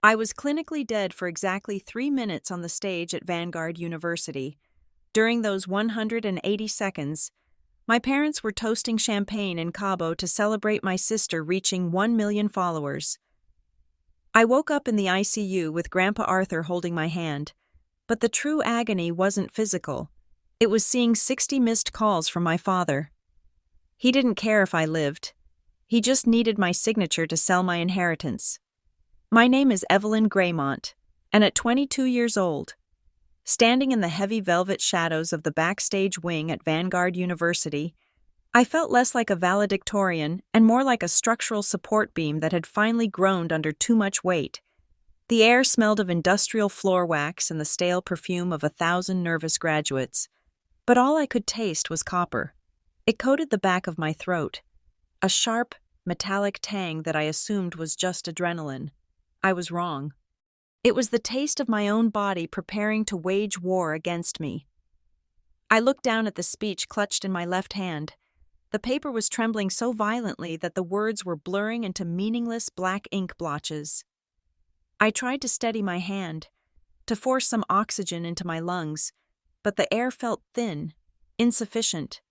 I was clinically dead for exactly 3 minutes on the stage at Vanguard University. During those 180 seconds, my parents were toasting champagne in Cabo to celebrate my sister reaching 1 million followers. I woke up in the ICU with Grandpa Arthur holding my hand, but the true agony wasn't physical. It was seeing 60 missed calls from my father. He didn't care if I lived. He just needed my signature to sell my inheritance. My name is Evelyn Graymont, and at 22 years old, standing in the heavy velvet shadows of the backstage wing at Vanguard University, I felt less like a valedictorian and more like a structural support beam that had finally groaned under too much weight. The air smelled of industrial floor wax and the stale perfume of 1,000 nervous graduates, but all I could taste was copper. It coated the back of my throat, a sharp, metallic tang that I assumed was just adrenaline. I was wrong. It was the taste of my own body preparing to wage war against me. I looked down at the speech clutched in my left hand. The paper was trembling so violently that the words were blurring into meaningless black ink blotches. I tried to steady my hand, to force some oxygen into my lungs, but the air felt thin, insufficient.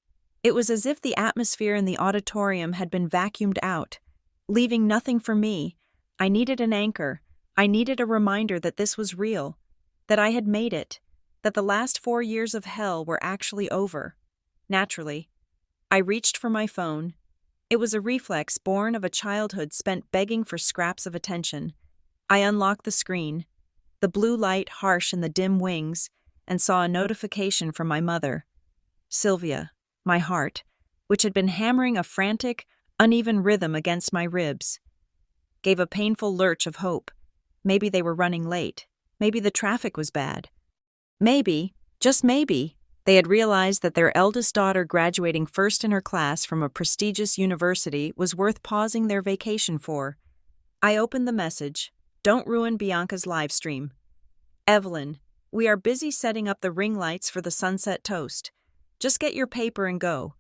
It was as if the atmosphere in the auditorium had been vacuumed out, leaving nothing for me. I needed an anchor. I needed a reminder that this was real, that I had made it, that the last 4 years of hell were actually over. Naturally, I reached for my phone. It was a reflex born of a childhood spent begging for scraps of attention. I unlocked the screen, the blue light harsh in the dim wings, and saw a notification from my mother. Sylvia, my heart, which had been hammering a frantic, uneven rhythm against my ribs, gave a painful lurch of hope. Maybe they were running late. Maybe the traffic was bad. Maybe, just maybe, they had realized that their eldest daughter graduating first in her class from a prestigious university was worth pausing their vacation for. I opened the message. Don't ruin Bianca's live stream. Evelyn, we are busy setting up the ring lights for the sunset toast. Just get your paper and go.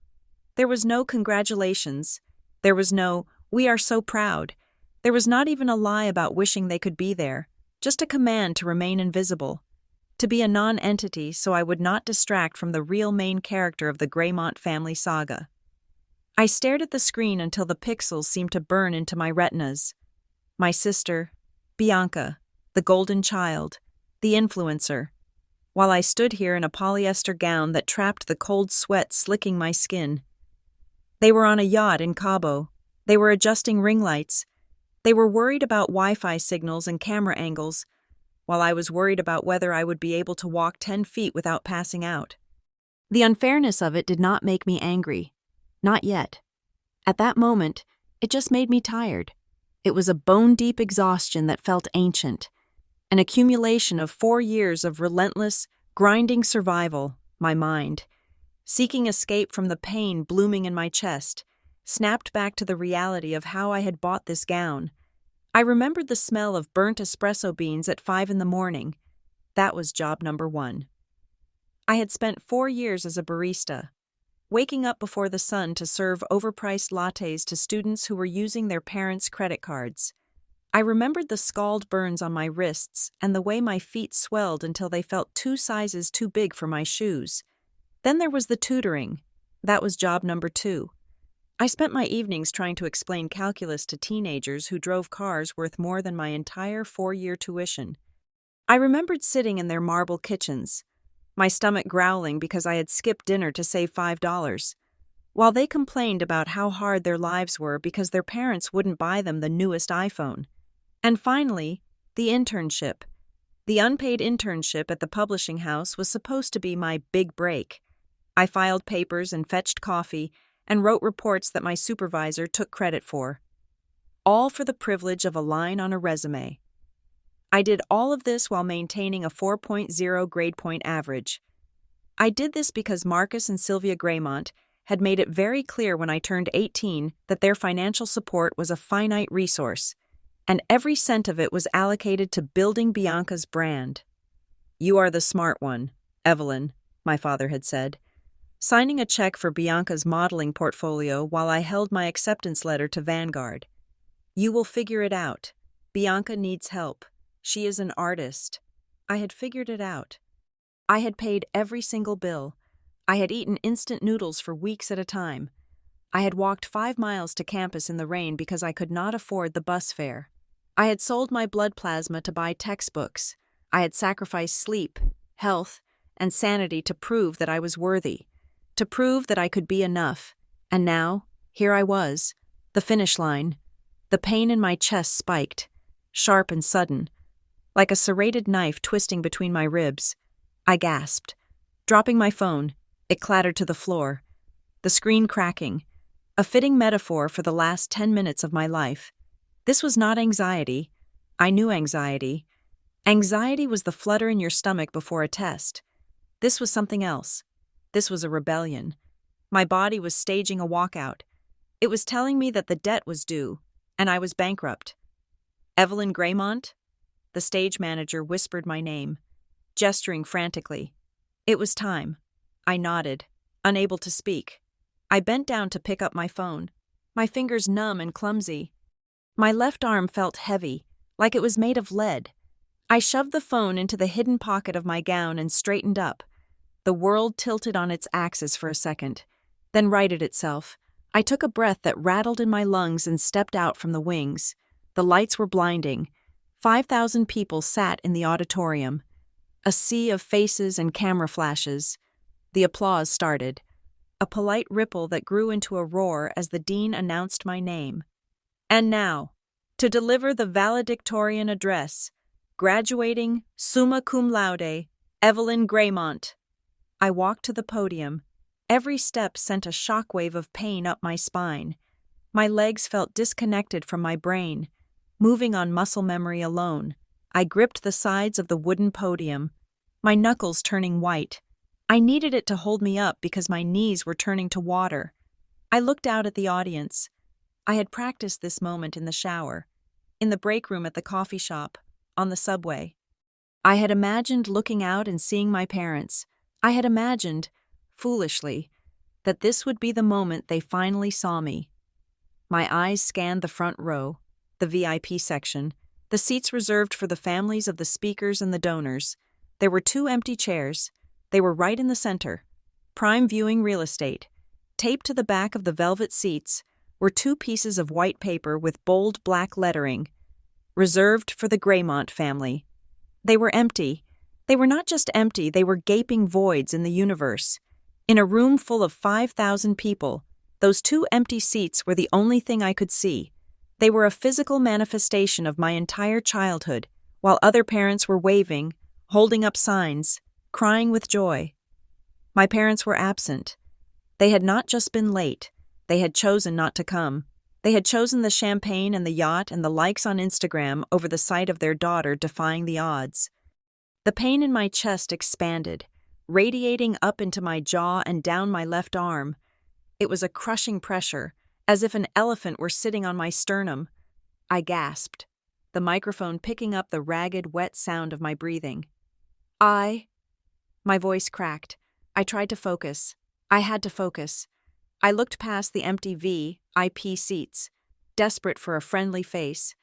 There was no congratulations. There was no, we are so proud. There was not even a lie about wishing they could be there, just a command to remain invisible, to be a non-entity so I would not distract from the real main character of the Graymont family saga. I stared at the screen until the pixels seemed to burn into my retinas. My sister, Bianca, the golden child, the influencer, while I stood here in a polyester gown that trapped the cold sweat slicking my skin. They were on a yacht in Cabo. They were adjusting ring lights. They were worried about Wi-Fi signals and camera angles, while I was worried about whether I would be able to walk 10 feet without passing out. The unfairness of it did not make me angry. Not yet. At that moment, it just made me tired. It was a bone-deep exhaustion that felt ancient, an accumulation of 4 years of relentless, grinding survival, my mind, seeking escape from the pain blooming in my chest, snapped back to the reality of how I had bought this gown. I remembered the smell of burnt espresso beans at 5 a.m. That was job number 1. I had spent 4 years as a barista, waking up before the sun to serve overpriced lattes to students who were using their parents' credit cards. I remembered the scald burns on my wrists and the way my feet swelled until they felt 2 sizes too big for my shoes. Then there was the tutoring. That was job number 2. I spent my evenings trying to explain calculus to teenagers who drove cars worth more than my entire 4-year tuition. I remembered sitting in their marble kitchens, my stomach growling because I had skipped dinner to save $5, while they complained about how hard their lives were because their parents wouldn't buy them the newest iPhone. And finally, the internship. The unpaid internship at the publishing house was supposed to be my big break. I filed papers and fetched coffee and wrote reports that my supervisor took credit for. All for the privilege of a line on a resume. I did all of this while maintaining a 4.0 grade point average. I did this because Marcus and Sylvia Graymont had made it very clear when I turned 18 that their financial support was a finite resource, and every cent of it was allocated to building Bianca's brand. "You are the smart one, Evelyn," my father had said, signing a check for Bianca's modeling portfolio while I held my acceptance letter to Vanguard. "You will figure it out. Bianca needs help. She is an artist. I had figured it out. I had paid every single bill. I had eaten instant noodles for weeks at a time. I had walked 5 miles to campus in the rain because I could not afford the bus fare. I had sold my blood plasma to buy textbooks. I had sacrificed sleep, health, and sanity to prove that I was worthy, to prove that I could be enough. And now, here I was, the finish line. The pain in my chest spiked, sharp and sudden, like a serrated knife twisting between my ribs. I gasped. Dropping my phone, it clattered to the floor, the screen cracking, a fitting metaphor for the last 10 minutes of my life. This was not anxiety. I knew anxiety. Anxiety was the flutter in your stomach before a test. This was something else. This was a rebellion. My body was staging a walkout. It was telling me that the debt was due, and I was bankrupt. Evelyn Graymont? The stage manager whispered my name, gesturing frantically. It was time. I nodded, unable to speak. I bent down to pick up my phone, my fingers numb and clumsy. My left arm felt heavy, like it was made of lead. I shoved the phone into the hidden pocket of my gown and straightened up. The world tilted on its axis for a second, then righted itself. I took a breath that rattled in my lungs and stepped out from the wings. The lights were blinding. 5,000 people sat in the auditorium. A sea of faces and camera flashes. The applause started, a polite ripple that grew into a roar as the dean announced my name. And now, to deliver the valedictorian address, graduating summa cum laude, Evelyn Graymont. I walked to the podium. Every step sent a shockwave of pain up my spine. My legs felt disconnected from my brain, moving on muscle memory alone. I gripped the sides of the wooden podium, my knuckles turning white. I needed it to hold me up because my knees were turning to water. I looked out at the audience. I had practiced this moment in the shower, in the break room at the coffee shop, on the subway. I had imagined looking out and seeing my parents. I had imagined, foolishly, that this would be the moment they finally saw me. My eyes scanned the front row, the VIP section, the seats reserved for the families of the speakers and the donors. There were 2 empty chairs. They were right in the center. Prime viewing real estate. Taped to the back of the velvet seats were 2 pieces of white paper with bold black lettering, reserved for the Graymont family. They were empty. They were not just empty, they were gaping voids in the universe. In a room full of 5,000 people, those 2 empty seats were the only thing I could see. They were a physical manifestation of my entire childhood, while other parents were waving, holding up signs, crying with joy. My parents were absent. They had not just been late, they had chosen not to come. They had chosen the champagne and the yacht and the likes on Instagram over the sight of their daughter defying the odds. The pain in my chest expanded, radiating up into my jaw and down my left arm. It was a crushing pressure, as if an elephant were sitting on my sternum. I gasped, the microphone picking up the ragged, wet sound of my breathing. My voice cracked. I tried to focus. I had to focus. I looked past the empty VIP seats, desperate for a friendly face,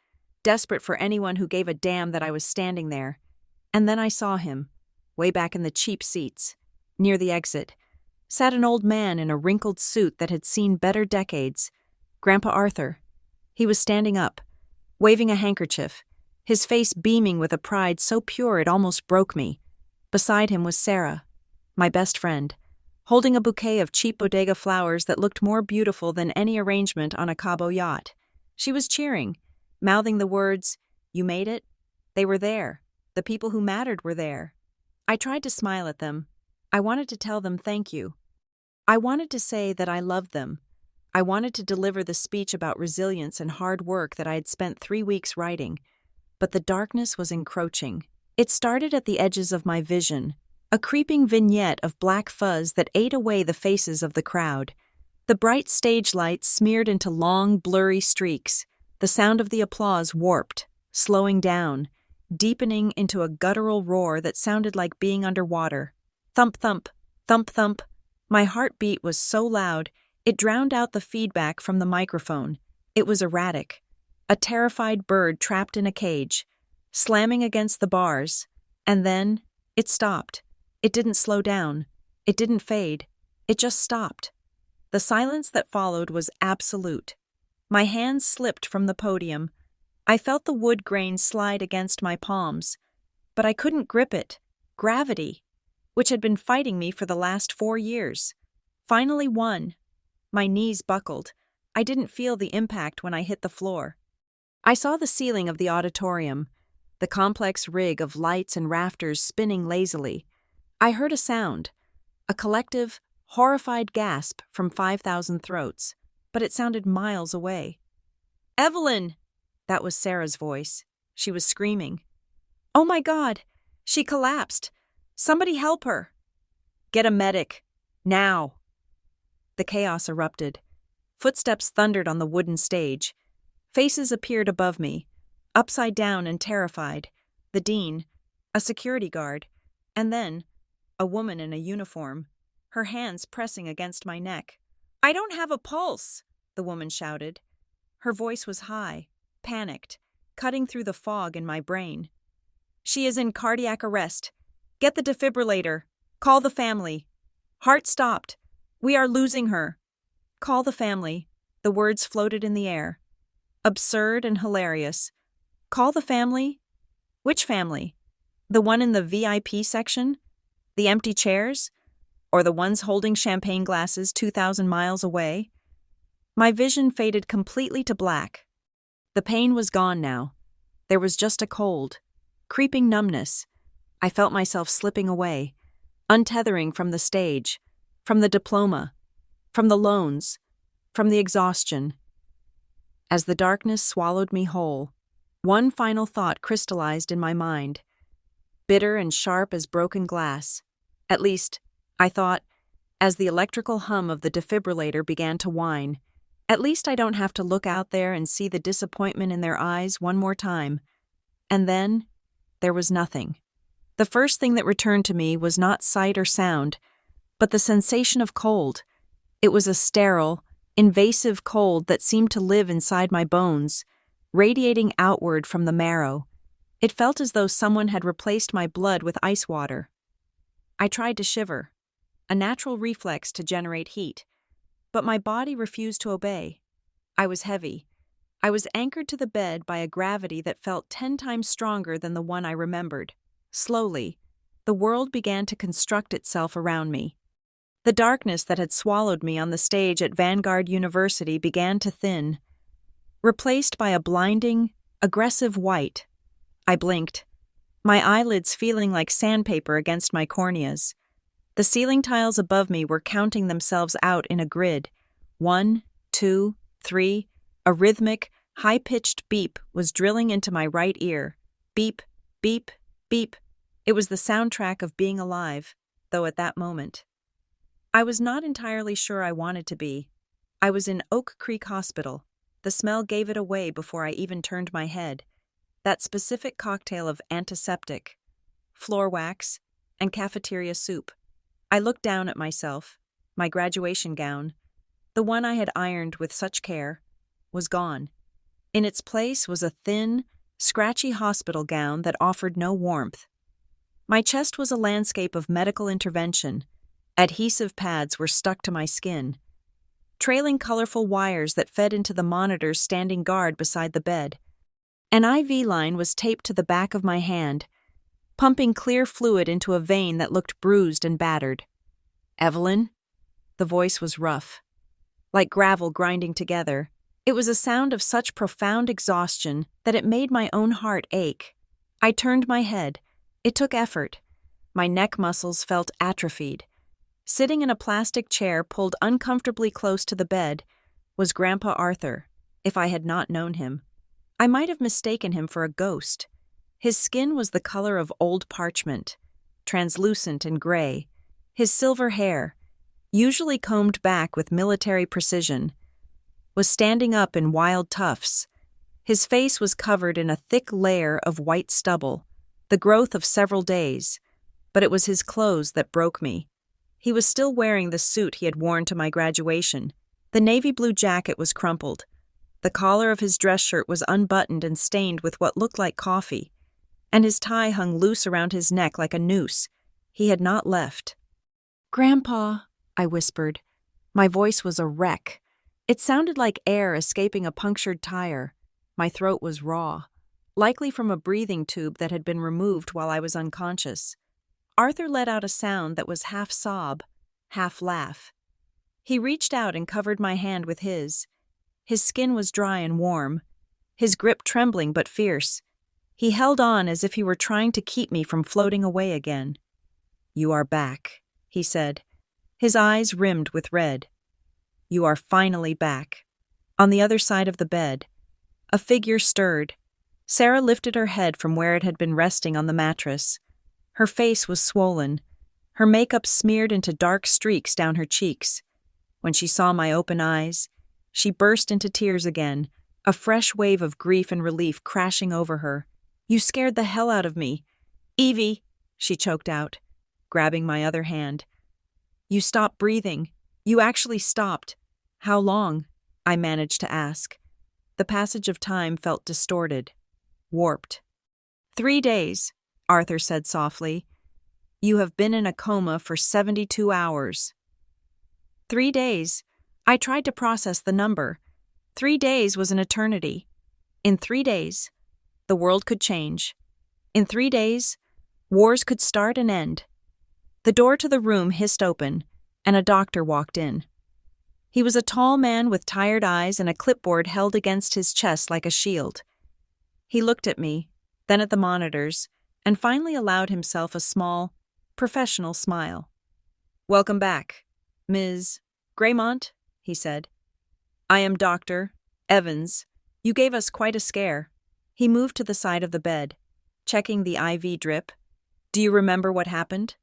desperate for anyone who gave a damn that I was standing there. And then I saw him, way back in the cheap seats, near the exit, sat an old man in a wrinkled suit that had seen better decades, Grandpa Arthur. He was standing up, waving a handkerchief, his face beaming with a pride so pure it almost broke me. Beside him was Sarah, my best friend, holding a bouquet of cheap bodega flowers that looked more beautiful than any arrangement on a Cabo yacht. She was cheering, mouthing the words, "You made it?" They were there. The people who mattered were there. I tried to smile at them. I wanted to tell them thank you. I wanted to say that I loved them. I wanted to deliver the speech about resilience and hard work that I had spent 3 weeks writing. But the darkness was encroaching. It started at the edges of my vision, a creeping vignette of black fuzz that ate away the faces of the crowd. The bright stage lights smeared into long, blurry streaks. The sound of the applause warped, slowing down, deepening into a guttural roar that sounded like being underwater. Thump, thump, thump, thump. My heartbeat was so loud, it drowned out the feedback from the microphone. It was erratic. A terrified bird trapped in a cage. slamming against the bars, and then it stopped. It didn't slow down. It didn't fade. It just stopped. The silence that followed was absolute. My hands slipped from the podium. I felt the wood grain slide against my palms, but I couldn't grip it. Gravity, which had been fighting me for the last 4 years, finally won. My knees buckled. I didn't feel the impact when I hit the floor. I saw the ceiling of the auditorium, the complex rig of lights and rafters spinning lazily. I heard a sound, a collective, horrified gasp from 5,000 throats, but it sounded miles away. "Evelyn!" That was Sarah's voice. She was screaming. "Oh my God! She collapsed! Somebody help her! Get a medic! Now!" The chaos erupted. Footsteps thundered on the wooden stage. Faces appeared above me, upside down and terrified. The dean, a security guard, and then a woman in a uniform, her hands pressing against my neck. "I don't have a pulse," the woman shouted. Her voice was high, panicked, cutting through the fog in my brain. "She is in cardiac arrest. Get the defibrillator. Call the family. Heart stopped. We are losing her. Call the family." The words floated in the air. Absurd and hilarious. Call the family? Which family? The one in the VIP section? The empty chairs? Or the ones holding champagne glasses 2,000 miles away? My vision faded completely to black. The pain was gone now. There was just a cold, creeping numbness. I felt myself slipping away, untethering from the stage, from the diploma, from the loans, from the exhaustion. As the darkness swallowed me whole, one final thought crystallized in my mind, bitter and sharp as broken glass. At least, I thought, as the electrical hum of the defibrillator began to whine, at least I don't have to look out there and see the disappointment in their eyes one more time. And then, there was nothing. The first thing that returned to me was not sight or sound, but the sensation of cold. It was a sterile, invasive cold that seemed to live inside my bones, radiating outward from the marrow. It felt as though someone had replaced my blood with ice water. I tried to shiver, a natural reflex to generate heat, but my body refused to obey. I was heavy. I was anchored to the bed by a gravity that felt 10 times stronger than the one I remembered. Slowly, the world began to construct itself around me. The darkness that had swallowed me on the stage at Vanguard University began to thin, replaced by a blinding, aggressive white. I blinked, my eyelids feeling like sandpaper against my corneas. The ceiling tiles above me were counting themselves out in a grid. 1, 2, 3. A rhythmic, high-pitched beep was drilling into my right ear. Beep, beep, beep. It was the soundtrack of being alive, though at that moment I was not entirely sure I wanted to be. I was in Oak Creek Hospital. The smell gave it away before I even turned my head. That specific cocktail of antiseptic, floor wax, and cafeteria soup. I looked down at myself. My graduation gown, the one I had ironed with such care, was gone. In its place was a thin, scratchy hospital gown that offered no warmth. My chest was a landscape of medical intervention. Adhesive pads were stuck to my skin, trailing colorful wires that fed into the monitors standing guard beside the bed. An IV line was taped to the back of my hand, pumping clear fluid into a vein that looked bruised and battered. "Evelyn?" The voice was rough, like gravel grinding together. It was a sound of such profound exhaustion that it made my own heart ache. I turned my head. It took effort. My neck muscles felt atrophied. Sitting in a plastic chair pulled uncomfortably close to the bed was Grandpa Arthur, if I had not known him. I might have mistaken him for a ghost. His skin was the color of old parchment, translucent and gray. His silver hair, usually combed back with military precision, was standing up in wild tufts. His face was covered in a thick layer of white stubble, the growth of several days, but it was his clothes that broke me. He was still wearing the suit he had worn to my graduation. The navy blue jacket was crumpled. The collar of his dress shirt was unbuttoned and stained with what looked like coffee. and his tie hung loose around his neck like a noose. He had not left. "Grandpa," I whispered. My voice was a wreck. It sounded like air escaping a punctured tire. My throat was raw, likely from a breathing tube that had been removed while I was unconscious. Arthur let out a sound that was half sob, half laugh. He reached out and covered my hand with his. His skin was dry and warm, his grip trembling but fierce. He held on as if he were trying to keep me from floating away again. "You are back," he said, his eyes rimmed with red. "You are finally back." On the other side of the bed, a figure stirred. Sarah lifted her head from where it had been resting on the mattress. Her face was swollen, her makeup smeared into dark streaks down her cheeks. When she saw my open eyes, she burst into tears again, a fresh wave of grief and relief crashing over her. "You scared the hell out of me. Evie," she choked out, grabbing my other hand. "You stopped breathing. You actually stopped." "How long?" I managed to ask. The passage of time felt distorted, warped. 3 days, Arthur said softly. "You have been in a coma for 72 hours. 3 days. I tried to process the number. 3 days was an eternity. In 3 days, the world could change. In 3 days, wars could start and end. The door to the room hissed open, and a doctor walked in. He was a tall man with tired eyes and a clipboard held against his chest like a shield. He looked at me, then at the monitors, and finally allowed himself a small, professional smile. "Welcome back, Ms. Graymont," he said. "I am Dr. Evans. You gave us quite a scare." He moved to the side of the bed, checking the IV drip. "Do you remember what happened?"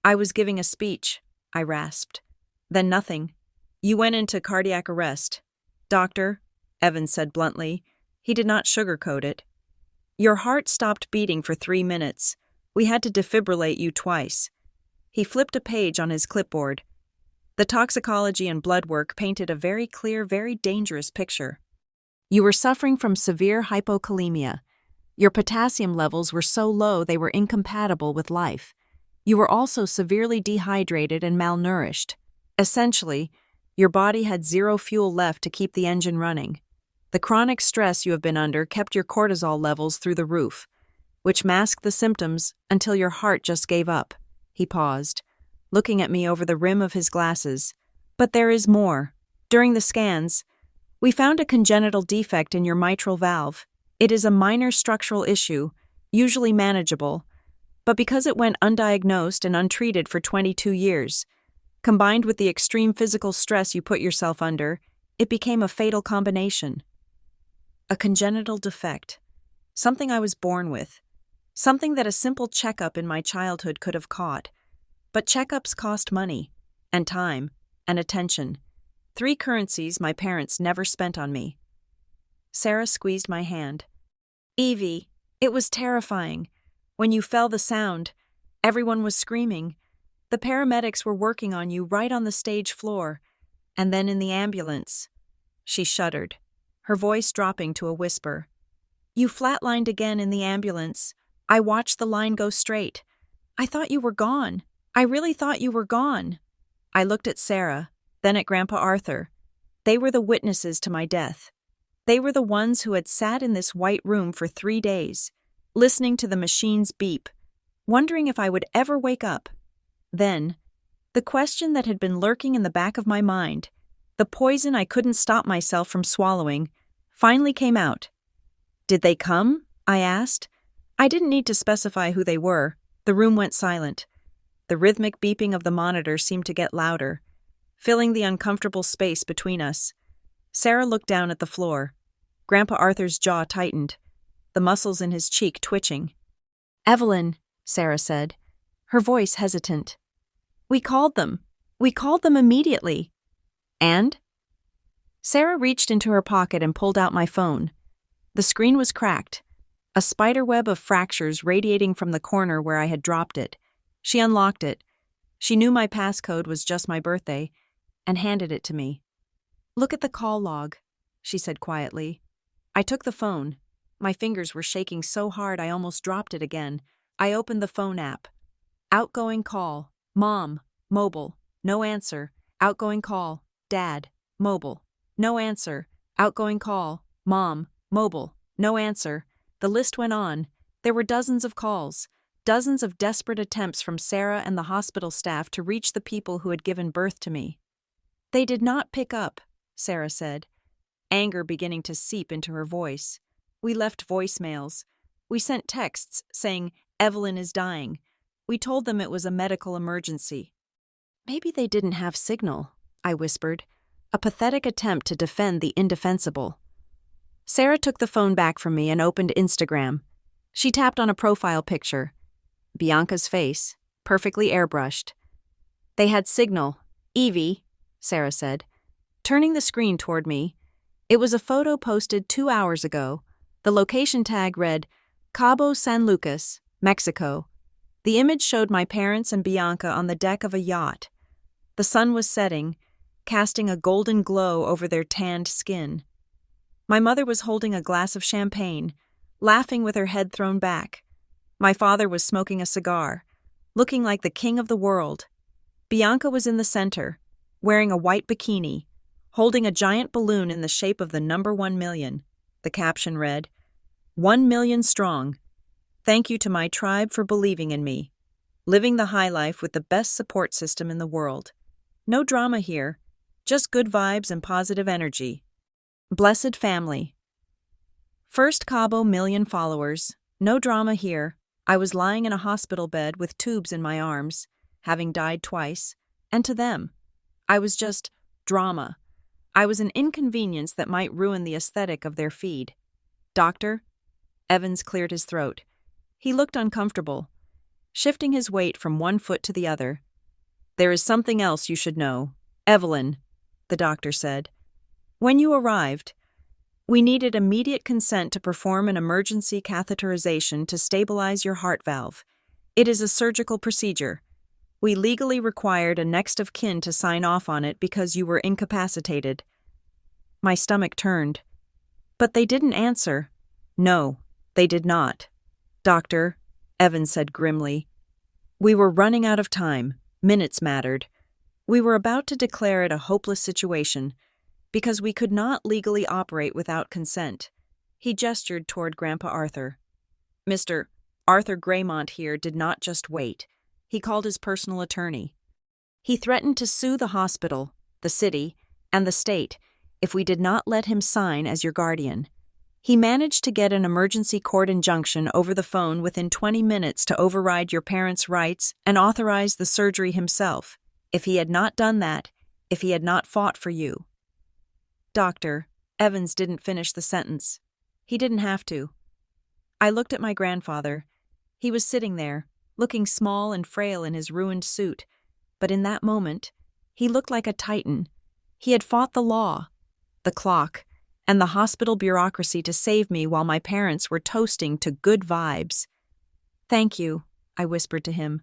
"I was giving a speech," I rasped. "Then nothing. You went into cardiac arrest." "Doctor," Evans said bluntly. He did not sugarcoat it. "Your heart stopped beating for 3 minutes. We had to defibrillate you twice." He flipped a page on his clipboard. The toxicology and blood work painted a very clear, very dangerous picture. "You were suffering from severe hypokalemia. Your potassium levels were so low they were incompatible with life. You were also severely dehydrated and malnourished. Essentially, your body had zero fuel left to keep the engine running. The chronic stress you have been under kept your cortisol levels through the roof, which masked the symptoms until your heart just gave up." He paused, looking at me over the rim of his glasses. "But there is more. During the scans, we found a congenital defect in your mitral valve. It is a minor structural issue, usually manageable, but because it went undiagnosed and untreated for 22 years, combined with the extreme physical stress you put yourself under, it became a fatal combination." A congenital defect. Something I was born with. Something that a simple checkup in my childhood could have caught. But checkups cost money, and time, and attention. 3 currencies my parents never spent on me. Sarah squeezed my hand. "Evie, it was terrifying. When you fell the sound, everyone was screaming. The paramedics were working on you right on the stage floor. And then in the ambulance." She shuddered, her voice dropping to a whisper. "You flatlined again in the ambulance. I watched the line go straight. I thought you were gone. I really thought you were gone." I looked at Sarah, then at Grandpa Arthur. They were the witnesses to my death. They were the ones who had sat in this white room for 3 days, listening to the machines beep, wondering if I would ever wake up. Then, the question that had been lurking in the back of my mind, the poison I couldn't stop myself from swallowing, finally came out. "Did they come?" I asked. I didn't need to specify who they were. The room went silent. The rhythmic beeping of the monitor seemed to get louder, filling the uncomfortable space between us. Sarah looked down at the floor. Grandpa Arthur's jaw tightened, the muscles in his cheek twitching. "Evelyn," Sarah said, her voice hesitant. We called them. We called them immediately." "And?" Sarah reached into her pocket and pulled out my phone. The screen was cracked, a spiderweb of fractures radiating from the corner where I had dropped it. She unlocked it. She knew my passcode was just my birthday, and handed it to me. "Look at the call log," she said quietly. I took the phone. My fingers were shaking so hard I almost dropped it again. I opened the phone app. Outgoing call. Mom. Mobile. No answer. Outgoing call. Dad. Mobile. No answer. Outgoing call. Mom. Mobile. No answer. The list went on. There were dozens of calls, dozens of desperate attempts from Sarah and the hospital staff to reach the people who had given birth to me. They did not pick up, Sarah said, anger beginning to seep into her voice. We left voicemails. We sent texts saying, Evelyn is dying. We told them it was a medical emergency. Maybe they didn't have signal, I whispered, a pathetic attempt to defend the indefensible. Sarah took the phone back from me and opened Instagram. She tapped on a profile picture. Bianca's face, perfectly airbrushed. They had signal. Evie, Sarah said, turning the screen toward me. It was a photo posted 2 hours ago. The location tag read, Cabo San Lucas, Mexico. The image showed my parents and Bianca on the deck of a yacht. The sun was setting, casting a golden glow over their tanned skin. My mother was holding a glass of champagne, laughing with her head thrown back. My father was smoking a cigar, looking like the king of the world. Bianca was in the center, wearing a white bikini, holding a giant balloon in the shape of the number 1 million. The caption read, 1 million strong. Thank you to my tribe for believing in me. Living the high life with the best support system in the world. No drama here, just good vibes and positive energy. Blessed family. First Cabo million followers. No drama here. I was lying in a hospital bed with tubes in my arms, having died twice, and to them, I was just drama. I was an inconvenience that might ruin the aesthetic of their feed. Doctor? Evans cleared his throat. He looked uncomfortable, shifting his weight from one foot to the other. There is something else you should know. Evelyn, the doctor said. When you arrived, we needed immediate consent to perform an emergency catheterization to stabilize your heart valve. It is a surgical procedure. We legally required a next of kin to sign off on it because you were incapacitated. My stomach turned. But they didn't answer. No, they did not. Doctor, Evans said grimly. We were running out of time. Minutes mattered. We were about to declare it a hopeless situation because we could not legally operate without consent. He gestured toward Grandpa Arthur. Mr. Arthur Graymont here did not just wait. He called his personal attorney. He threatened to sue the hospital, the city, and the state if we did not let him sign as your guardian. He managed to get an emergency court injunction over the phone within 20 minutes to override your parents' rights and authorize the surgery himself. If he had not done that, if he had not fought for you. Doctor, Evans didn't finish the sentence. He didn't have to. I looked at my grandfather. He was sitting there, looking small and frail in his ruined suit, but in that moment, he looked like a titan. He had fought the law, the clock, and the hospital bureaucracy to save me while my parents were toasting to good vibes. Thank you, I whispered to him.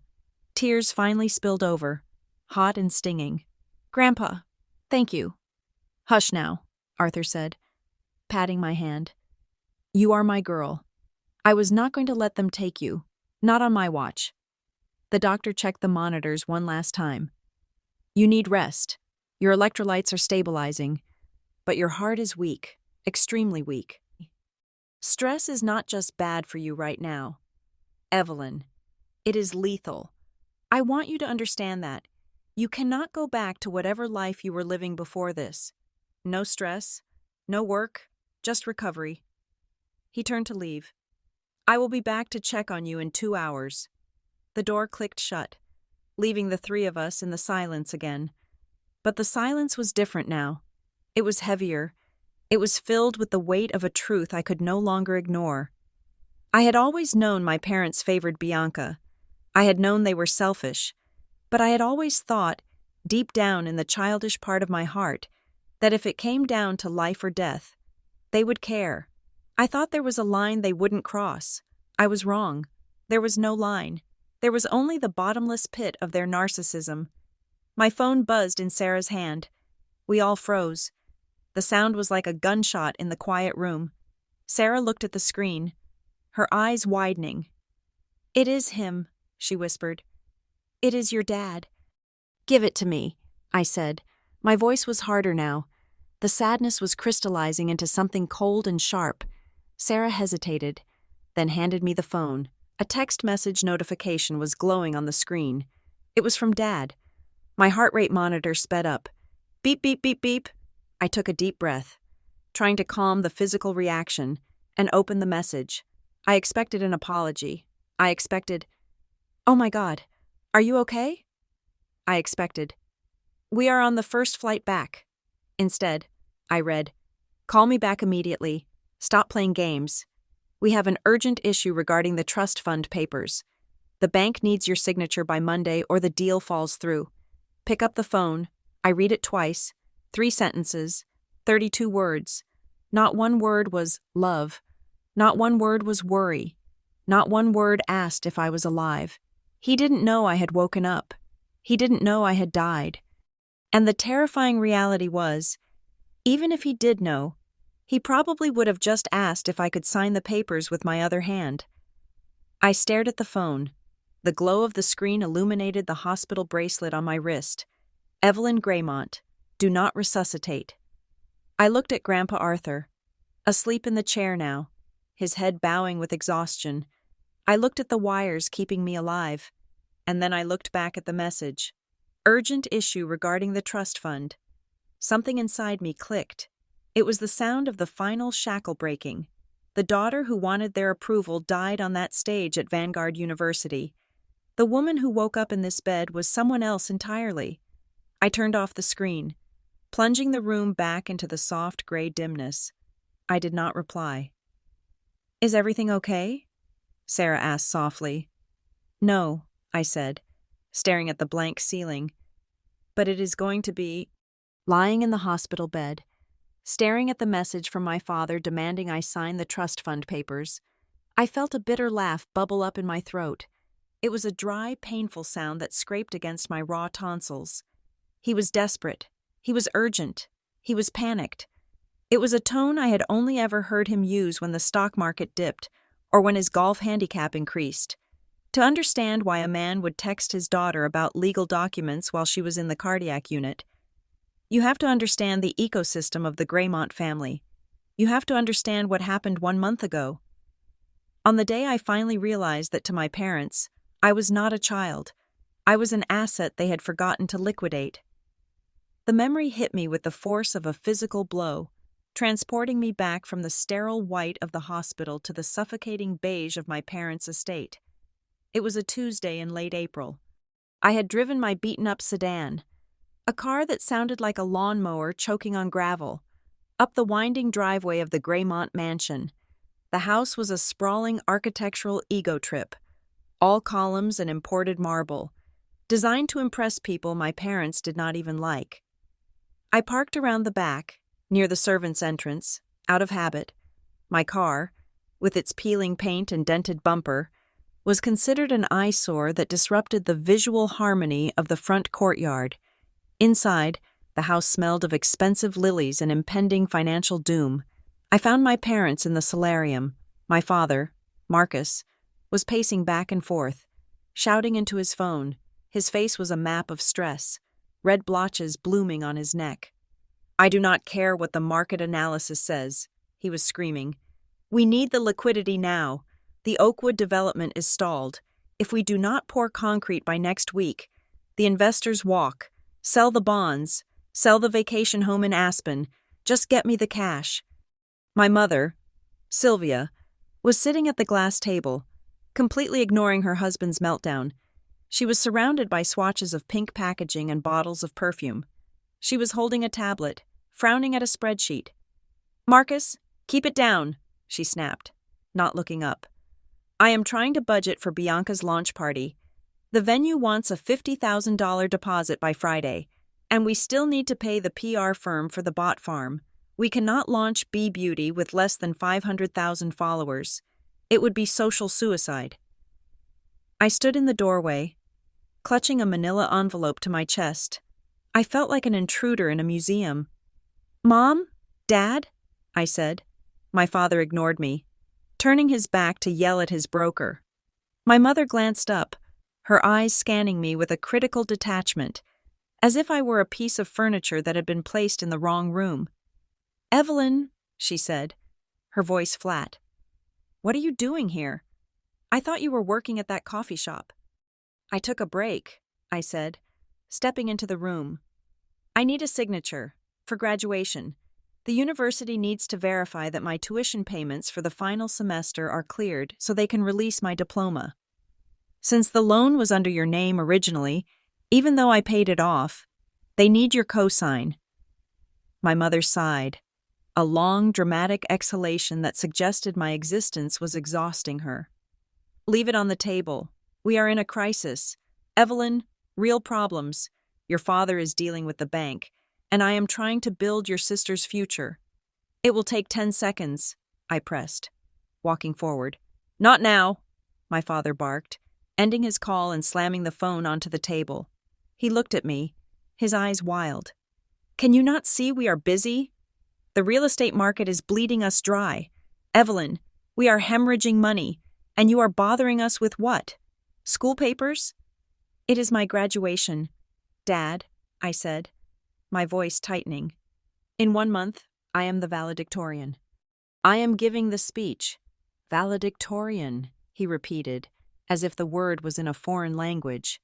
Tears finally spilled over, hot and stinging. Grandpa, thank you. Hush now, Arthur said, patting my hand. You are my girl. I was not going to let them take you, not on my watch. The doctor checked the monitors one last time. You need rest. Your electrolytes are stabilizing, but your heart is weak, extremely weak. Stress is not just bad for you right now. Evelyn, it is lethal. I want you to understand that. You cannot go back to whatever life you were living before this. No stress, no work, just recovery. He turned to leave. I will be back to check on you in 2 hours. The door clicked shut, leaving the three of us in the silence again. But the silence was different now. It was heavier. It was filled with the weight of a truth I could no longer ignore. I had always known my parents favored Bianca. I had known they were selfish. But I had always thought, deep down in the childish part of my heart, that if it came down to life or death, they would care. I thought there was a line they wouldn't cross. I was wrong. There was no line. There was only the bottomless pit of their narcissism. My phone buzzed in Sarah's hand. We all froze. The sound was like a gunshot in the quiet room. Sarah looked at the screen, her eyes widening. "It is him," she whispered. "It is your dad." "Give it to me," I said. My voice was harder now. The sadness was crystallizing into something cold and sharp. Sarah hesitated, then handed me the phone. A text message notification was glowing on the screen. It was from Dad. My heart rate monitor sped up. Beep, beep, beep, beep. I took a deep breath, trying to calm the physical reaction, and opened the message. I expected an apology. I expected, "Oh my God, are you okay?" I expected, "We are on the first flight back." Instead, I read, "Call me back immediately. Stop playing games. We have an urgent issue regarding the trust fund papers. The bank needs your signature by Monday or the deal falls through. Pick up the phone." I read it twice, 3 sentences, 32 words. Not one word was love. Not one word was worry. Not one word asked if I was alive. He didn't know I had woken up. He didn't know I had died. And the terrifying reality was, even if he did know, he probably would have just asked if I could sign the papers with my other hand. I stared at the phone. The glow of the screen illuminated the hospital bracelet on my wrist. Evelyn Graymont, do not resuscitate. I looked at Grandpa Arthur, asleep in the chair now, his head bowing with exhaustion. I looked at the wires keeping me alive, and then I looked back at the message. Urgent issue regarding the trust fund. Something inside me clicked. It was the sound of the final shackle breaking. The daughter who wanted their approval died on that stage at Vanguard University. The woman who woke up in this bed was someone else entirely. I turned off the screen, plunging the room back into the soft gray dimness. I did not reply. "Is everything okay?" Sarah asked softly. "No," I said, staring at the blank ceiling. "But it is going to be." Lying in the hospital bed, staring at the message from my father demanding I sign the trust fund papers, I felt a bitter laugh bubble up in my throat. It was a dry, painful sound that scraped against my raw tonsils. He was desperate. He was urgent. He was panicked. It was a tone I had only ever heard him use when the stock market dipped or when his golf handicap increased. To understand why a man would text his daughter about legal documents while she was in the cardiac unit, you have to understand the ecosystem of the Graymont family. You have to understand what happened 1 month ago. On the day I finally realized that to my parents, I was not a child. I was an asset they had forgotten to liquidate. The memory hit me with the force of a physical blow, transporting me back from the sterile white of the hospital to the suffocating beige of my parents' estate. It was a Tuesday in late April. I had driven my beaten-up sedan, a car that sounded like a lawnmower choking on gravel, up the winding driveway of the Graymont mansion. The house was a sprawling architectural ego trip, all columns and imported marble, designed to impress people my parents did not even like. I parked around the back, near the servants' entrance, out of habit. My car, with its peeling paint and dented bumper, was considered an eyesore that disrupted the visual harmony of the front courtyard. Inside, the house smelled of expensive lilies and impending financial doom. I found my parents in the solarium. My father, Marcus, was pacing back and forth, shouting into his phone. His face was a map of stress, red blotches blooming on his neck. "I do not care what the market analysis says," he was screaming. "We need the liquidity now. The Oakwood development is stalled. If we do not pour concrete by next week, the investors walk. Sell the bonds. Sell the vacation home in Aspen. Just get me the cash." My mother, Sylvia, was sitting at the glass table, completely ignoring her husband's meltdown. She was surrounded by swatches of pink packaging and bottles of perfume. She was holding a tablet, frowning at a spreadsheet. "Marcus, keep it down," she snapped, not looking up. "I am trying to budget for Bianca's launch party. The venue wants a $50,000 deposit by Friday, and we still need to pay the PR firm for the bot farm. We cannot launch Bee Beauty with less than 500,000 followers. It would be social suicide." I stood in the doorway, clutching a manila envelope to my chest. I felt like an intruder in a museum. "Mom? Dad?" I said. My father ignored me, turning his back to yell at his broker. My mother glanced up, her eyes scanning me with a critical detachment, as if I were a piece of furniture that had been placed in the wrong room. "Evelyn," she said, her voice flat. "What are you doing here? I thought you were working at that coffee shop." "I took a break," I said, stepping into the room. "I need a signature for graduation. The university needs to verify that my tuition payments for the final semester are cleared so they can release my diploma. Since the loan was under your name originally, even though I paid it off, they need your cosign." My mother sighed, a long, dramatic exhalation that suggested my existence was exhausting her. "Leave it on the table. We are in a crisis. Evelyn, real problems. Your father is dealing with the bank, and I am trying to build your sister's future." "It will take 10 seconds, I pressed, walking forward. "Not now," my father barked, ending his call and slamming the phone onto the table. He looked at me, his eyes wild. "Can you not see we are busy? The real estate market is bleeding us dry. Evelyn, we are hemorrhaging money, and you are bothering us with what? School papers?" "It is my graduation, Dad," I said, my voice tightening. "In 1 month, I am the valedictorian. I am giving the speech." "Valedictorian," he repeated, as if the word was in a foreign language.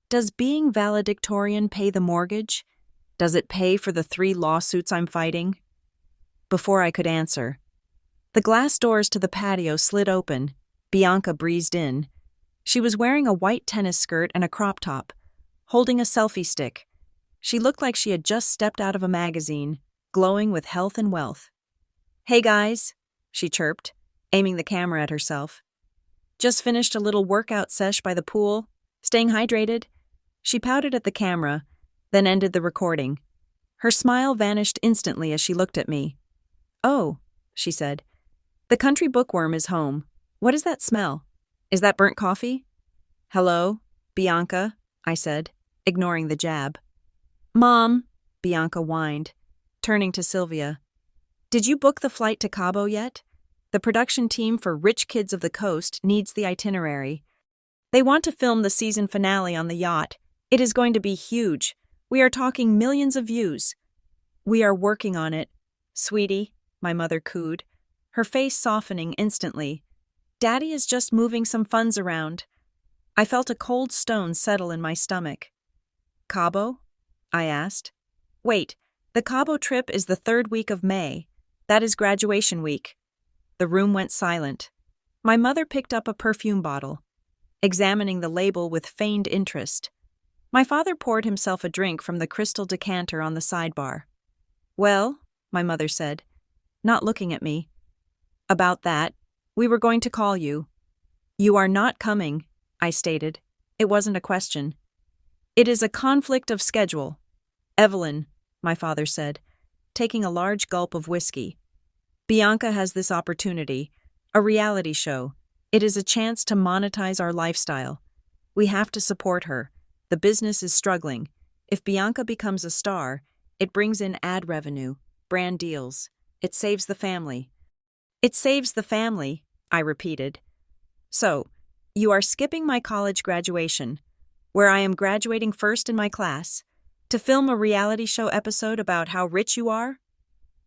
"Does being valedictorian pay the mortgage? Does it pay for the 3 lawsuits I'm fighting?" Before I could answer, the glass doors to the patio slid open. Bianca breezed in. She was wearing a white tennis skirt and a crop top, holding a selfie stick. She looked like she had just stepped out of a magazine, glowing with health and wealth. "Hey guys," she chirped, aiming the camera at herself. "Just finished a little workout sesh by the pool. Staying hydrated?" She pouted at the camera, then ended the recording. Her smile vanished instantly as she looked at me. "Oh," she said, "the country bookworm is home. What is that smell? Is that burnt coffee?" "Hello, Bianca," I said, ignoring the jab. "Mom," Bianca whined, turning to Sylvia. "Did you book the flight to Cabo yet? The production team for Rich Kids of the Coast needs the itinerary. They want to film the season finale on the yacht. It is going to be huge. We are talking millions of views." "We are working on it, sweetie," my mother cooed, her face softening instantly. "Daddy is just moving some funds around." I felt a cold stone settle in my stomach. "Cabo?" I asked. "Wait, the Cabo trip is the 3rd week of May. That is graduation week." The room went silent. My mother picked up a perfume bottle, examining the label with feigned interest. My father poured himself a drink from the crystal decanter on the sidebar. "Well," my mother said, not looking at me. "About that, we were going to call you." "You are not coming," I stated. It wasn't a question. "It is a conflict of schedule." "Evelyn," my father said, taking a large gulp of whiskey. "Bianca has this opportunity, a reality show. It is a chance to monetize our lifestyle. We have to support her. The business is struggling. If Bianca becomes a star, it brings in ad revenue, brand deals. It saves the family." "It saves the family," I repeated. "So, you are skipping my college graduation, where I am graduating first in my class, to film a reality show episode about how rich you are?"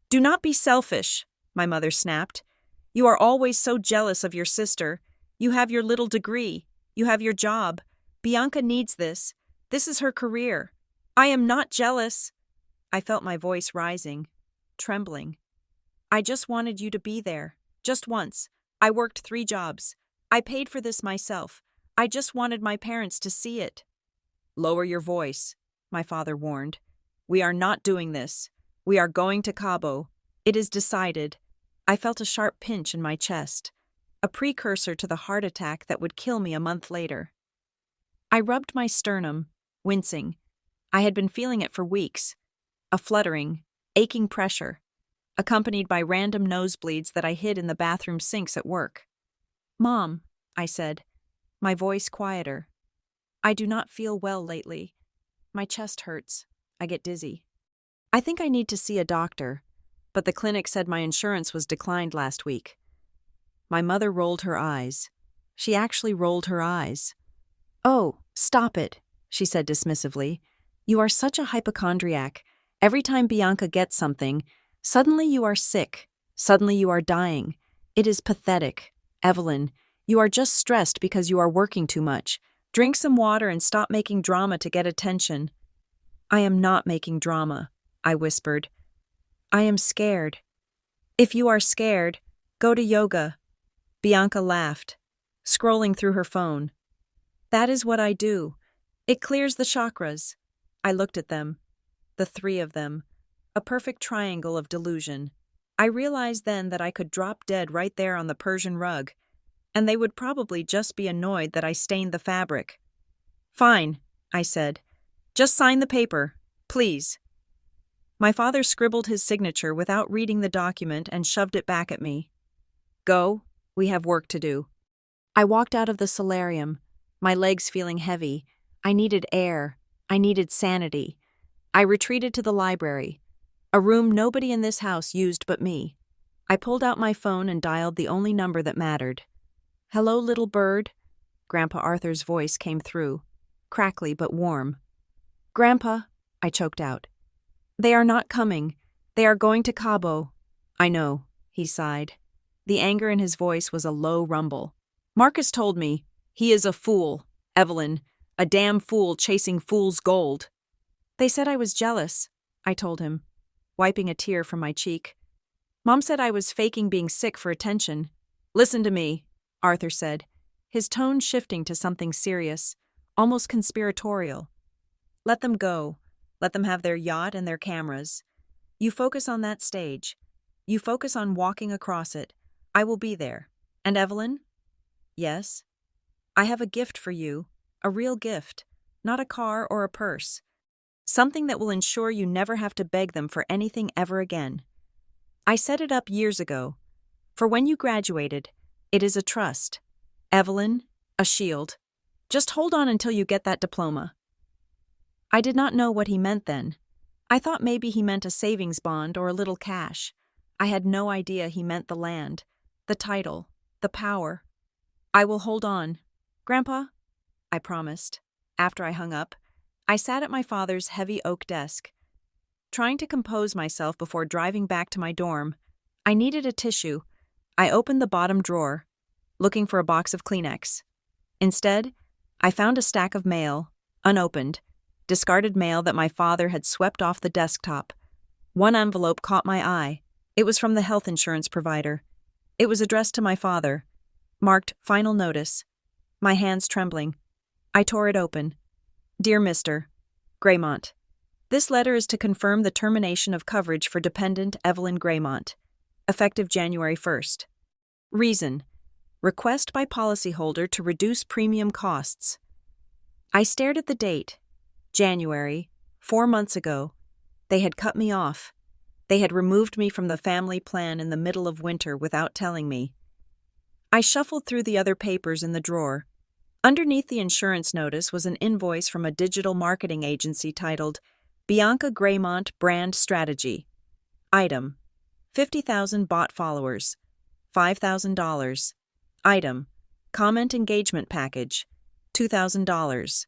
"Do not be selfish," my mother snapped. "You are always so jealous of your sister. You have your little degree. You have your job. Bianca needs this. This is her career. I am not jealous." I felt my voice rising, trembling. "I just wanted you to be there. Just once. I worked 3 jobs. I paid for this myself. I just wanted my parents to see it." "Lower your voice," my father warned. "We are not doing this. We are going to Cabo. It is decided." I felt a sharp pinch in my chest, a precursor to the heart attack that would kill me a month later. I rubbed my sternum, wincing. I had been feeling it for weeks. A fluttering, aching pressure, accompanied by random nosebleeds that I hid in the bathroom sinks at work. "Mom," I said, my voice quieter. "I do not feel well lately. My chest hurts. I get dizzy. I think I need to see a doctor. but the clinic said my insurance was declined last week." My mother rolled her eyes. She actually rolled her eyes. "Oh, stop it," she said dismissively. "You are such a hypochondriac. Every time Bianca gets something, suddenly you are sick. Suddenly you are dying. It is pathetic. Evelyn, you are just stressed because you are working too much. Drink some water and stop making drama to get attention." "I am not making drama," I whispered. "I am scared." "If you are scared, go to yoga." Bianca laughed, scrolling through her phone. "That is what I do. It clears the chakras." I looked at them. The three of them. A perfect triangle of delusion. I realized then that I could drop dead right there on the Persian rug, and they would probably just be annoyed that I stained the fabric. "Fine," I said. "Just sign the paper, please." My father scribbled his signature without reading the document and shoved it back at me. "Go, we have work to do." I walked out of the solarium, my legs feeling heavy. I needed air. I needed sanity. I retreated to the library, a room nobody in this house used but me. I pulled out my phone and dialed the only number that mattered. "Hello, little bird." Grandpa Arthur's voice came through, crackly but warm. "Grandpa," I choked out. "They are not coming. They are going to Cabo." "I know," he sighed. The anger in his voice was a low rumble. "Marcus told me. He is a fool, Evelyn, a damn fool chasing fool's gold." "They said I was jealous," I told him, wiping a tear from my cheek. "Mom said I was faking being sick for attention." "Listen to me," Arthur said, his tone shifting to something serious, almost conspiratorial. "Let them go. Let them have their yacht and their cameras. You focus on that stage. You focus on walking across it. I will be there. And Evelyn?" "Yes?" "I have a gift for you, a real gift, not a car or a purse. Something that will ensure you never have to beg them for anything ever again. I set it up years ago. For when you graduated, it is a trust. Evelyn, a shield. Just hold on until you get that diploma." I did not know what he meant then. I thought maybe he meant a savings bond or a little cash. I had no idea he meant the land, the title, the power. "I will hold on, Grandpa," I promised. After I hung up, I sat at my father's heavy oak desk. Trying to compose myself before driving back to my dorm, I needed a tissue. I opened the bottom drawer, looking for a box of Kleenex. Instead, I found a stack of mail, unopened, discarded mail that my father had swept off the desktop. One envelope caught my eye. It was from the health insurance provider. It was addressed to my father, marked Final Notice. My hands trembling. I tore it open. "Dear Mr. Graymont, this letter is to confirm the termination of coverage for dependent Evelyn Graymont, effective January 1st. Reason: request by policyholder to reduce premium costs." I stared at the date. January, 4 months ago. They had cut me off. They had removed me from the family plan in the middle of winter without telling me. I shuffled through the other papers in the drawer. Underneath the insurance notice was an invoice from a digital marketing agency titled Bianca Graymont Brand Strategy. Item: 50,000 bot followers. $5,000. Item: comment engagement package. $2,000.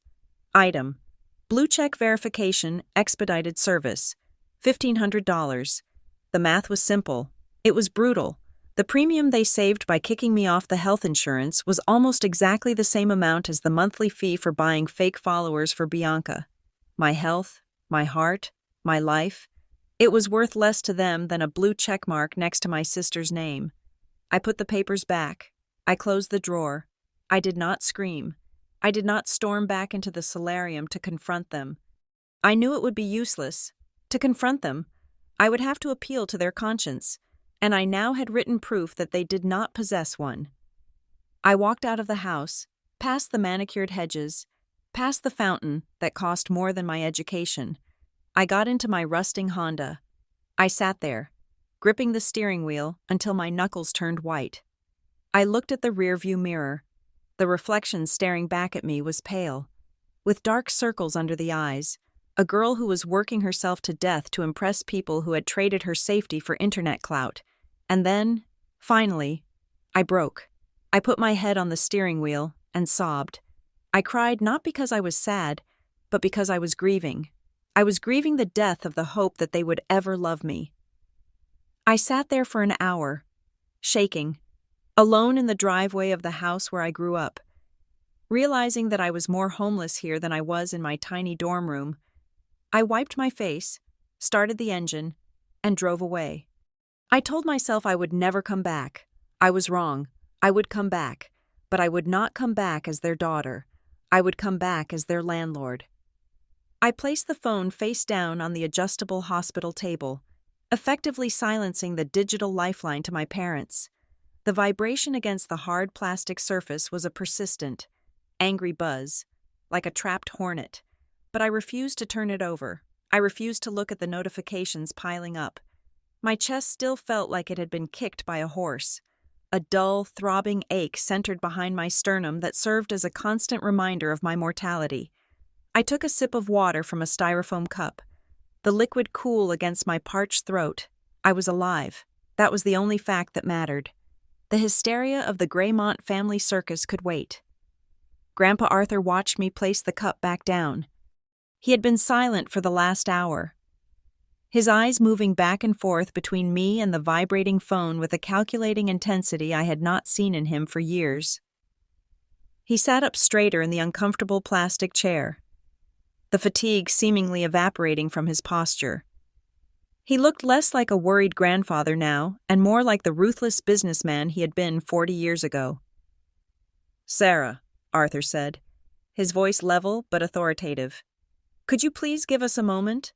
Item: blue check verification expedited service. $1,500. The math was simple. It was brutal. The premium they saved by kicking me off the health insurance was almost exactly the same amount as the monthly fee for buying fake followers for Bianca. My health, my heart, my life. It was worth less to them than a blue check mark next to my sister's name. I put the papers back. I closed the drawer. I did not scream. I did not storm back into the solarium to confront them. I knew it would be useless. To confront them, I would have to appeal to their conscience, and I now had written proof that they did not possess one. I walked out of the house, past the manicured hedges, past the fountain that cost more than my education. I got into my rusting Honda. I sat there, gripping the steering wheel until my knuckles turned white. I looked at the rearview mirror. The reflection staring back at me was pale, with dark circles under the eyes, a girl who was working herself to death to impress people who had traded her safety for internet clout. And then, finally, I broke. I put my head on the steering wheel and sobbed. I cried not because I was sad, but because I was grieving. I was grieving the death of the hope that they would ever love me. I sat there for an hour, shaking, alone in the driveway of the house where I grew up. Realizing that I was more homeless here than I was in my tiny dorm room, I wiped my face, started the engine, and drove away. I told myself I would never come back. I was wrong. I would come back, but I would not come back as their daughter. I would come back as their landlord. I placed the phone face down on the adjustable hospital table, effectively silencing the digital lifeline to my parents. The vibration against the hard plastic surface was a persistent, angry buzz, like a trapped hornet, but I refused to turn it over. I refused to look at the notifications piling up. My chest still felt like it had been kicked by a horse, a dull, throbbing ache centered behind my sternum that served as a constant reminder of my mortality. I took a sip of water from a styrofoam cup, the liquid cool against my parched throat. I was alive. That was the only fact that mattered. The hysteria of the Greymont family circus could wait. Grandpa Arthur watched me place the cup back down. He had been silent for the last hour, his eyes moving back and forth between me and the vibrating phone with a calculating intensity I had not seen in him for years. He sat up straighter in the uncomfortable plastic chair, the fatigue seemingly evaporating from his posture. He looked less like a worried grandfather now and more like the ruthless businessman he had been 40 years ago. "Sarah," Arthur said, his voice level but authoritative, "could you please give us a moment?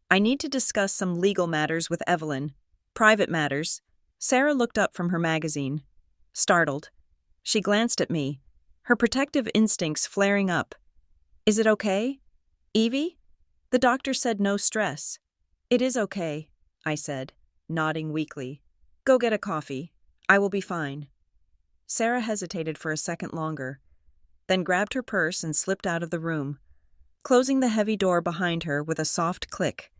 I need to discuss some legal matters with Evelyn. Private matters." Sarah looked up from her magazine, startled. She glanced at me, her protective instincts flaring up. "Is it okay? Evie?" The doctor said no stress. "It is okay," I said, nodding weakly. "Go get a coffee. I will be fine." Sarah hesitated for a second longer, then grabbed her purse and slipped out of the room, closing the heavy door behind her with a soft click.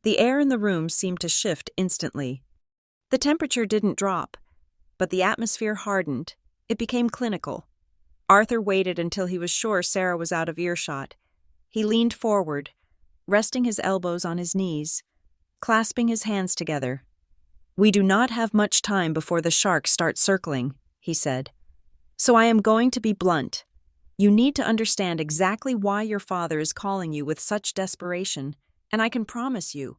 The air in the room seemed to shift instantly. The temperature didn't drop, but the atmosphere hardened. It became clinical. Arthur waited until he was sure Sarah was out of earshot. He leaned forward, resting his elbows on his knees, clasping his hands together. "We do not have much time before the sharks start circling," he said. "So I am going to be blunt. You need to understand exactly why your father is calling you with such desperation, and I can promise you,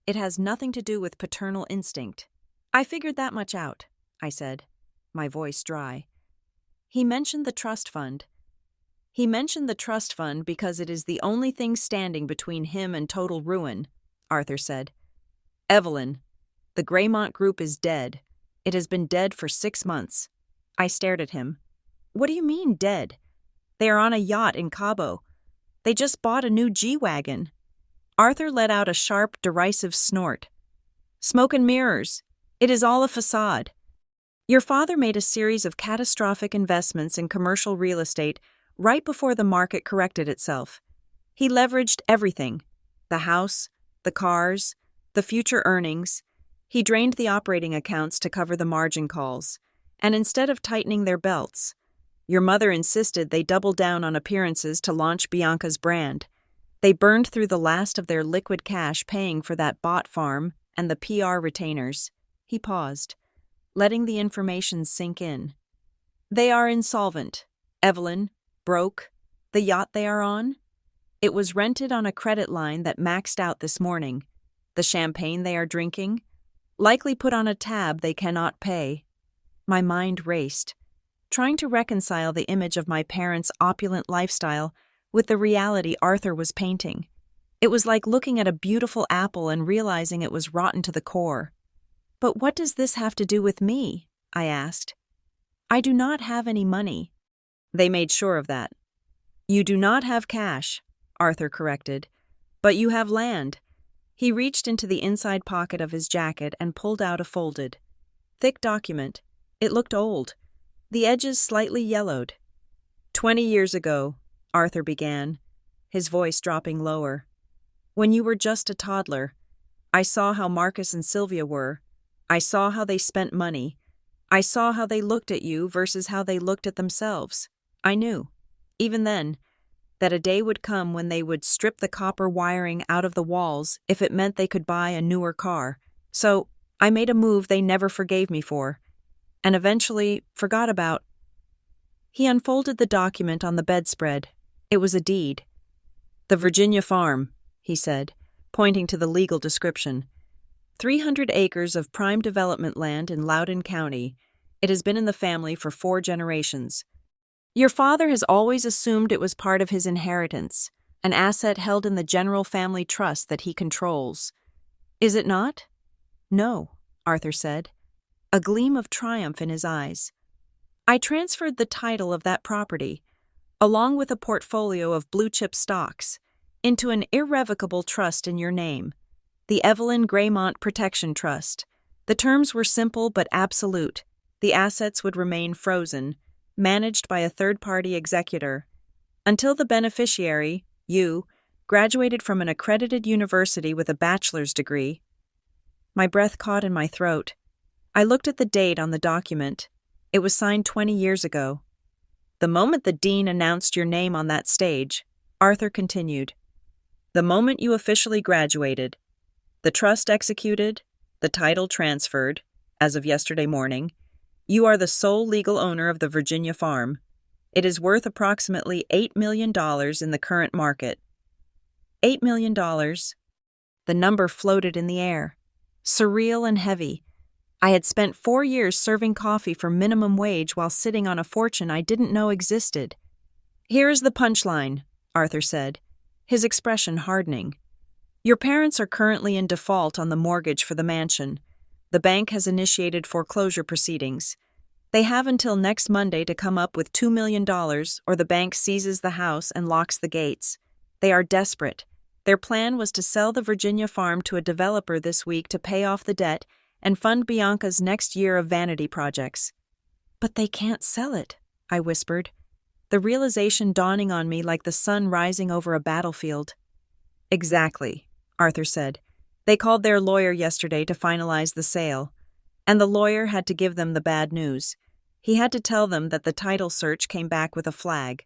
it has nothing to do with paternal instinct." "I figured that much out," I said, my voice dry. He mentioned the trust fund because it is the only thing standing between him and total ruin," Arthur said. "Evelyn, the Greymont Group is dead. It has been dead for 6 months. I stared at him. "What do you mean, dead? They are on a yacht in Cabo. They just bought a new G-Wagon." Arthur let out a sharp, derisive snort. "Smoke and mirrors. It is all a facade. Your father made a series of catastrophic investments in commercial real estate right before the market corrected itself. He leveraged everything: the house, the cars, the future earnings. He drained the operating accounts to cover the margin calls. And instead of tightening their belts, your mother insisted they double down on appearances to launch Bianca's brand. They burned through the last of their liquid cash paying for that bot farm and the PR retainers." He paused, letting the information sink in. "They are insolvent. Evelyn, broke. The yacht they are on? It was rented on a credit line that maxed out this morning. The champagne they are drinking? Likely put on a tab they cannot pay." My mind raced, trying to reconcile the image of my parents' opulent lifestyle with the reality Arthur was painting. It was like looking at a beautiful apple and realizing it was rotten to the core. "But what does this have to do with me?" I asked. "I do not have any money." They made sure of that. "You do not have cash," Arthur corrected, "but you have land." He reached into the inside pocket of his jacket and pulled out a folded, thick document. It looked old, the edges slightly yellowed. 20 years ago, Arthur began, his voice dropping lower. When you were just a toddler, I saw how Marcus and Sylvia were. I saw how they spent money. I saw how they looked at you versus how they looked at themselves. I knew, even then, that a day would come when they would strip the copper wiring out of the walls if it meant they could buy a newer car. So, I made a move they never forgave me for, and eventually forgot about. He unfolded the document on the bedspread. It was a deed. "The Virginia farm," he said, pointing to the legal description. 300 acres of prime development land in Loudoun County. It has been in the family for 4 generations. Your father has always assumed it was part of his inheritance, an asset held in the general family trust that he controls. Is it not? No, Arthur said, a gleam of triumph in his eyes. I transferred the title of that property, along with a portfolio of blue-chip stocks, into an irrevocable trust in your name, the Evelyn Graymont Protection Trust. The terms were simple but absolute. The assets would remain frozen, managed by a third-party executor, until the beneficiary, you, graduated from an accredited university with a bachelor's degree. My breath caught in my throat. I looked at the date on the document. It was signed 20 years ago. The moment the dean announced your name on that stage, Arthur continued, the moment you officially graduated, the trust executed, the title transferred, as of yesterday morning, you are the sole legal owner of the Virginia farm. It is worth approximately $8 million in the current market. $8 million. The number floated in the air, surreal and heavy. I had spent 4 years serving coffee for minimum wage while sitting on a fortune I didn't know existed. Here is the punchline, Arthur said, his expression hardening. Your parents are currently in default on the mortgage for the mansion. The bank has initiated foreclosure proceedings. They have until next Monday to come up with $2 million, or the bank seizes the house and locks the gates. They are desperate. Their plan was to sell the Virginia farm to a developer this week to pay off the debt and fund Bianca's next year of vanity projects. But they can't sell it, I whispered, the realization dawning on me like the sun rising over a battlefield. Exactly, Arthur said. They called their lawyer yesterday to finalize the sale, and the lawyer had to give them the bad news. He had to tell them that the title search came back with a flag.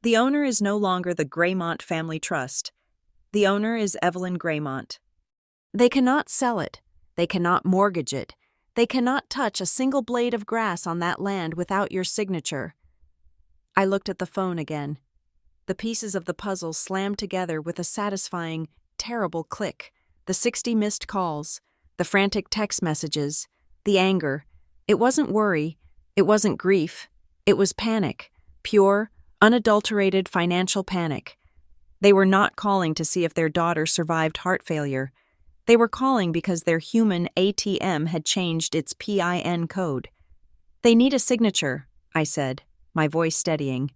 The owner is no longer the Graymont Family Trust. The owner is Evelyn Graymont. They cannot sell it. They cannot mortgage it. They cannot touch a single blade of grass on that land without your signature. I looked at the phone again. The pieces of the puzzle slammed together with a satisfying, terrible click. The 60 missed calls, the frantic text messages, the anger. It wasn't worry. It wasn't grief. It was panic. Pure, unadulterated financial panic. They were not calling to see if their daughter survived heart failure. They were calling because their human ATM had changed its PIN code. They need a signature, I said, my voice steadying.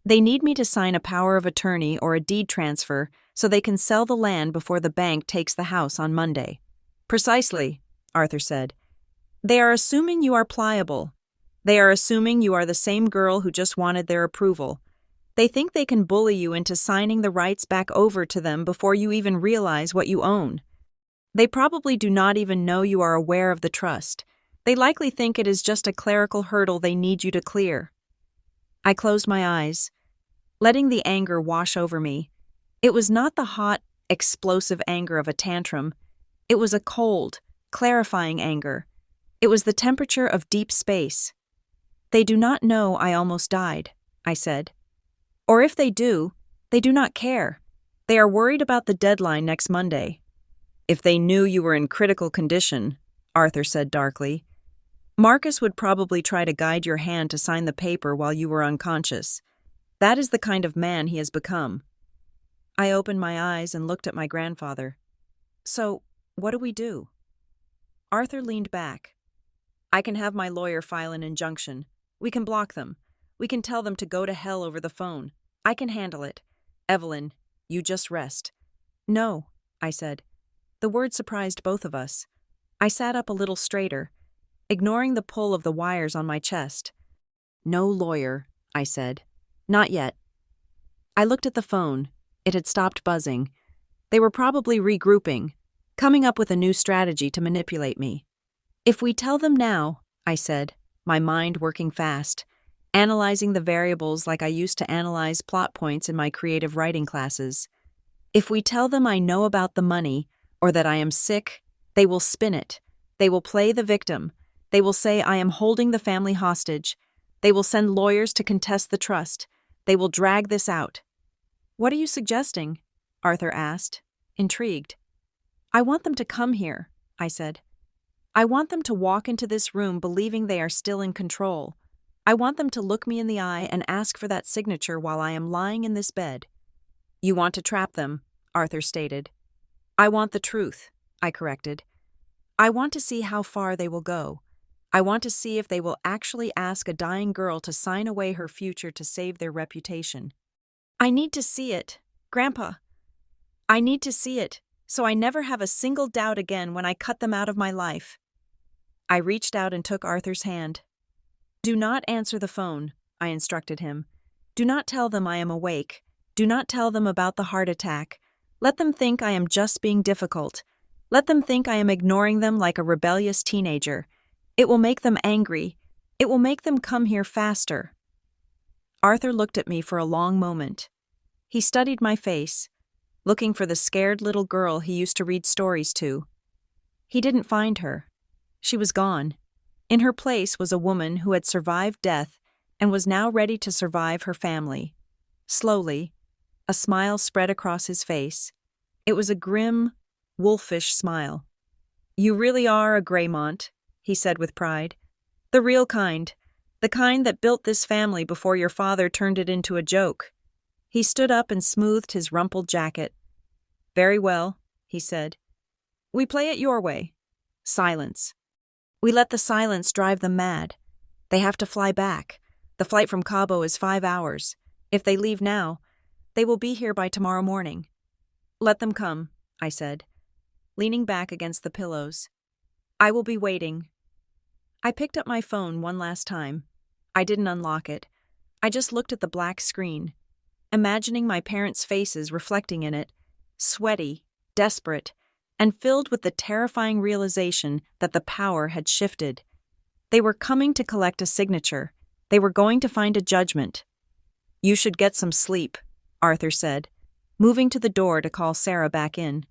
They need me to sign a power of attorney or a deed transfer so they can sell the land before the bank takes the house on Monday. Precisely, Arthur said. They are assuming you are pliable. They are assuming you are the same girl who just wanted their approval. They think they can bully you into signing the rights back over to them before you even realize what you own. They probably do not even know you are aware of the trust. They likely think it is just a clerical hurdle they need you to clear. I closed my eyes, letting the anger wash over me. It was not the hot, explosive anger of a tantrum. It was a cold, clarifying anger. It was the temperature of deep space. They do not know I almost died, I said. Or if they do not care. They are worried about the deadline next Monday. If they knew you were in critical condition, Arthur said darkly, Marcus would probably try to guide your hand to sign the paper while you were unconscious. That is the kind of man he has become. I opened my eyes and looked at my grandfather. So, what do we do? Arthur leaned back. I can have my lawyer file an injunction. We can block them. We can tell them to go to hell over the phone. I can handle it. Evelyn, you just rest. No, I said. The word surprised both of us. I sat up a little straighter, ignoring the pull of the wires on my chest. No lawyer, I said. Not yet. I looked at the phone. It had stopped buzzing. They were probably regrouping, coming up with a new strategy to manipulate me. If we tell them now, I said, my mind working fast, analyzing the variables like I used to analyze plot points in my creative writing classes. If we tell them I know about the money or that I am sick, they will spin it. They will play the victim. They will say I am holding the family hostage. They will send lawyers to contest the trust. They will drag this out. What are you suggesting? Arthur asked, intrigued. I want them to come here, I said. I want them to walk into this room believing they are still in control. I want them to look me in the eye and ask for that signature while I am lying in this bed. You want to trap them, Arthur stated. I want the truth, I corrected. I want to see how far they will go. I want to see if they will actually ask a dying girl to sign away her future to save their reputation. I need to see it, Grandpa. I need to see it, so I never have a single doubt again when I cut them out of my life. I reached out and took Arthur's hand. Do not answer the phone, I instructed him. Do not tell them I am awake. Do not tell them about the heart attack. Let them think I am just being difficult. Let them think I am ignoring them like a rebellious teenager. It will make them angry. It will make them come here faster. Arthur looked at me for a long moment. He studied my face, looking for the scared little girl he used to read stories to. He didn't find her. She was gone. In her place was a woman who had survived death and was now ready to survive her family. Slowly, a smile spread across his face. It was a grim, wolfish smile. You really are a Greymont, he said with pride. The real kind. The kind that built this family before your father turned it into a joke. He stood up and smoothed his rumpled jacket. Very well, he said. We play it your way. Silence. We let the silence drive them mad. They have to fly back. The flight from Cabo is 5 hours. If they leave now, they will be here by tomorrow morning. Let them come, I said, leaning back against the pillows. I will be waiting. I picked up my phone one last time. I didn't unlock it. I just looked at the black screen, imagining my parents' faces reflecting in it, sweaty, desperate, and filled with the terrifying realization that the power had shifted. They were coming to collect a signature. They were going to find a judgment. You should get some sleep, Arthur said, moving to the door to call Sarah back in.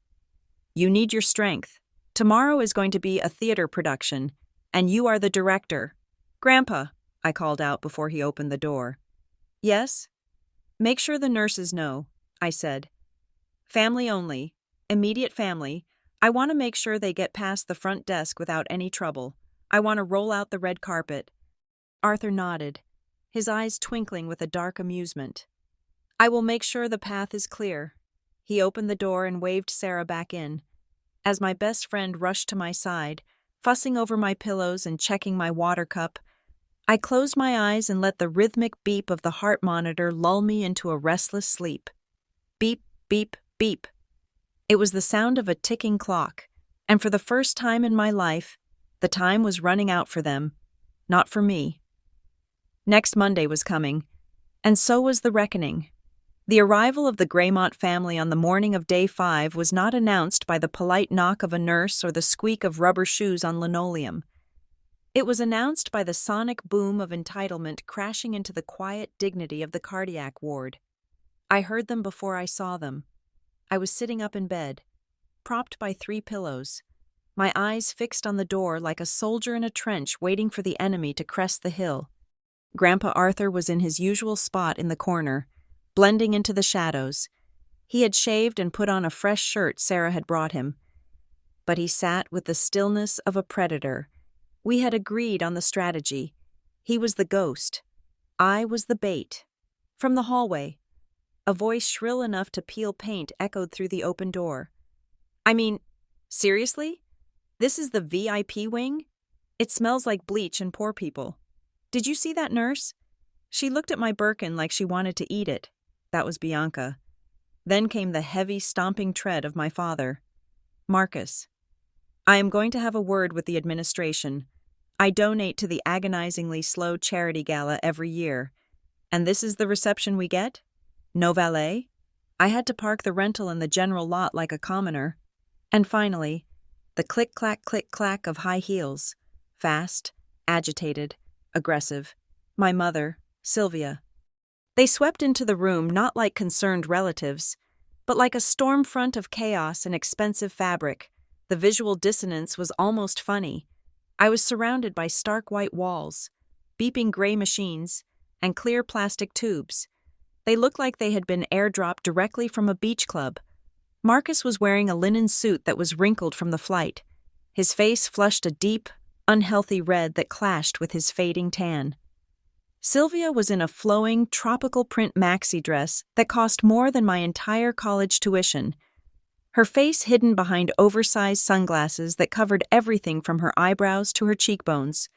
You need your strength. Tomorrow is going to be a theater production, and you are the director. Grandpa, I called out before he opened the door. Yes? Make sure the nurses know, I said. Family only. Immediate family. I want to make sure they get past the front desk without any trouble. I want to roll out the red carpet. Arthur nodded, his eyes twinkling with a dark amusement. I will make sure the path is clear. He opened the door and waved Sarah back in. As my best friend rushed to my side, fussing over my pillows and checking my water cup, I closed my eyes and let the rhythmic beep of the heart monitor lull me into a restless sleep. Beep, beep, beep. It was the sound of a ticking clock, and for the first time in my life, the time was running out for them, not for me. Next Monday was coming, and so was the reckoning. The arrival of the Greymont family on the morning of day 5 was not announced by the polite knock of a nurse or the squeak of rubber shoes on linoleum. It was announced by the sonic boom of entitlement crashing into the quiet dignity of the cardiac ward. I heard them before I saw them. I was sitting up in bed, propped by 3 pillows, my eyes fixed on the door like a soldier in a trench waiting for the enemy to crest the hill. Grandpa Arthur was in his usual spot in the corner, blending into the shadows. He had shaved and put on a fresh shirt Sarah had brought him. But he sat with the stillness of a predator. We had agreed on the strategy. He was the ghost. I was the bait. From the hallway, a voice shrill enough to peel paint echoed through the open door. I mean, seriously? This is the VIP wing? It smells like bleach and poor people. Did you see that nurse? She looked at my Birkin like she wanted to eat it. That was Bianca. Then came the heavy, stomping tread of my father. Marcus. I am going to have a word with the administration. I donate to the agonizingly slow charity gala every year. And this is the reception we get? No valet? I had to park the rental in the general lot like a commoner. And finally, the click-clack of high heels. Fast, agitated, aggressive. My mother, Sylvia. They swept into the room not like concerned relatives, but like a storm front of chaos and expensive fabric. The visual dissonance was almost funny. I was surrounded by stark white walls, beeping gray machines, and clear plastic tubes. They looked like they had been airdropped directly from a beach club. Marcus was wearing a linen suit that was wrinkled from the flight. His face flushed a deep, unhealthy red that clashed with his fading tan. Sylvia was in a flowing, tropical print maxi dress that cost more than my entire college tuition. Her face hidden behind oversized sunglasses that covered everything from her eyebrows to her cheekbones.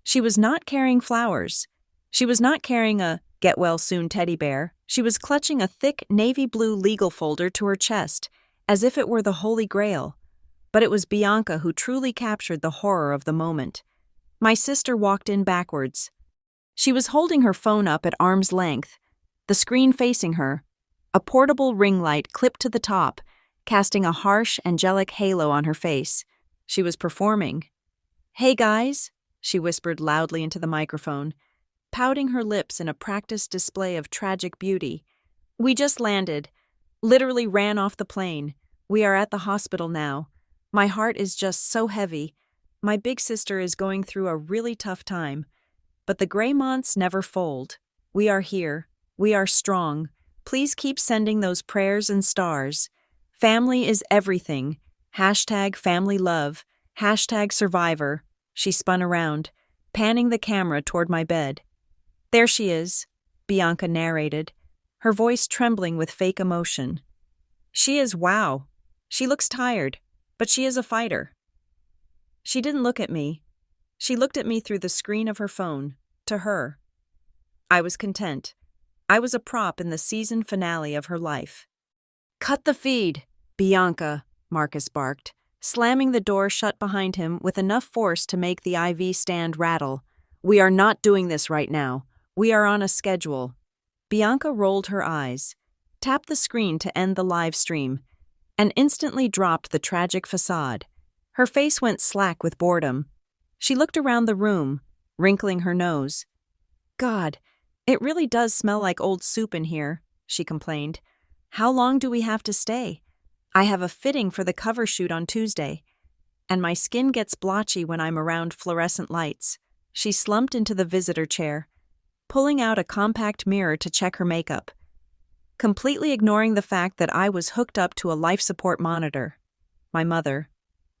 She was not carrying flowers. She was not carrying a get-well-soon teddy bear. She was clutching a thick navy blue legal folder to her chest, as if it were the Holy Grail. But it was Bianca who truly captured the horror of the moment. My sister walked in backwards. She was holding her phone up at arm's length, the screen facing her, a portable ring light clipped to the top, casting a harsh, angelic halo on her face. She was performing. "Hey guys," she whispered loudly into the microphone, pouting her lips in a practiced display of tragic beauty. "We just landed. Literally ran off the plane. We are at the hospital now. My heart is just so heavy. My big sister is going through a really tough time. But the Greymonts never fold. We are here. We are strong. Please keep sending those prayers and stars. Family is everything. #family love. #survivor." She spun around, panning the camera toward my bed. "There she is," Bianca narrated, her voice trembling with fake emotion. "She is wow. She looks tired, but she is a fighter." She didn't look at me. She looked at me through the screen of her phone, to her. I was content. I was a prop in the season finale of her life. "Cut the feed, Bianca," Marcus barked, slamming the door shut behind him with enough force to make the IV stand rattle. "We are not doing this right now. We are on a schedule." Bianca rolled her eyes, tapped the screen to end the live stream, and instantly dropped the tragic facade. Her face went slack with boredom. She looked around the room, wrinkling her nose. "God, it really does smell like old soup in here," she complained. "How long do we have to stay? I have a fitting for the cover shoot on Tuesday, and my skin gets blotchy when I'm around fluorescent lights." She slumped into the visitor chair, pulling out a compact mirror to check her makeup, completely ignoring the fact that I was hooked up to a life support monitor. My mother,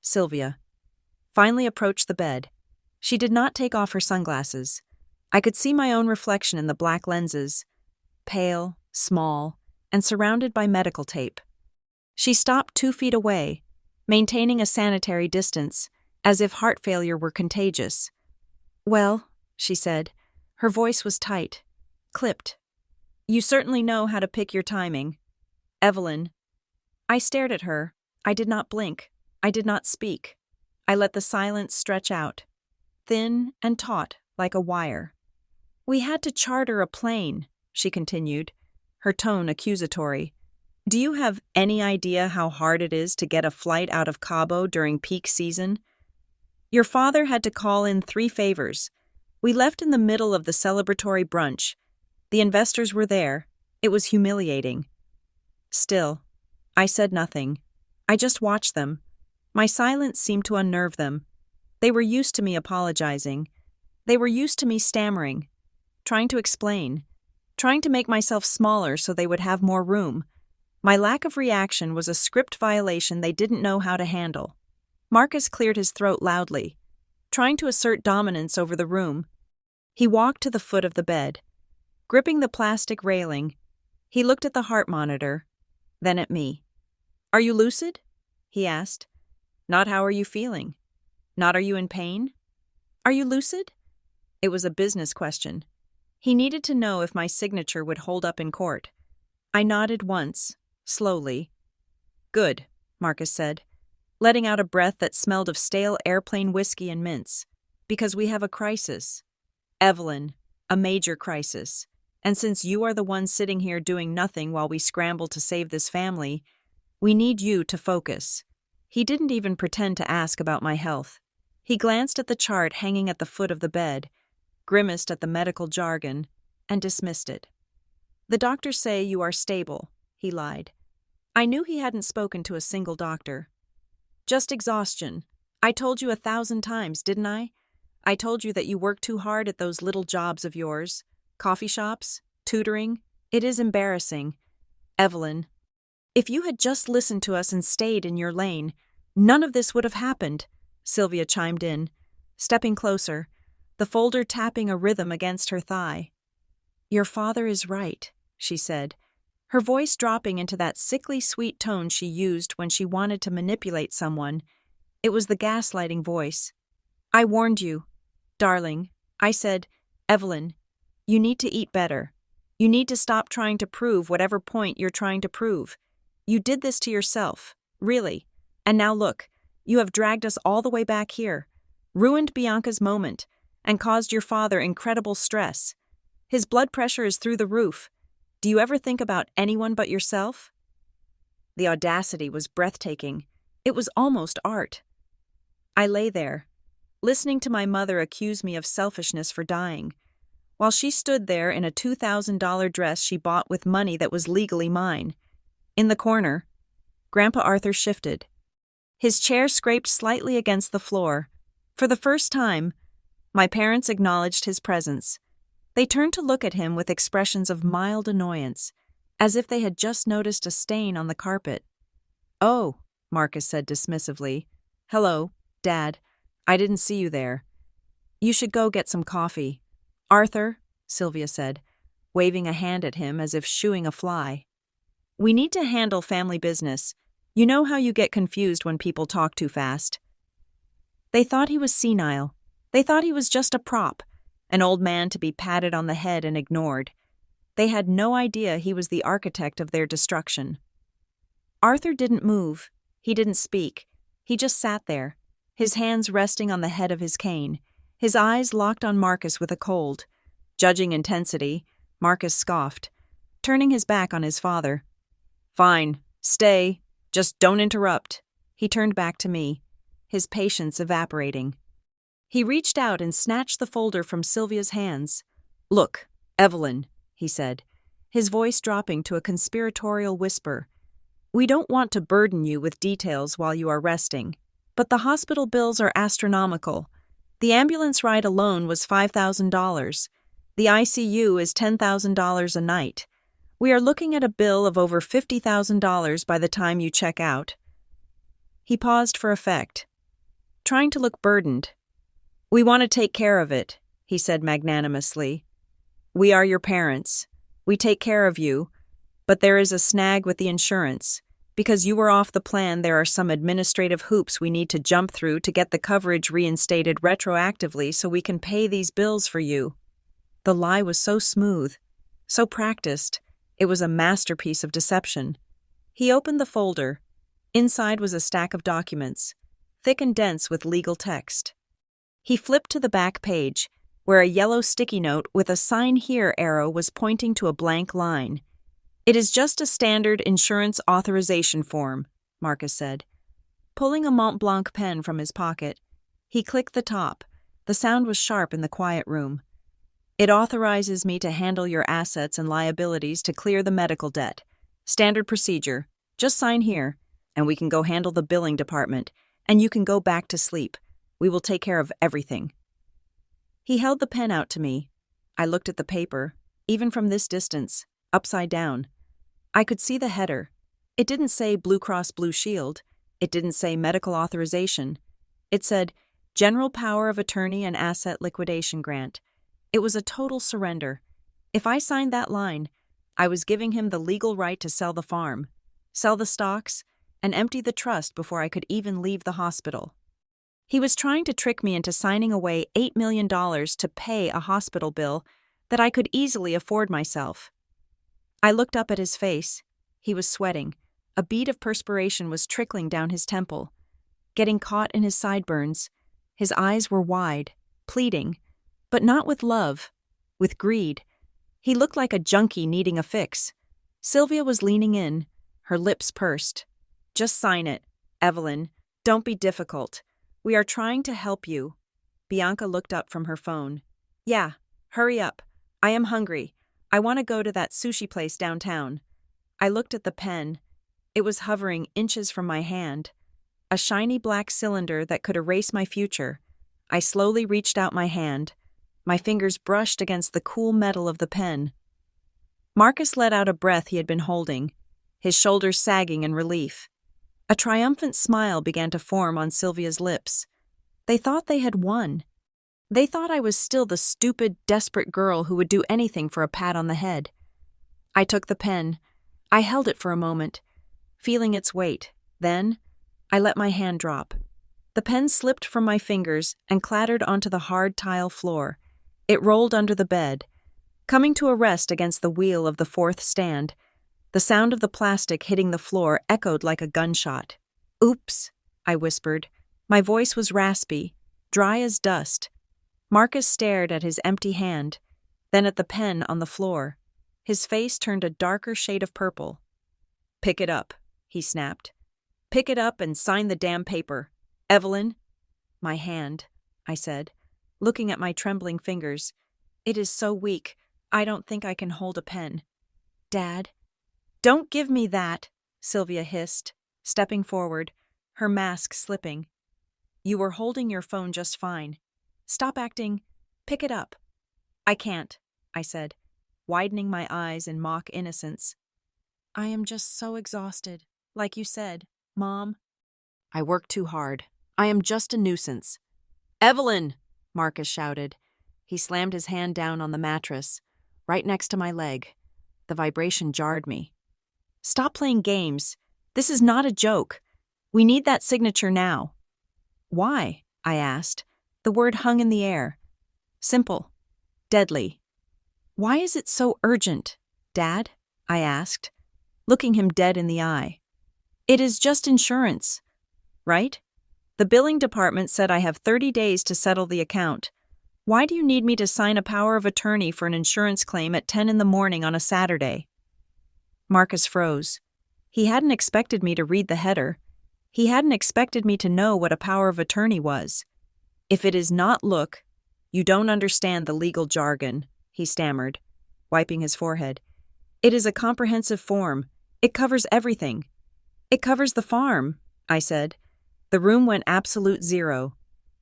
Sylvia, finally approached the bed. She did not take off her sunglasses. I could see my own reflection in the black lenses, pale, small, and surrounded by medical tape. She stopped 2 feet away, maintaining a sanitary distance, as if heart failure were contagious. "Well," she said. Her voice was tight, clipped. "You certainly know how to pick your timing. Evelyn." I stared at her. I did not blink. I did not speak. I let the silence stretch out, thin and taut like a wire. "We had to charter a plane," she continued, her tone accusatory. "Do you have any idea how hard it is to get a flight out of Cabo during peak season? Your father had to call in 3 favors. We left in the middle of the celebratory brunch. The investors were there. It was humiliating." Still, I said nothing. I just watched them. My silence seemed to unnerve them. They were used to me apologizing. They were used to me stammering, trying to explain, trying to make myself smaller so they would have more room. My lack of reaction was a script violation they didn't know how to handle. Marcus cleared his throat loudly, trying to assert dominance over the room. He walked to the foot of the bed. Gripping the plastic railing, he looked at the heart monitor, then at me. "Are you lucid?" he asked. "Not how are you feeling? Not are you in pain? Are you lucid?" It was a business question. He needed to know if my signature would hold up in court. I nodded once, slowly. "Good," Marcus said, letting out a breath that smelled of stale airplane whiskey and mints. "Because we have a crisis. Evelyn, a major crisis. And since you are the one sitting here doing nothing while we scramble to save this family, we need you to focus." He didn't even pretend to ask about my health. He glanced at the chart hanging at the foot of the bed, grimaced at the medical jargon, and dismissed it. "The doctors say you are stable," he lied. I knew he hadn't spoken to a single doctor. "Just exhaustion. I told you 1,000 times, didn't I? I told you that you work too hard at those little jobs of yours. Coffee shops, tutoring. It is embarrassing. Evelyn, if you had just listened to us and stayed in your lane, none of this would have happened," Sylvia chimed in, stepping closer, the folder tapping a rhythm against her thigh. "Your father is right," she said, her voice dropping into that sickly sweet tone she used when she wanted to manipulate someone. It was the gaslighting voice. "I warned you. Darling, I said, Evelyn, you need to eat better. You need to stop trying to prove whatever point you're trying to prove. You did this to yourself, really. And now look, you have dragged us all the way back here, ruined Bianca's moment, and caused your father incredible stress. His blood pressure is through the roof. Do you ever think about anyone but yourself?" The audacity was breathtaking. It was almost art. I lay there, listening to my mother accuse me of selfishness for dying, while she stood there in a $2,000 dress she bought with money that was legally mine. In the corner, Grandpa Arthur shifted. His chair scraped slightly against the floor. For the first time, my parents acknowledged his presence. They turned to look at him with expressions of mild annoyance, as if they had just noticed a stain on the carpet. "Oh," Marcus said dismissively. "Hello, Dad. I didn't see you there. You should go get some coffee." "Arthur," Sylvia said, waving a hand at him as if shooing a fly. "We need to handle family business. You know how you get confused when people talk too fast." They thought he was senile. They thought he was just a prop, an old man to be patted on the head and ignored. They had no idea he was the architect of their destruction. Arthur didn't move. He didn't speak. He just sat there, his hands resting on the head of his cane, his eyes locked on Marcus with a cold. Judging intensity, Marcus scoffed, turning his back on his father. "Fine, stay. Just don't interrupt." He turned back to me, his patience evaporating. He reached out and snatched the folder from Sylvia's hands. "Look, Evelyn," he said, his voice dropping to a conspiratorial whisper. "We don't want to burden you with details while you are resting, but the hospital bills are astronomical. The ambulance ride alone was $5,000. The ICU is $10,000 a night. We are looking at a bill of over $50,000 by the time you check out." He paused for effect, trying to look burdened. "We want to take care of it," he said magnanimously. "We are your parents. We take care of you, but there is a snag with the insurance. Because you were off the plan, there are some administrative hoops we need to jump through to get the coverage reinstated retroactively so we can pay these bills for you." The lie was so smooth, so practiced, it was a masterpiece of deception. He opened the folder. Inside was a stack of documents, thick and dense with legal text. He flipped to the back page, where a yellow sticky note with a "Sign Here" arrow was pointing to a blank line. "It is just a standard insurance authorization form," Marcus said. Pulling a Mont Blanc pen from his pocket, he clicked the top. The sound was sharp in the quiet room. "It authorizes me to handle your assets and liabilities to clear the medical debt. Standard procedure. Just sign here, and we can go handle the billing department, and you can go back to sleep. We will take care of everything." He held the pen out to me. I looked at the paper, even from this distance, upside down. I could see the header. It didn't say Blue Cross Blue Shield. It didn't say medical authorization. It said General Power of Attorney and Asset Liquidation Grant. It was a total surrender. If I signed that line, I was giving him the legal right to sell the farm, sell the stocks, and empty the trust before I could even leave the hospital. He was trying to trick me into signing away $8 million to pay a hospital bill that I could easily afford myself. I looked up at his face. He was sweating. A bead of perspiration was trickling down his temple, getting caught in his sideburns. His eyes were wide, pleading, but not with love, with greed. He looked like a junkie needing a fix. Sylvia was leaning in, her lips pursed. "Just sign it, Evelyn. Don't be difficult. We are trying to help you." Bianca looked up from her phone. "Yeah, hurry up. I am hungry. I want to go to that sushi place downtown." I looked at the pen. It was hovering inches from my hand. A shiny black cylinder that could erase my future. I slowly reached out my hand. My fingers brushed against the cool metal of the pen. Marcus let out a breath he had been holding, his shoulders sagging in relief. A triumphant smile began to form on Sylvia's lips. They thought they had won. They thought I was still the stupid, desperate girl who would do anything for a pat on the head. I took the pen. I held it for a moment, feeling its weight. Then, I let my hand drop. The pen slipped from my fingers and clattered onto the hard tile floor. It rolled under the bed, coming to a rest against the wheel of the fourth stand. The sound of the plastic hitting the floor echoed like a gunshot. "Oops," I whispered. My voice was raspy, dry as dust. Marcus stared at his empty hand, then at the pen on the floor. His face turned a darker shade of purple. "Pick it up," he snapped. "Pick it up and sign the damn paper. Evelyn." "My hand," I said, looking at my trembling fingers. "It is so weak, I don't think I can hold a pen." "Dad?" "Don't give me that," Sylvia hissed, stepping forward, her mask slipping. "You were holding your phone just fine. Stop acting. Pick it up." "I can't," I said, widening my eyes in mock innocence. "I am just so exhausted, like you said, Mom." "I work too hard. I am just a nuisance." "Evelyn!" Marcus shouted. He slammed his hand down on the mattress, right next to my leg. The vibration jarred me. "Stop playing games. This is not a joke. We need that signature now." "Why?" I asked. The word hung in the air. "Simple. Deadly." "Why is it so urgent, Dad?" I asked, looking him dead in the eye. "It is just insurance, right? The billing department said I have 30 days to settle the account. Why do you need me to sign a power of attorney for an insurance claim at 10 in the morning on a Saturday?" Marcus froze. He hadn't expected me to read the header. He hadn't expected me to know what a power of attorney was. "If it is not look, you don't understand the legal jargon," he stammered, wiping his forehead. "It is a comprehensive form. It covers everything." "It covers the farm," I said. The room went absolute zero.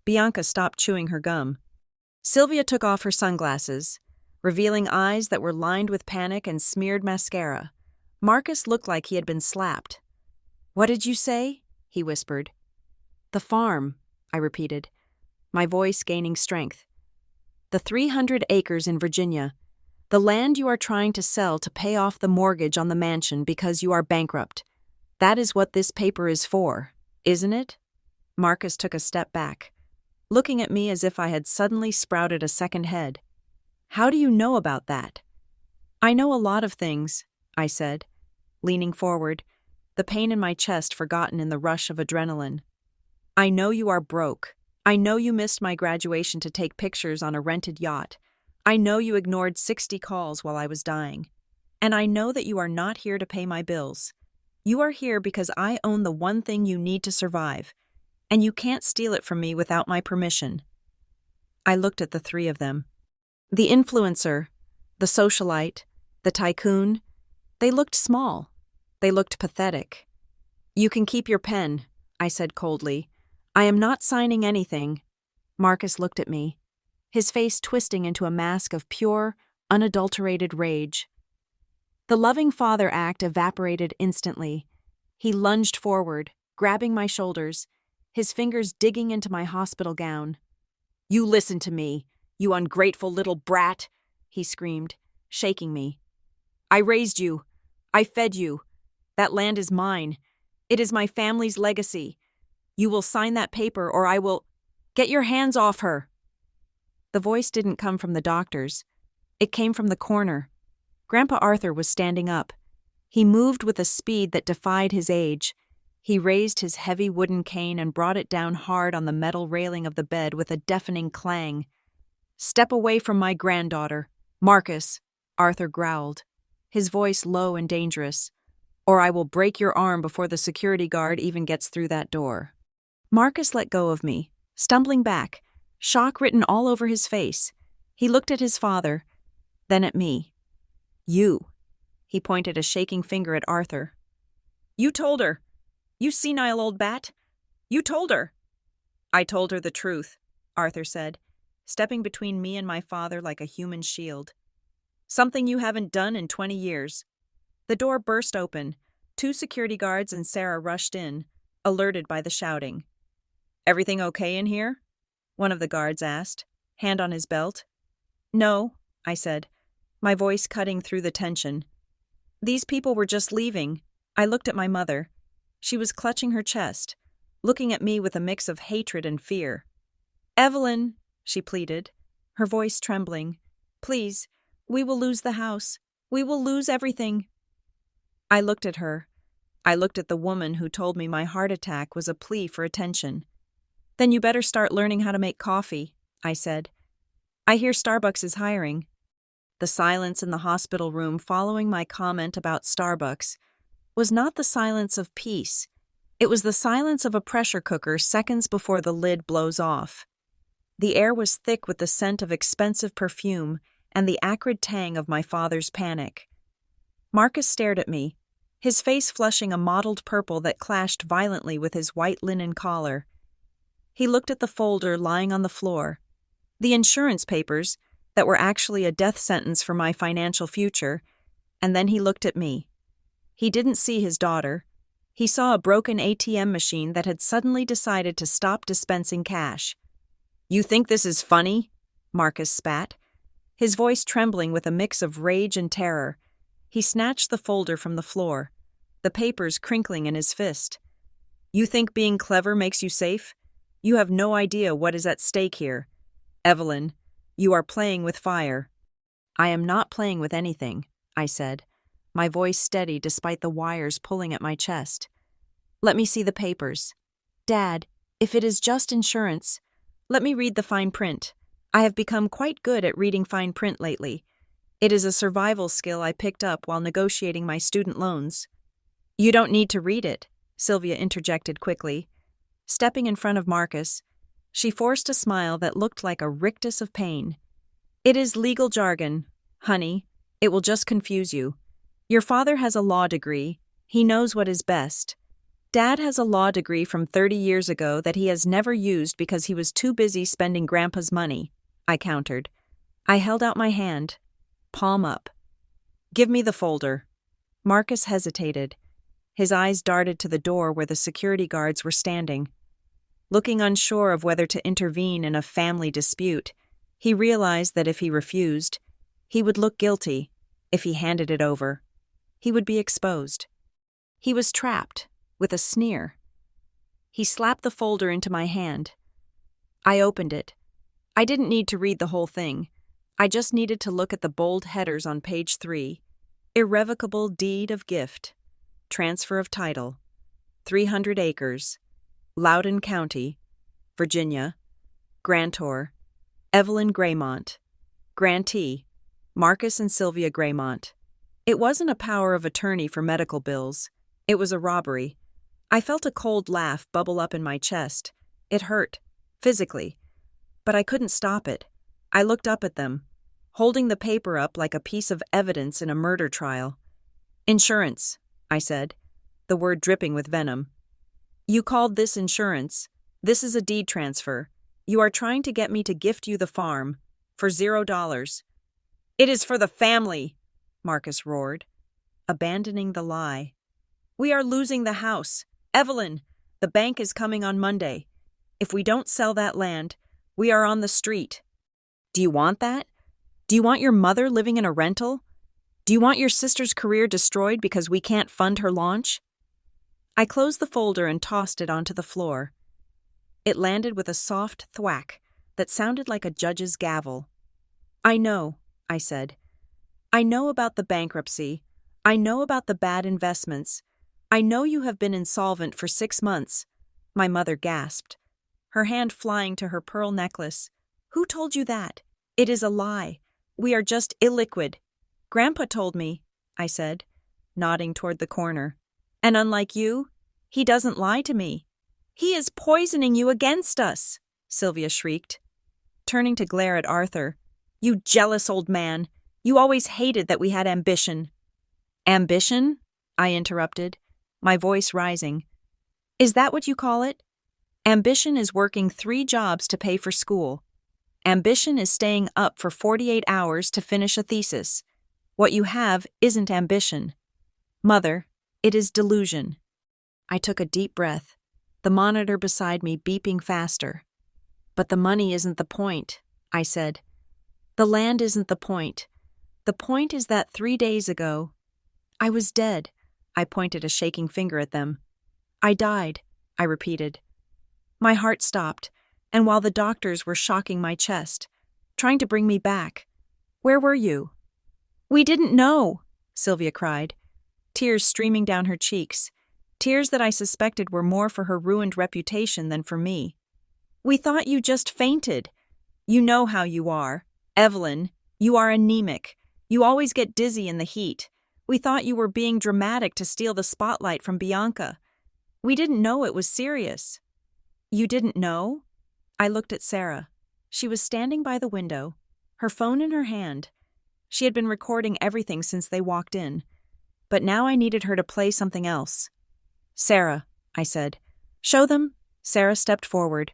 Bianca stopped chewing her gum. Sylvia took off her sunglasses, revealing eyes that were lined with panic and smeared mascara. Marcus looked like he had been slapped. "What did you say?" he whispered. "The farm," I repeated, my voice gaining strength. "The 300 acres in Virginia. The land you are trying to sell to pay off the mortgage on the mansion because you are bankrupt. That is what this paper is for, isn't it?" Marcus took a step back, looking at me as if I had suddenly sprouted a second head. "How do you know about that?" "I know a lot of things," I said, leaning forward, the pain in my chest forgotten in the rush of adrenaline. "I know you are broke. I know you missed my graduation to take pictures on a rented yacht. I know you ignored 60 calls while I was dying. And I know that you are not here to pay my bills. You are here because I own the one thing you need to survive, and you can't steal it from me without my permission." I looked at the three of them. The influencer, the socialite, the tycoon, they looked small. They looked pathetic. "You can keep your pen," I said coldly. "I am not signing anything." Marcus looked at me, his face twisting into a mask of pure, unadulterated rage. The loving father act evaporated instantly. He lunged forward, grabbing my shoulders, his fingers digging into my hospital gown. "You listen to me, you ungrateful little brat," he screamed, shaking me. "I raised you. I fed you. That land is mine. It is my family's legacy. You will sign that paper or I will— Get your hands off her!" The voice didn't come from the doctors. It came from the corner. Grandpa Arthur was standing up. He moved with a speed that defied his age. He raised his heavy wooden cane and brought it down hard on the metal railing of the bed with a deafening clang. "Step away from my granddaughter. Marcus, Arthur growled, his voice low and dangerous. "Or I will break your arm before the security guard even gets through that door." Marcus let go of me, stumbling back, shock written all over his face. He looked at his father, then at me. "You." He pointed a shaking finger at Arthur. "You told her. You senile old bat. You told her." "I told her the truth," Arthur said, stepping between me and my father like a human shield. "Something you haven't done in 20 years. The door burst open. 2 security guards and Sarah rushed in, alerted by the shouting. "Everything okay in here?" one of the guards asked, hand on his belt. "No," I said, my voice cutting through the tension. "These people were just leaving." I looked at my mother. She was clutching her chest, looking at me with a mix of hatred and fear. "Evelyn," she pleaded, her voice trembling, "please, we will lose the house. We will lose everything." I looked at her. I looked at the woman who told me my heart attack was a plea for attention. "Then you better start learning how to make coffee," I said. "I hear Starbucks is hiring." The silence in the hospital room following my comment about Starbucks was not the silence of peace. It was the silence of a pressure cooker seconds before the lid blows off. The air was thick with the scent of expensive perfume and the acrid tang of my father's panic. Marcus stared at me, his face flushing a mottled purple that clashed violently with his white linen collar. He looked at the folder lying on the floor, the insurance papers that were actually a death sentence for my financial future, and then he looked at me. He didn't see his daughter. He saw a broken ATM machine that had suddenly decided to stop dispensing cash. "You think this is funny?" Marcus spat, his voice trembling with a mix of rage and terror. He snatched the folder from the floor, the papers crinkling in his fist. "You think being clever makes you safe? You have no idea what is at stake here. Evelyn, you are playing with fire." "I am not playing with anything," I said, my voice steady despite the wires pulling at my chest. "Let me see the papers. Dad, if it is just insurance, let me read the fine print. I have become quite good at reading fine print lately. It is a survival skill I picked up while negotiating my student loans." "You don't need to read it," Sylvia interjected quickly. Stepping in front of Marcus, she forced a smile that looked like a rictus of pain. "It is legal jargon, honey. It will just confuse you. Your father has a law degree. He knows what is best. Dad has a law degree from 30 years ago that he has never used because he was too busy spending Grandpa's money," I countered. I held out my hand, palm up. "Give me the folder." Marcus hesitated. His eyes darted to the door where the security guards were standing. Looking unsure of whether to intervene in a family dispute, he realized that if he refused, he would look guilty. If he handed it over, he would be exposed. He was trapped, with a sneer. He slapped the folder into my hand. I opened it. I didn't need to read the whole thing. I just needed to look at the bold headers on page 3. Irrevocable deed of gift. Transfer of title. 300 acres. Loudoun County, Virginia. Grantor. Evelyn Graymont. Grantee. Marcus and Sylvia Graymont. It wasn't a power of attorney for medical bills. It was a robbery. I felt a cold laugh bubble up in my chest. It hurt, physically. But I couldn't stop it. I looked up at them, holding the paper up like a piece of evidence in a murder trial. "Insurance," I said, the word dripping with venom. "You called this insurance. This is a deed transfer. You are trying to get me to gift you the farm for $0. "It is for the family," Marcus roared, abandoning the lie. "We are losing the house. Evelyn, the bank is coming on Monday. If we don't sell that land, we are on the street." "Do you want that? Do you want your mother living in a rental? Do you want your sister's career destroyed because we can't fund her launch?" I closed the folder and tossed it onto the floor. It landed with a soft thwack that sounded like a judge's gavel. "I know," I said. "I know about the bankruptcy. I know about the bad investments. I know you have been insolvent for 6 months." My mother gasped, her hand flying to her pearl necklace. "Who told you that? It is a lie. We are just illiquid." Grandpa told me, I said, nodding toward the corner. And unlike you, he doesn't lie to me. He is poisoning you against us, Sylvia shrieked, turning to glare at Arthur. You jealous old man. You always hated that we had ambition. Ambition? I interrupted, my voice rising. Is that what you call it? Ambition is working 3 jobs to pay for school. Ambition is staying up for 48 hours to finish a thesis. What you have isn't ambition. Mother, it is delusion. I took a deep breath, the monitor beside me beeping faster. But the money isn't the point, I said. The land isn't the point. The point is that 3 days ago, I was dead. I pointed a shaking finger at them. I died, I repeated. My heart stopped, and while the doctors were shocking my chest, trying to bring me back, where were you? We didn't know, Sylvia cried, tears streaming down her cheeks, tears that I suspected were more for her ruined reputation than for me. We thought you just fainted. You know how you are. Evelyn, you are anemic. You always get dizzy in the heat. We thought you were being dramatic to steal the spotlight from Bianca. We didn't know it was serious. You didn't know? I looked at Sarah. She was standing by the window, her phone in her hand. She had been recording everything since they walked in, but now I needed her to play something else. Sarah, I said. Show them. Sarah stepped forward.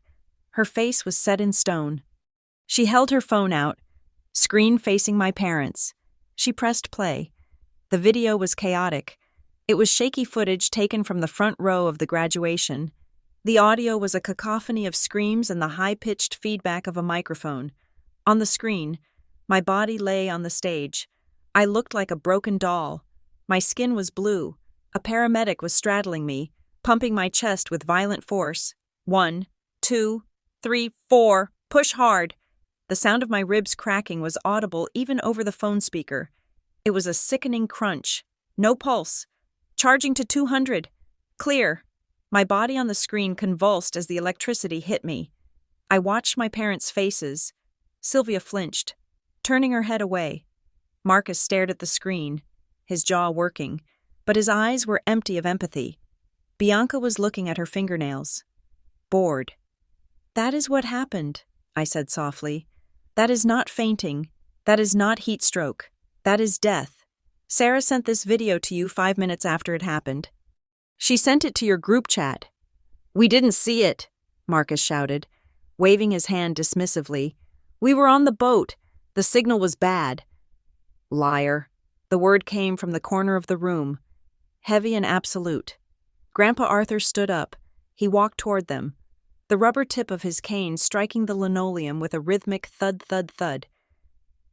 Her face was set in stone. She held her phone out, screen facing my parents. She pressed play. The video was chaotic. It was shaky footage taken from the front row of the graduation. The audio was a cacophony of screams and the high-pitched feedback of a microphone. On the screen, my body lay on the stage. I looked like a broken doll. My skin was blue. A paramedic was straddling me, pumping my chest with violent force. 1, 2, 3, 4. Push hard. The sound of my ribs cracking was audible even over the phone speaker. It was a sickening crunch. No pulse. Charging to 200. Clear. My body on the screen convulsed as the electricity hit me. I watched my parents' faces. Sylvia flinched, turning her head away. Marcus stared at the screen, his jaw working, but his eyes were empty of empathy. Bianca was looking at her fingernails, bored. That is what happened, I said softly. That is not fainting. That is not heat stroke. That is death. Sarah sent this video to you 5 minutes after it happened. She sent it to your group chat. We didn't see it, Marcus shouted, waving his hand dismissively. We were on the boat. The signal was bad. Liar. The word came from the corner of the room, heavy and absolute. Grandpa Arthur stood up. He walked toward them, the rubber tip of his cane striking the linoleum with a rhythmic thud, thud, thud.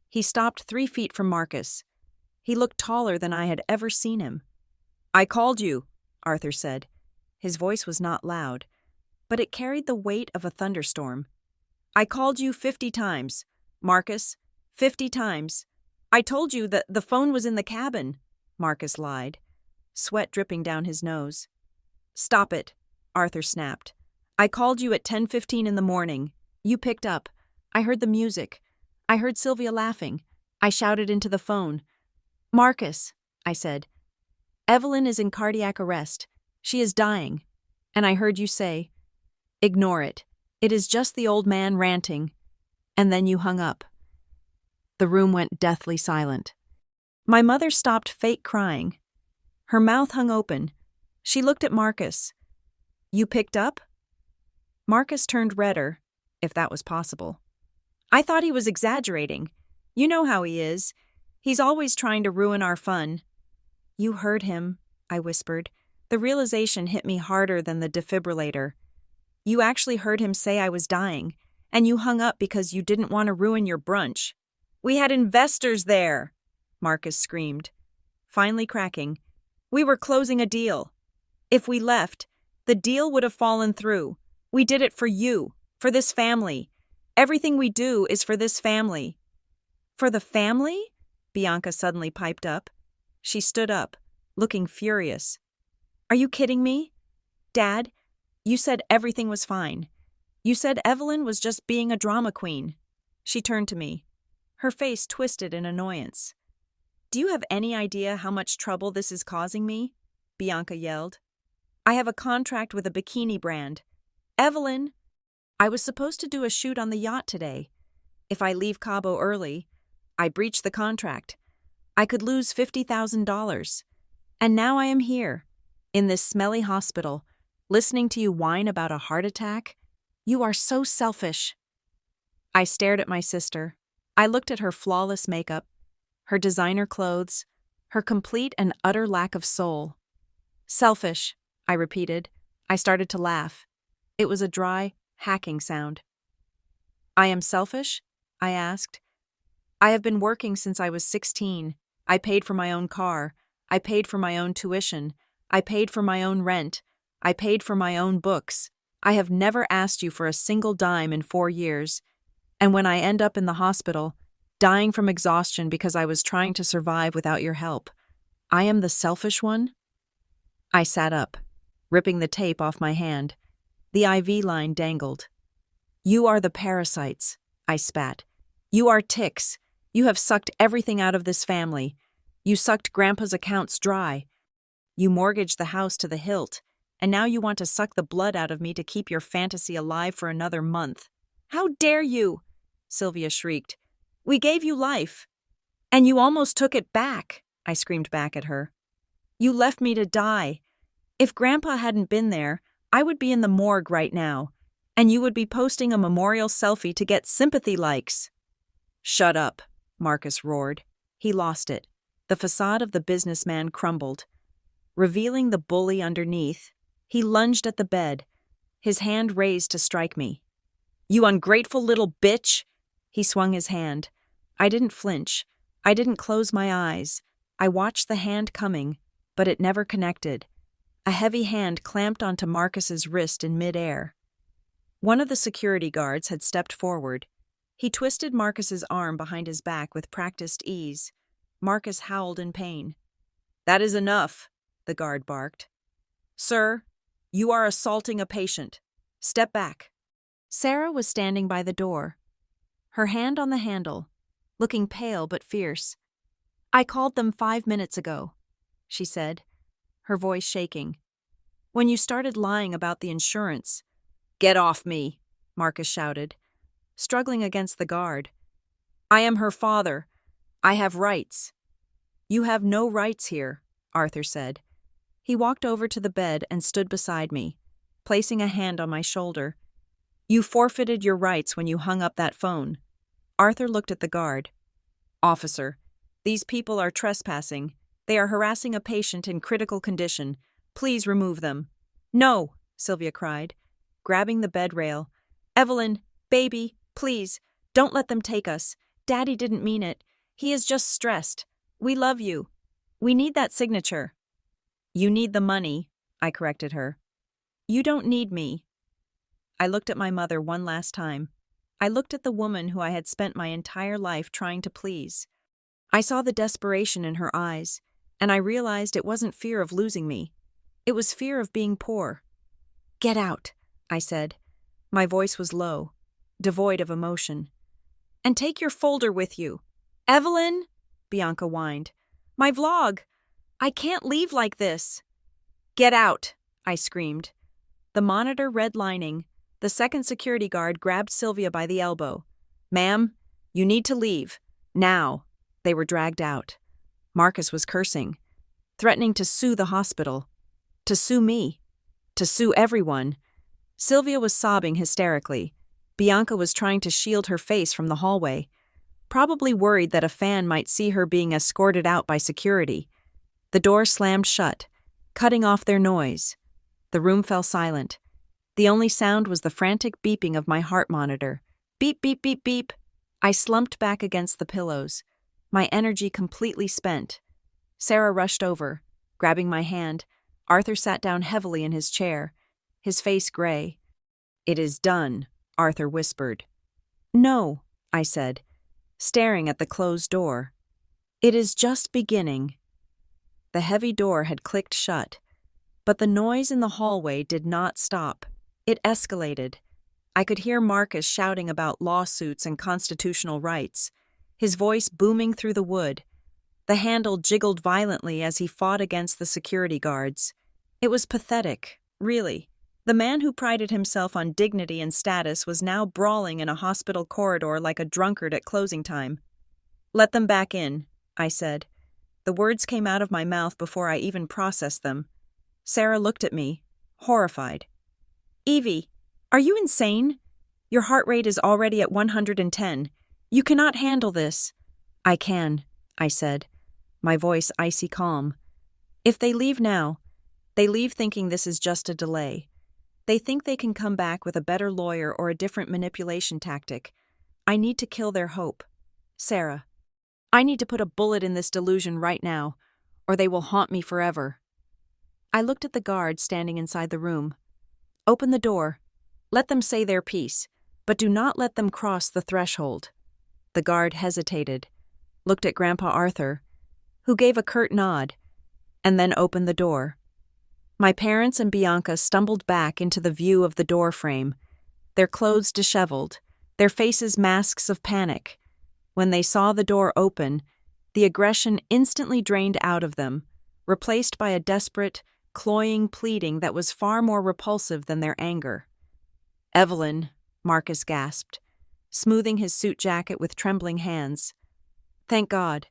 He stopped 3 feet from Marcus. He looked taller than I had ever seen him. I called you, Arthur said. His voice was not loud, but it carried the weight of a thunderstorm. I called you 50 times, Marcus, 50 times. I told you that the phone was in the cabin, Marcus lied, sweat dripping down his nose. Stop it, Arthur snapped. I called you at 10:15 in the morning. You picked up. I heard the music. I heard Sylvia laughing. I shouted into the phone. Marcus, I said. Evelyn is in cardiac arrest. She is dying. And I heard you say, ignore it. It is just the old man ranting. And then you hung up. The room went deathly silent. My mother stopped fake crying. Her mouth hung open. She looked at Marcus. You picked up? Marcus turned redder, if that was possible. I thought he was exaggerating. You know how he is. He's always trying to ruin our fun. You heard him, I whispered. The realization hit me harder than the defibrillator. You actually heard him say I was dying, and you hung up because you didn't want to ruin your brunch. We had investors there, Marcus screamed, finally cracking. We were closing a deal. If we left, the deal would have fallen through. We did it for you, for this family. Everything we do is for this family. For the family? Bianca suddenly piped up. She stood up, looking furious. Are you kidding me? Dad, you said everything was fine. You said Evelyn was just being a drama queen. She turned to me, her face twisted in annoyance. Do you have any idea how much trouble this is causing me? Bianca yelled. I have a contract with a bikini brand. Evelyn! I was supposed to do a shoot on the yacht today. If I leave Cabo early, I breach the contract. I could lose $50,000. And now I am here, in this smelly hospital, listening to you whine about a heart attack. You are so selfish. I stared at my sister. I looked at her flawless makeup, her designer clothes, her complete and utter lack of soul. Selfish, I repeated. I started to laugh. It was a dry, hacking sound. I am selfish? I asked. I have been working since I was 16. I paid for my own car. I paid for my own tuition. I paid for my own rent. I paid for my own books. I have never asked you for a single dime in 4 years. And when I end up in the hospital, dying from exhaustion because I was trying to survive without your help, I am the selfish one? I sat up, ripping the tape off my hand. The IV line dangled. You are the parasites, I spat. You are ticks. You have sucked everything out of this family. You sucked Grandpa's accounts dry. You mortgaged the house to the hilt, and now you want to suck the blood out of me to keep your fantasy alive for another month. How dare you? Sylvia shrieked. We gave you life. And you almost took it back, I screamed back at her. You left me to die. If Grandpa hadn't been there, I would be in the morgue right now, and you would be posting a memorial selfie to get sympathy likes. Shut up, Marcus roared. He lost it. The facade of the businessman crumbled. Revealing the bully underneath, he lunged at the bed, his hand raised to strike me. You ungrateful little bitch! He swung his hand. I didn't flinch. I didn't close my eyes. I watched the hand coming, but it never connected. A heavy hand clamped onto Marcus's wrist in midair. One of the security guards had stepped forward. He twisted Marcus's arm behind his back with practiced ease. Marcus howled in pain. That is enough, the guard barked. Sir, you are assaulting a patient. Step back. Sarah was standing by the door, her hand on the handle, looking pale but fierce. I called them 5 minutes ago, she said, her voice shaking. When you started lying about the insurance. Get off me, Marcus shouted, struggling against the guard. I am her father. I have rights. You have no rights here, Arthur said. He walked over to the bed and stood beside me, placing a hand on my shoulder. You forfeited your rights when you hung up that phone. Arthur looked at the guard. Officer, these people are trespassing. They are harassing a patient in critical condition. Please remove them. No, Sylvia cried, grabbing the bed rail. Evelyn, baby, please, don't let them take us. Daddy didn't mean it. He is just stressed. We love you. We need that signature. You need the money, I corrected her. You don't need me. I looked at my mother one last time. I looked at the woman who I had spent my entire life trying to please. I saw the desperation in her eyes, and I realized it wasn't fear of losing me. It was fear of being poor. Get out, I said. My voice was low, devoid of emotion. And take your folder with you. Evelyn, Bianca whined. My vlog. I can't leave like this. Get out, I screamed. The monitor redlining. The second security guard grabbed Sylvia by the elbow. Ma'am, you need to leave. Now. They were dragged out. Marcus was cursing, threatening to sue the hospital, to sue me, to sue everyone. Sylvia was sobbing hysterically. Bianca was trying to shield her face from the hallway, probably worried that a fan might see her being escorted out by security. The door slammed shut, cutting off their noise. The room fell silent. The only sound was the frantic beeping of my heart monitor. Beep, beep, beep, beep. I slumped back against the pillows, my energy completely spent. Sarah rushed over, grabbing my hand. Arthur sat down heavily in his chair, his face gray. It is done, Arthur whispered. No, I said, staring at the closed door. It is just beginning. The heavy door had clicked shut, but the noise in the hallway did not stop. It escalated. I could hear Marcus shouting about lawsuits and constitutional rights, his voice booming through the wood. The handle jiggled violently as he fought against the security guards. It was pathetic, really. The man who prided himself on dignity and status was now brawling in a hospital corridor like a drunkard at closing time. "Let them back in," I said. The words came out of my mouth before I even processed them. Sarah looked at me, horrified. "Evie, are you insane? Your heart rate is already at 110. You cannot handle this." "I can," I said, my voice icy calm. "If they leave now, they leave thinking this is just a delay. They think they can come back with a better lawyer or a different manipulation tactic. I need to kill their hope. Sarah, I need to put a bullet in this delusion right now, or they will haunt me forever." I looked at the guard standing inside the room. "Open the door. Let them say their piece, but do not let them cross the threshold." The guard hesitated, looked at Grandpa Arthur, who gave a curt nod, and then opened the door. My parents and Bianca stumbled back into the view of the door frame, their clothes disheveled, their faces masks of panic. When they saw the door open, the aggression instantly drained out of them, replaced by a desperate, cloying pleading that was far more repulsive than their anger. "Evelyn," Marcus gasped, smoothing his suit jacket with trembling hands. Thank God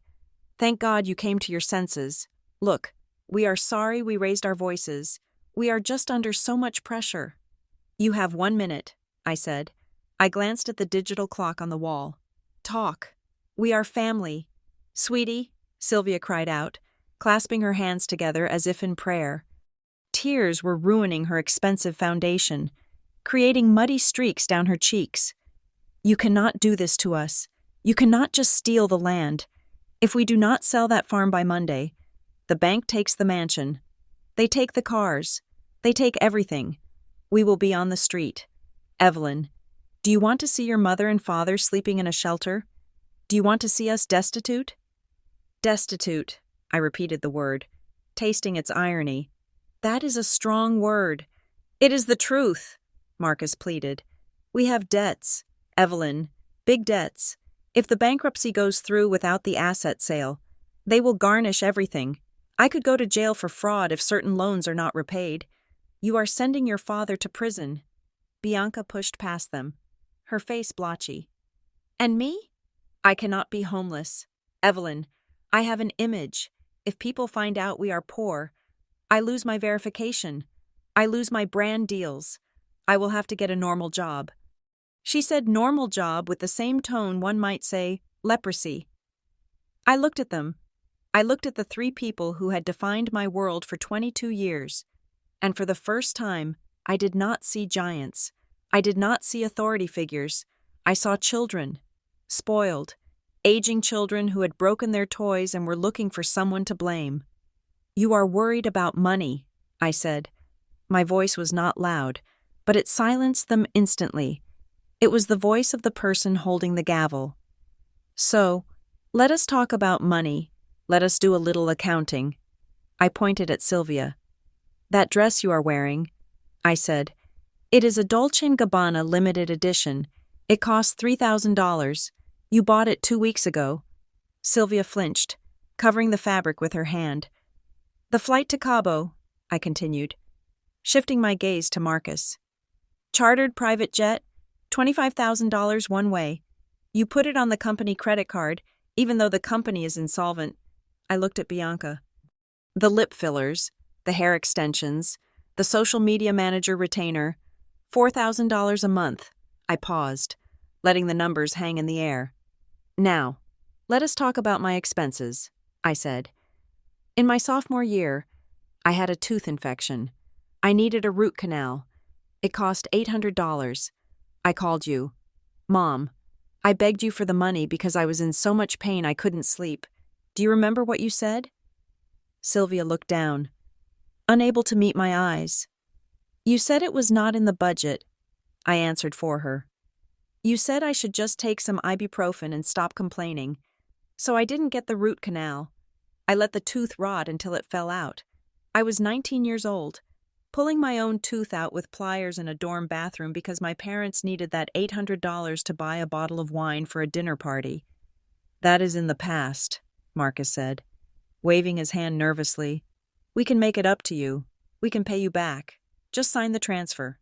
you came to your senses. Look, we are sorry we raised our voices. We are just under so much pressure." "You have 1 minute," I said. I glanced at the digital clock on the wall. "Talk. We are family." "Sweetie," Sylvia cried out, clasping her hands together as if in prayer. Tears were ruining her expensive foundation, creating muddy streaks down her cheeks. "You cannot do this to us. You cannot just steal the land. If we do not sell that farm by Monday, the bank takes the mansion. They take the cars. They take everything. We will be on the street. Evelyn, do you want to see your mother and father sleeping in a shelter? Do you want to see us destitute?" "Destitute," I repeated the word, tasting its irony. "That is a strong word." "It is the truth," Marcus pleaded. "We have debts, Evelyn, big debts. If the bankruptcy goes through without the asset sale, they will garnish everything. I could go to jail for fraud if certain loans are not repaid. You are sending your father to prison." Bianca pushed past them, her face blotchy. "And me? I cannot be homeless. Evelyn, I have an image. If people find out we are poor, I lose my verification. I lose my brand deals. I will have to get a normal job." She said normal job with the same tone one might say leprosy. I looked at them. I looked at the 3 people who had defined my world for 22 years, and for the first time, I did not see giants. I did not see authority figures. I saw children, spoiled, aging children who had broken their toys and were looking for someone to blame. "You are worried about money," I said. My voice was not loud, but it silenced them instantly. It was the voice of the person holding the gavel. "So, let us talk about money. Let us do a little accounting." I pointed at Sylvia. "That dress you are wearing," I said. "It is a Dolce & Gabbana limited edition. It costs $3,000. You bought it 2 weeks ago." Sylvia flinched, covering the fabric with her hand. "The flight to Cabo," I continued, shifting my gaze to Marcus. "Chartered private jet, $25,000 one way. You put it on the company credit card, even though the company is insolvent." I looked at Bianca. "The lip fillers, the hair extensions, the social media manager retainer, $4,000 a month." I paused, letting the numbers hang in the air. "Now, let us talk about my expenses," I said. "In my sophomore year, I had a tooth infection. I needed a root canal. It cost $800. I called you. Mom, I begged you for the money because I was in so much pain I couldn't sleep. Do you remember what you said?" Sylvia looked down, unable to meet my eyes. "You said it was not in the budget," I answered for her. "You said I should just take some ibuprofen and stop complaining. So I didn't get the root canal. I let the tooth rot until it fell out. I was 19 years old, pulling my own tooth out with pliers in a dorm bathroom because my parents needed that $800 to buy a bottle of wine for a dinner party." "That is in the past," Marcus said. waving his hand nervously. "We can make it up to you. We can pay you back. Just sign the transfer.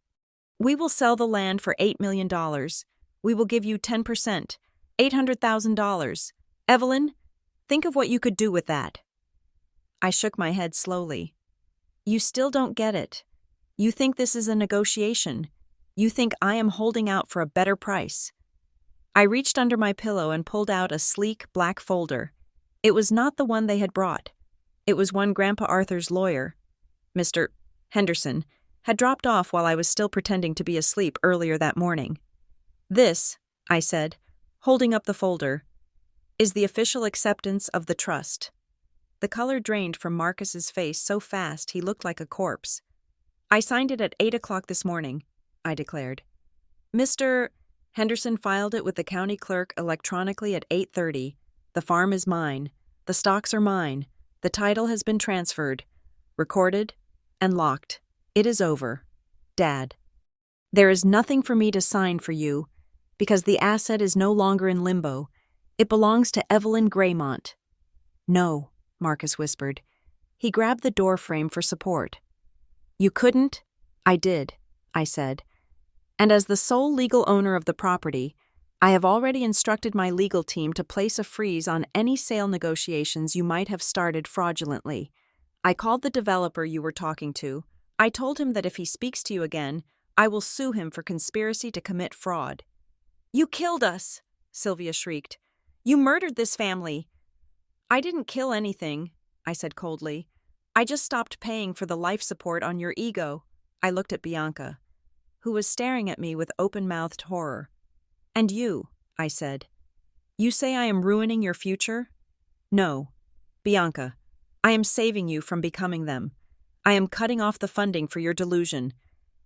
We will sell the land for $8 million. We will give you 10%, $800,000. Evelyn, think of what you could do with that." I shook my head slowly. "You still don't get it. You think this is a negotiation. You think I am holding out for a better price." I reached under my pillow and pulled out a sleek black folder. It was not the one they had brought. It was one Grandpa Arthur's lawyer, Mr. Henderson, had dropped off while I was still pretending to be asleep earlier that morning. "This," I said, holding up the folder, "is the official acceptance of the trust." The color drained from Marcus's face so fast he looked like a corpse. "I signed it at 8 o'clock this morning," I declared. Mr. Henderson filed it with the county clerk electronically at 8:30. "The farm is mine. The stocks are mine. The title has been transferred, recorded, and locked. It is over. Dad. There is nothing for me to sign for you, because the asset is no longer in limbo. It belongs to Evelyn Graymont." "No," Marcus whispered. He grabbed the door frame for support. "You couldn't?" "I did," I said. "And as the sole legal owner of the property, I have already instructed my legal team to place a freeze on any sale negotiations you might have started fraudulently. I called the developer you were talking to. I told him that if he speaks to you again, I will sue him for conspiracy to commit fraud." "You killed us!" Sylvia shrieked. "You murdered this family!" "I didn't kill anything," I said coldly. "I just stopped paying for the life support on your ego." I looked at Bianca, who was staring at me with open-mouthed horror. "And you," I said. "You say I am ruining your future?" "No. Bianca, I am saving you from becoming them. I am cutting off the funding for your delusion.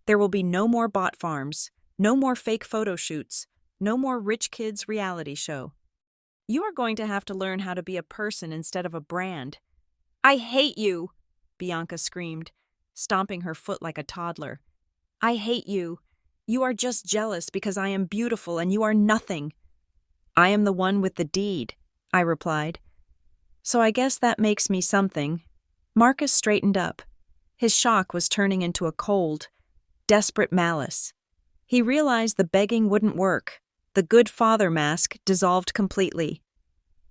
There will be no more bot farms, no more fake photo shoots, no more rich kids reality show. You are going to have to learn how to be a person instead of a brand." "I hate you!" Bianca screamed, stomping her foot like a toddler. "I hate you. You are just jealous because I am beautiful and you are nothing." "I am the one with the deed," I replied. "So I guess that makes me something." Marcus straightened up. His shock was turning into a cold, desperate malice. He realized the begging wouldn't work. The good father mask dissolved completely.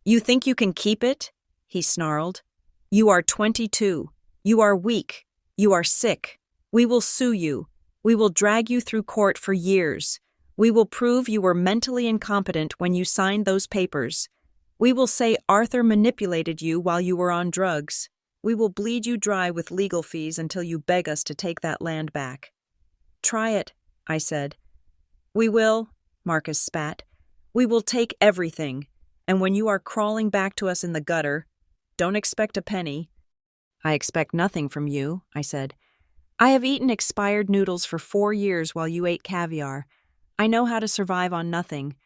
"You think you can keep it?" he snarled. "You are 22. You are weak. You are sick. We will sue you. We will drag you through court for years. We will prove you were mentally incompetent when you signed those papers. We will say Arthur manipulated you while you were on drugs. We will bleed you dry with legal fees until you beg us to take that land back." "Try it," I said. "We will," Marcus spat. "We will take everything, and when you are crawling back to us in the gutter, don't expect a penny." "I expect nothing from you," I said. "I have eaten expired noodles for 4 years while you ate caviar. I know how to survive on nothing.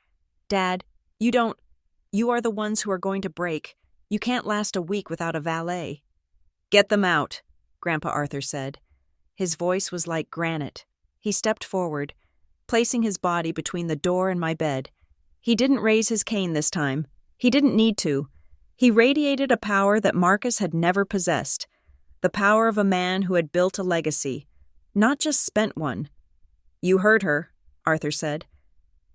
Dad, you are the ones who are going to break. You can't last a week without a valet." "Get them out," Grandpa Arthur said. His voice was like granite. He stepped forward, placing his body between the door and my bed. He didn't raise his cane this time. He didn't need to. He radiated a power that Marcus had never possessed. The power of a man who had built a legacy, not just spent one. "You heard her," Arthur said.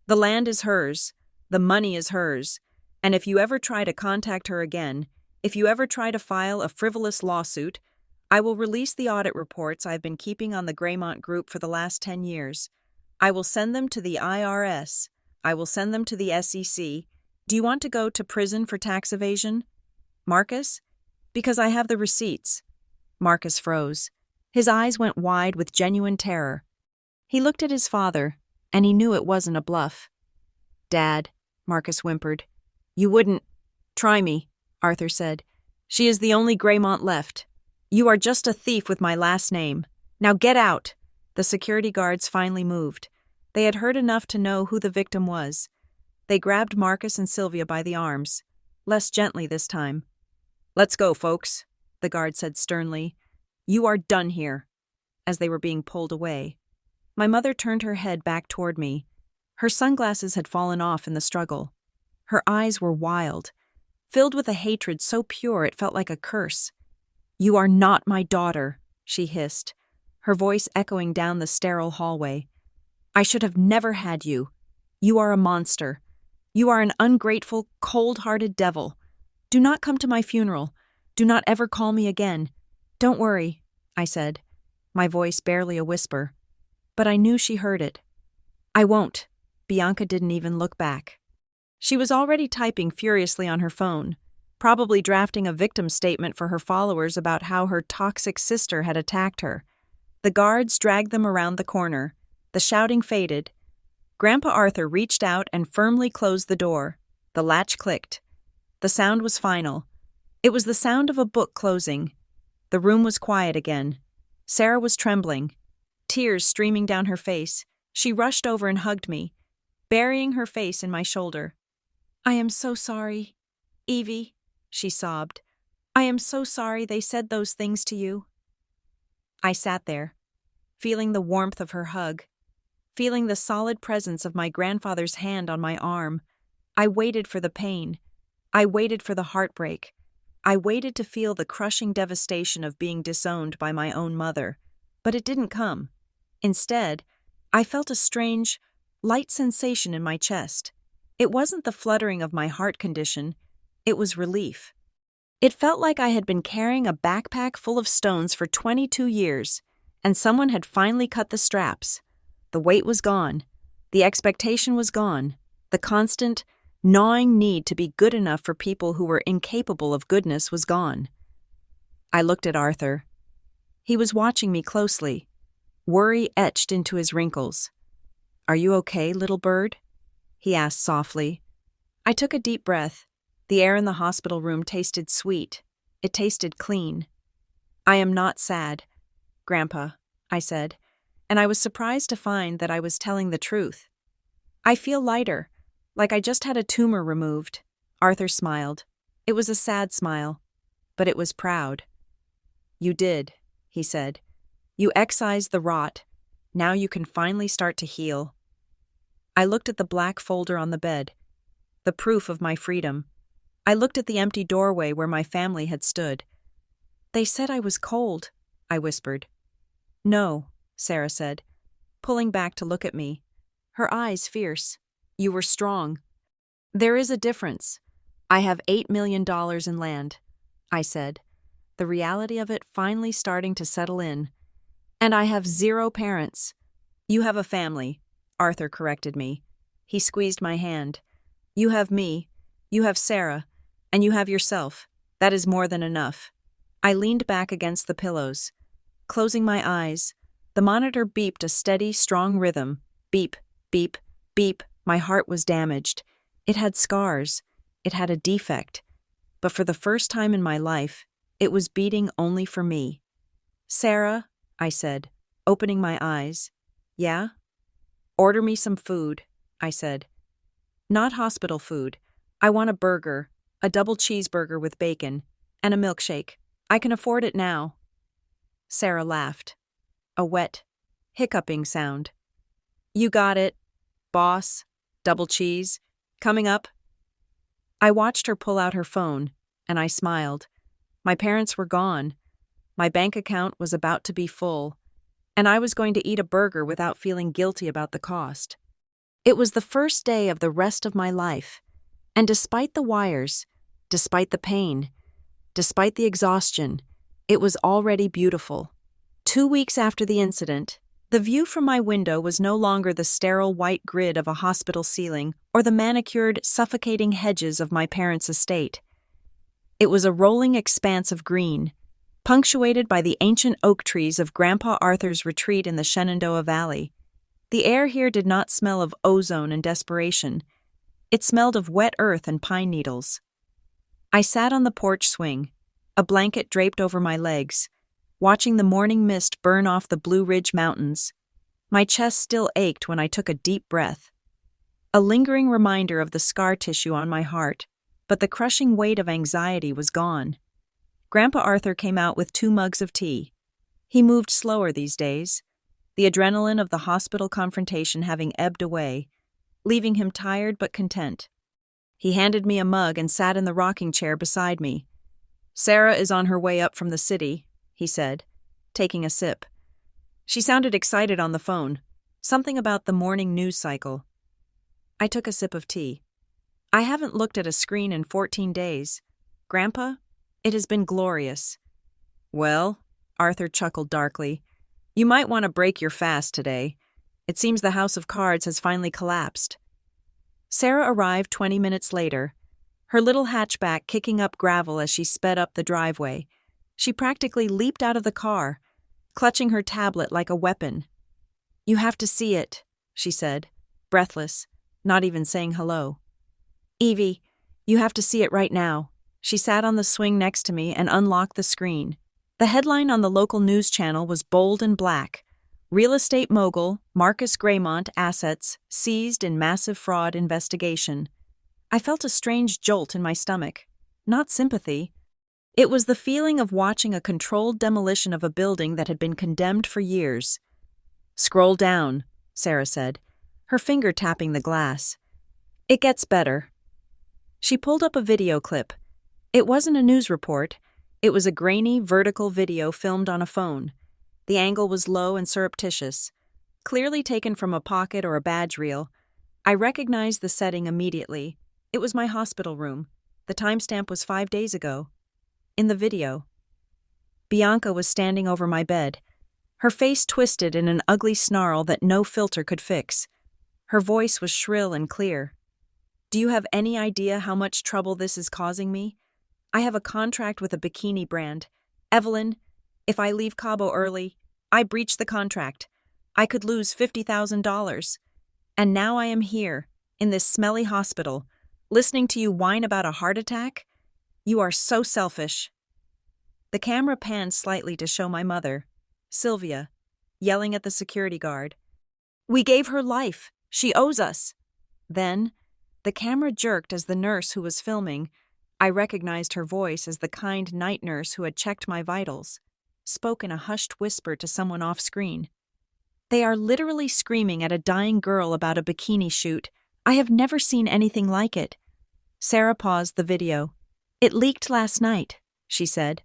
"The land is hers. The money is hers. And if you ever try to contact her again, if you ever try to file a frivolous lawsuit, I will release the audit reports I've been keeping on the Graymont Group for the last 10 years. I will send them to the IRS. I will send them to the SEC. Do you want to go to prison for tax evasion? Marcus? Because I have the receipts." Marcus froze. His eyes went wide with genuine terror. He looked at his father, and he knew it wasn't a bluff. "Dad," Marcus whimpered. "You wouldn't—" "Try me," Arthur said. "She is the only Graymont left. You are just a thief with my last name. Now get out." The security guards finally moved. They had heard enough to know who the victim was. They grabbed Marcus and Sylvia by the arms, less gently this time. "Let's go, folks," the guard said sternly. "You are done here," as they were being pulled away. My mother turned her head back toward me. Her sunglasses had fallen off in the struggle. Her eyes were wild. filled with a hatred so pure it felt like a curse. "You are not my daughter," she hissed, her voice echoing down the sterile hallway. "I should have never had you. You are a monster. You are an ungrateful, cold-hearted devil. Do not come to my funeral. Do not ever call me again. Don't worry," I said, my voice barely a whisper. But I knew she heard it. "I won't." Bianca didn't even look back. She was already typing furiously on her phone, probably drafting a victim statement for her followers about how her toxic sister had attacked her. The guards dragged them around the corner. The shouting faded. Grandpa Arthur reached out and firmly closed the door. The latch clicked. The sound was final. It was the sound of a book closing. The room was quiet again. Sarah was trembling, tears streaming down her face. She rushed over and hugged me, burying her face in my shoulder. "I am so sorry, Evie," she sobbed. "I am so sorry they said those things to you." I sat there, feeling the warmth of her hug, feeling the solid presence of my grandfather's hand on my arm. I waited for the pain. I waited for the heartbreak. I waited to feel the crushing devastation of being disowned by my own mother. But it didn't come. Instead, I felt a strange, light sensation in my chest. It wasn't the fluttering of my heart condition. It was relief. It felt like I had been carrying a backpack full of stones for 22 years, and someone had finally cut the straps. The weight was gone. The expectation was gone. The constant, gnawing need to be good enough for people who were incapable of goodness was gone. I looked at Arthur. He was watching me closely, worry etched into his wrinkles. "Are you okay, little bird?" he asked softly. I took a deep breath. The air in the hospital room tasted sweet. It tasted clean. "I am not sad, Grandpa," I said, and I was surprised to find that I was telling the truth. "I feel lighter, like I just had a tumor removed." Arthur smiled. It was a sad smile, but it was proud. "You did," he said. "You excised the rot. Now you can finally start to heal." I looked at the black folder on the bed, the proof of my freedom. I looked at the empty doorway where my family had stood. "They said I was cold," I whispered. "No," Sarah said, pulling back to look at me, her eyes fierce. "You were strong. There is a difference. I have $8 million in land," I said, the reality of it finally starting to settle in. "And I have 0 parents." "You have a family," Arthur corrected me. He squeezed my hand. "You have me, you have Sarah, and you have yourself. That is more than enough." I leaned back against the pillows. Closing my eyes, the monitor beeped a steady, strong rhythm. Beep, beep, beep. My heart was damaged. It had scars. It had a defect. But for the first time in my life, it was beating only for me. "Sarah," I said, opening my eyes. "Yeah?" "Order me some food," I said. "Not hospital food. I want a burger, a double cheeseburger with bacon, and a milkshake. I can afford it now." Sarah laughed. A wet, hiccuping sound. "You got it, boss. Double cheese. Coming up." I watched her pull out her phone, and I smiled. My parents were gone. My bank account was about to be full, and I was going to eat a burger without feeling guilty about the cost. It was the first day of the rest of my life, and despite the wires, despite the pain, despite the exhaustion, it was already beautiful. 2 weeks after the incident, the view from my window was no longer the sterile white grid of a hospital ceiling or the manicured, suffocating hedges of my parents' estate. It was a rolling expanse of green, punctuated by the ancient oak trees of Grandpa Arthur's retreat in the Shenandoah Valley. The air here did not smell of ozone and desperation. It smelled of wet earth and pine needles. I sat on the porch swing, a blanket draped over my legs, watching the morning mist burn off the Blue Ridge Mountains. My chest still ached when I took a deep breath. A lingering reminder of the scar tissue on my heart, but the crushing weight of anxiety was gone. Grandpa Arthur came out with 2 mugs of tea. He moved slower these days, the adrenaline of the hospital confrontation having ebbed away, leaving him tired but content. He handed me a mug and sat in the rocking chair beside me. "Sarah is on her way up from the city," he said, taking a sip. She sounded excited on the phone, something about the morning news cycle. I took a sip of tea. "I haven't looked at a screen in 14 days. Grandpa, it has been glorious." "Well," Arthur chuckled darkly, "you might want to break your fast today. It seems the house of cards has finally collapsed." Sarah arrived 20 minutes later, her little hatchback kicking up gravel as she sped up the driveway. She practically leaped out of the car, clutching her tablet like a weapon. "You have to see it," she said, breathless, not even saying hello. "Evie, you have to see it right now." She sat on the swing next to me and unlocked the screen. The headline on the local news channel was bold and black: "Real estate mogul Marcus Graymont assets seized in massive fraud investigation." I felt a strange jolt in my stomach. Not sympathy. It was the feeling of watching a controlled demolition of a building that had been condemned for years. "Scroll down," Sarah said, her finger tapping the glass. "It gets better." She pulled up a video clip. It wasn't a news report. It was a grainy, vertical video filmed on a phone. The angle was low and surreptitious, clearly taken from a pocket or a badge reel. I recognized the setting immediately. It was my hospital room. The timestamp was 5 days ago. In the video, Bianca was standing over my bed, her face twisted in an ugly snarl that no filter could fix. Her voice was shrill and clear. "Do you have any idea how much trouble this is causing me? I have a contract with a bikini brand. Evelyn, if I leave Cabo early, I breach the contract. I could lose $50,000. And now I am here, in this smelly hospital, listening to you whine about a heart attack? You are so selfish." The camera panned slightly to show my mother, Sylvia, yelling at the security guard. "We gave her life. She owes us." Then, the camera jerked as the nurse who was filming, I recognized her voice as the kind night nurse who had checked my vitals, spoke in a hushed whisper to someone off-screen. "They are literally screaming at a dying girl about a bikini shoot. I have never seen anything like it." Sarah paused the video. "It leaked last night," she said,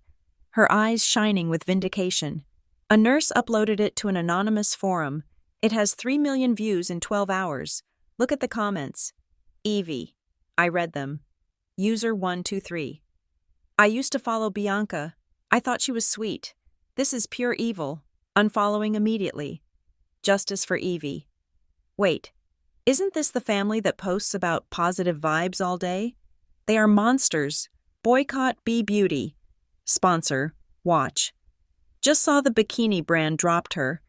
her eyes shining with vindication. "A nurse uploaded it to an anonymous forum. It has 3 million views in 12 hours. Look at the comments." "Evie." I read them. User 123. "I used to follow Bianca. I thought she was sweet. This is pure evil. Unfollowing immediately. Justice for Evie." Wait, isn't this the family that posts about positive vibes all day? They are monsters. Boycott B-Beauty. Sponsor, watch. Just saw the bikini brand dropped her.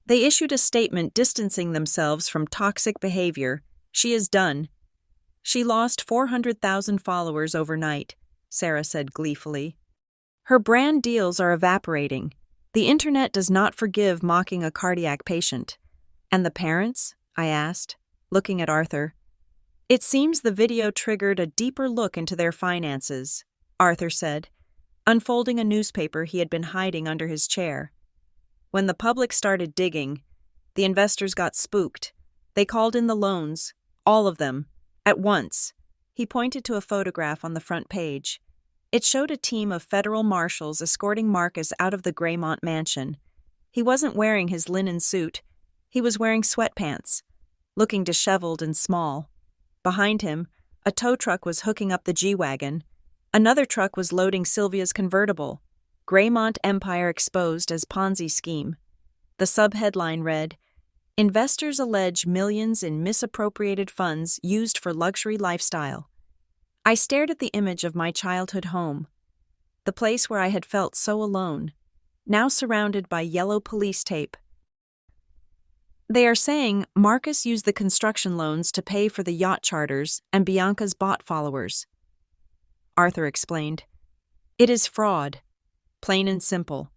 They issued a statement distancing themselves from toxic behavior. She is done. She lost 400,000 followers overnight, Sarah said gleefully. Her brand deals are evaporating. The internet does not forgive mocking a cardiac patient. "And the parents?" I asked, looking at Arthur. "It seems the video triggered a deeper look into their finances," Arthur said, unfolding a newspaper he had been hiding under his chair. "When the public started digging, the investors got spooked. They called in the loans, all of them, at once." He pointed to a photograph on the front page. It showed a team of federal marshals escorting Marcus out of the Graymont mansion. He wasn't wearing his linen suit. He was wearing sweatpants, looking disheveled and small. Behind him, a tow truck was hooking up the G-Wagon. Another truck was loading Sylvia's convertible. Graymont Empire exposed as Ponzi scheme. The subheadline read, "Investors allege millions in misappropriated funds used for luxury lifestyle." I stared at the image of my childhood home, the place where I had felt so alone, now surrounded by yellow police tape. "They are saying Marcus used the construction loans to pay for the yacht charters and Bianca's bot followers," Arthur explained. "It is fraud, plain and simple.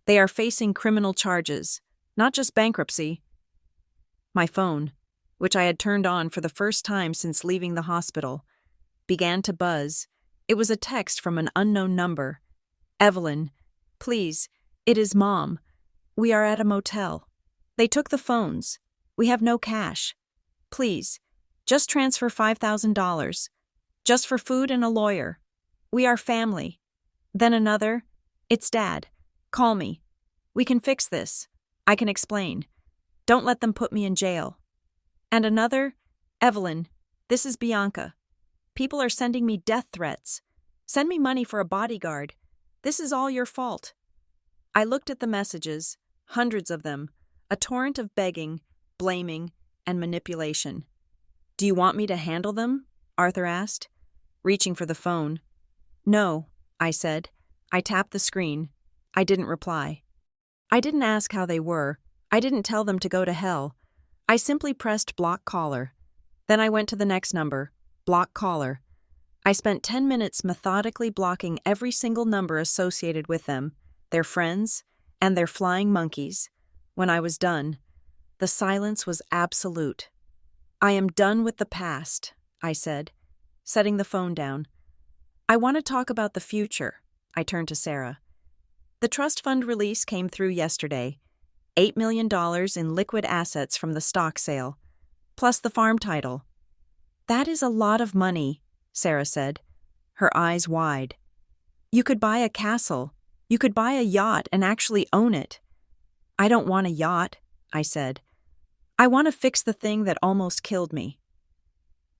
They are facing criminal charges, not just bankruptcy." My phone, which I had turned on for the first time since leaving the hospital, began to buzz. It was a text from an unknown number. "Evelyn, please, it is Mom. We are at a motel. They took the phones. We have no cash. Please, just transfer $5,000. Just for food and a lawyer. We are family. Then another, it's Dad. Call me. We can fix this. I can explain. Don't let them put me in jail. And another, Evelyn, this is Bianca. People are sending me death threats. Send me money for a bodyguard. This is all your fault. I looked at the messages, hundreds of them, a torrent of begging, blaming, and manipulation. Do you want me to handle them? Arthur asked, reaching for the phone. No, I said. I tapped the screen. I didn't reply. I didn't ask how they were. I didn't tell them to go to hell. I simply pressed block caller. Then I went to the next number, block caller. I spent 10 minutes methodically blocking every single number associated with them, their friends, and their flying monkeys. When I was done, the silence was absolute. I am done with the past, I said, setting the phone down. I want to talk about the future. I turned to Sarah. The trust fund release came through yesterday. $8 million in liquid assets from the stock sale, plus the farm title. That is a lot of money, Sarah said, her eyes wide. You could buy a castle. You could buy a yacht and actually own it. I don't want a yacht, I said. I want to fix the thing that almost killed me.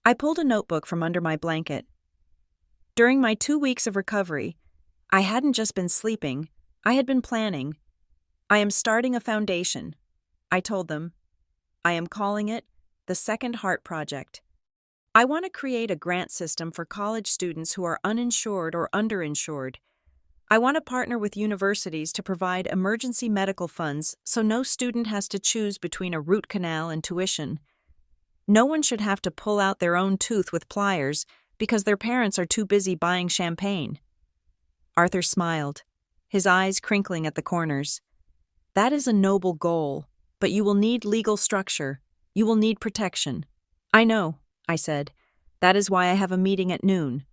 I pulled a notebook from under my blanket. During my 2 weeks of recovery, I hadn't just been sleeping, I had been planning. I am starting a foundation, I told them. I am calling it the Second Heart Project. I want to create a grant system for college students who are uninsured or underinsured. I want to partner with universities to provide emergency medical funds so no student has to choose between a root canal and tuition. No one should have to pull out their own tooth with pliers because their parents are too busy buying champagne. Arthur smiled, his eyes crinkling at the corners. That is a noble goal, but you will need legal structure. You will need protection. I know, I said. That is why I have a meeting at noon.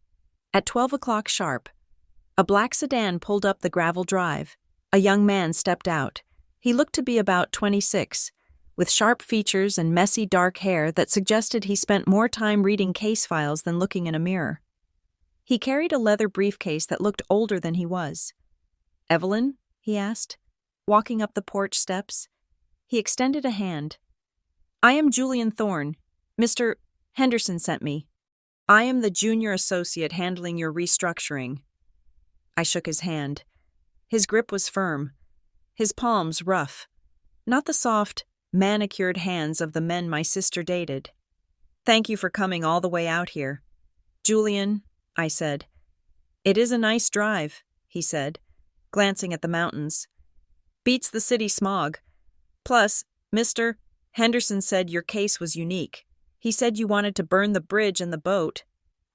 At 12 o'clock sharp, a black sedan pulled up the gravel drive. A young man stepped out. He looked to be about 26, with sharp features and messy dark hair that suggested he spent more time reading case files than looking in a mirror. He carried a leather briefcase that looked older than he was. Evelyn? He asked, walking up the porch steps. He extended a hand. I am Julian Thorne. Mr. Henderson sent me. I am the junior associate handling your restructuring. I shook his hand. His grip was firm, his palms rough, not the soft, manicured hands of the men my sister dated. Thank you for coming all the way out here. Julian, I said. It is a nice drive, he said, glancing at the mountains. Beats the city smog. Plus, Mr. Henderson said your case was unique. He said you wanted to burn the bridge and the boat.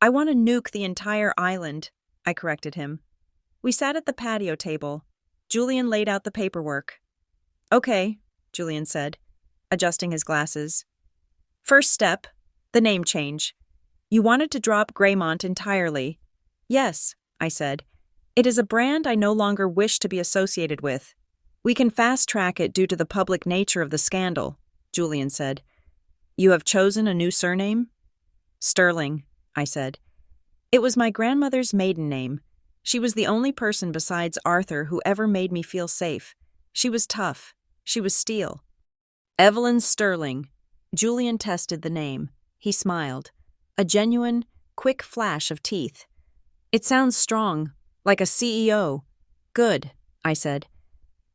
I want to nuke the entire island, I corrected him. We sat at the patio table. Julian laid out the paperwork. Okay, Julian said, adjusting his glasses. First step, the name change. You wanted to drop Greymont entirely. Yes, I said. It is a brand I no longer wish to be associated with. We can fast-track it due to the public nature of the scandal, Julian said. You have chosen a new surname? Sterling, I said. It was my grandmother's maiden name. She was the only person besides Arthur who ever made me feel safe. She was tough. She was steel. Evelyn Sterling. Julian tested the name. He smiled. A genuine, quick flash of teeth. It sounds strong, like a CEO. Good, I said.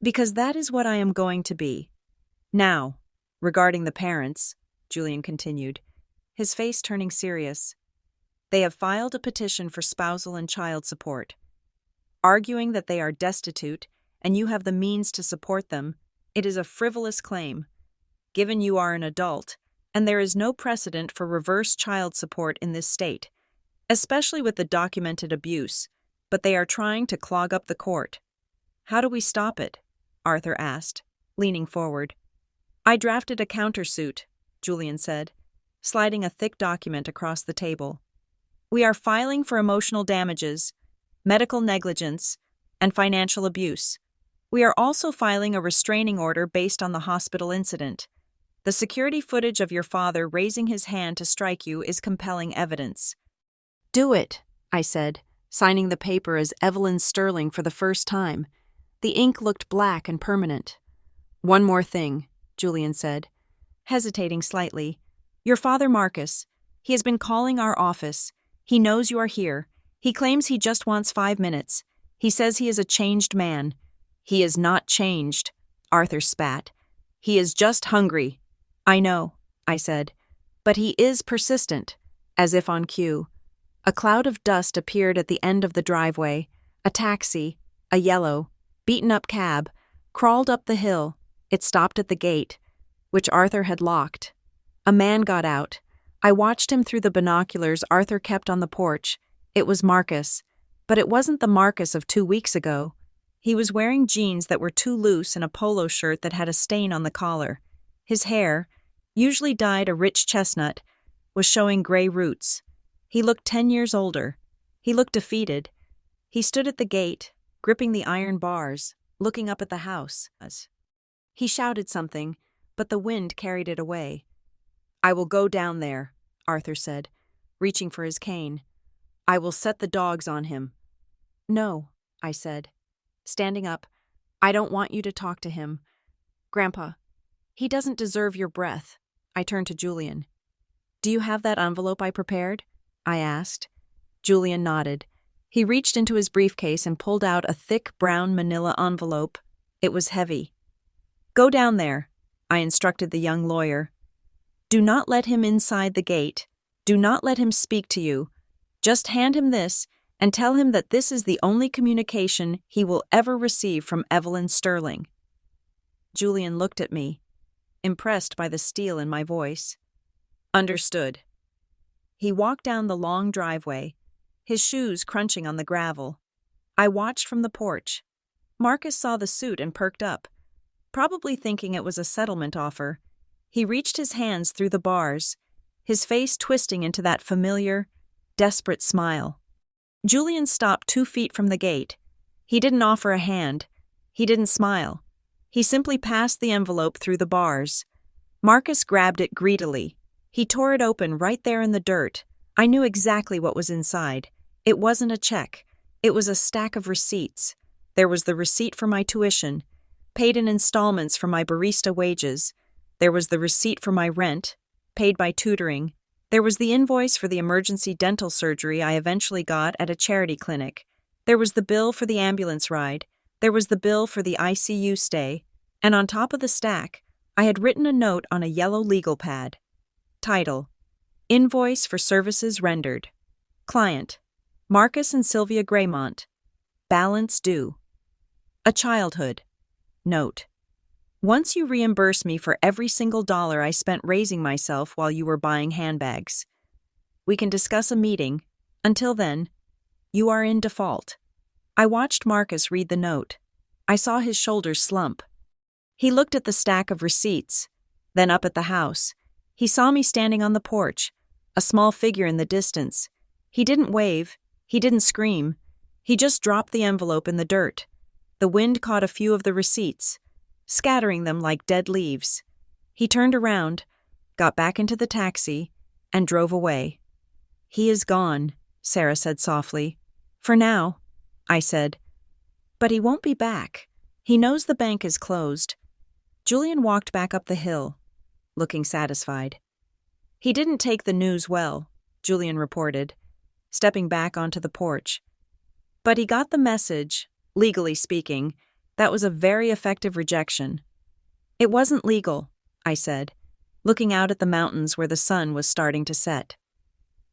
Because that is what I am going to be. Now, regarding the parents, Julian continued, his face turning serious. They have filed a petition for spousal and child support. Arguing that they are destitute and you have the means to support them, it is a frivolous claim. Given you are an adult, and there is no precedent for reverse child support in this state, especially with the documented abuse, but they are trying to clog up the court. How do we stop it? Arthur asked, leaning forward. I drafted a countersuit, Julian said, sliding a thick document across the table. We are filing for emotional damages, medical negligence, and financial abuse. We are also filing a restraining order based on the hospital incident. The security footage of your father raising his hand to strike you is compelling evidence. Do it, I said, signing the paper as Evelyn Sterling for the first time. The ink looked black and permanent. One more thing, Julian said, hesitating slightly. Your father, Marcus. He has been calling our office. He knows you are here. He claims he just wants 5 minutes. He says he is a changed man. He is not changed, Arthur spat. He is just hungry. I know, I said, but he is persistent, as if on cue. A cloud of dust appeared at the end of the driveway. A taxi, a yellow, beaten-up cab, crawled up the hill. It stopped at the gate, which Arthur had locked. A man got out. I watched him through the binoculars Arthur kept on the porch. It was Marcus, but it wasn't the Marcus of 2 weeks ago. He was wearing jeans that were too loose and a polo shirt that had a stain on the collar. His hair, usually dyed a rich chestnut, was showing gray roots. He looked 10 years older. He looked defeated. He stood at the gate, gripping the iron bars, looking up at the house. He shouted something, but the wind carried it away. I will go down there, Arthur said, reaching for his cane. I will set the dogs on him. No, I said, standing up. I don't want you to talk to him. Grandpa, he doesn't deserve your breath. I turned to Julian. Do you have that envelope I prepared? I asked. Julian nodded. He reached into his briefcase and pulled out a thick brown manila envelope. It was heavy. Go down there, I instructed the young lawyer. Do not let him inside the gate. Do not let him speak to you. Just hand him this and tell him that this is the only communication he will ever receive from Evelyn Sterling. Julian looked at me, impressed by the steel in my voice. Understood. He walked down the long driveway, his shoes crunching on the gravel. I watched from the porch. Marcus saw the suit and perked up, probably thinking it was a settlement offer. He reached his hands through the bars, his face twisting into that familiar, desperate smile. Julian stopped 2 feet from the gate. He didn't offer a hand. He didn't smile. He simply passed the envelope through the bars. Marcus grabbed it greedily. He tore it open right there in the dirt. I knew exactly what was inside. It wasn't a check. It was a stack of receipts. There was the receipt for my tuition, paid in installments for my barista wages. There was the receipt for my rent, paid by tutoring. There was the invoice for the emergency dental surgery I eventually got at a charity clinic. There was the bill for the ambulance ride. There was the bill for the ICU stay. And on top of the stack, I had written a note on a yellow legal pad. Title: Invoice for Services Rendered. Client: Marcus and Sylvia Graymont. Balance due. A childhood. Note: Once you reimburse me for every single dollar I spent raising myself while you were buying handbags. We can discuss a meeting. Until then, you are in default. I watched Marcus read the note. I saw his shoulders slump. He looked at the stack of receipts, then up at the house. He saw me standing on the porch, a small figure in the distance. He didn't wave. He didn't scream. He just dropped the envelope in the dirt. The wind caught a few of the receipts, scattering them like dead leaves. He turned around, got back into the taxi, and drove away. He is gone, Sarah said softly. For now, I said. But he won't be back. He knows the bank is closed. Julian walked back up the hill, looking satisfied. He didn't take the news well, Julian reported, stepping back onto the porch. But he got the message, legally speaking. That was a very effective rejection. It wasn't legal, I said, looking out at the mountains where the sun was starting to set,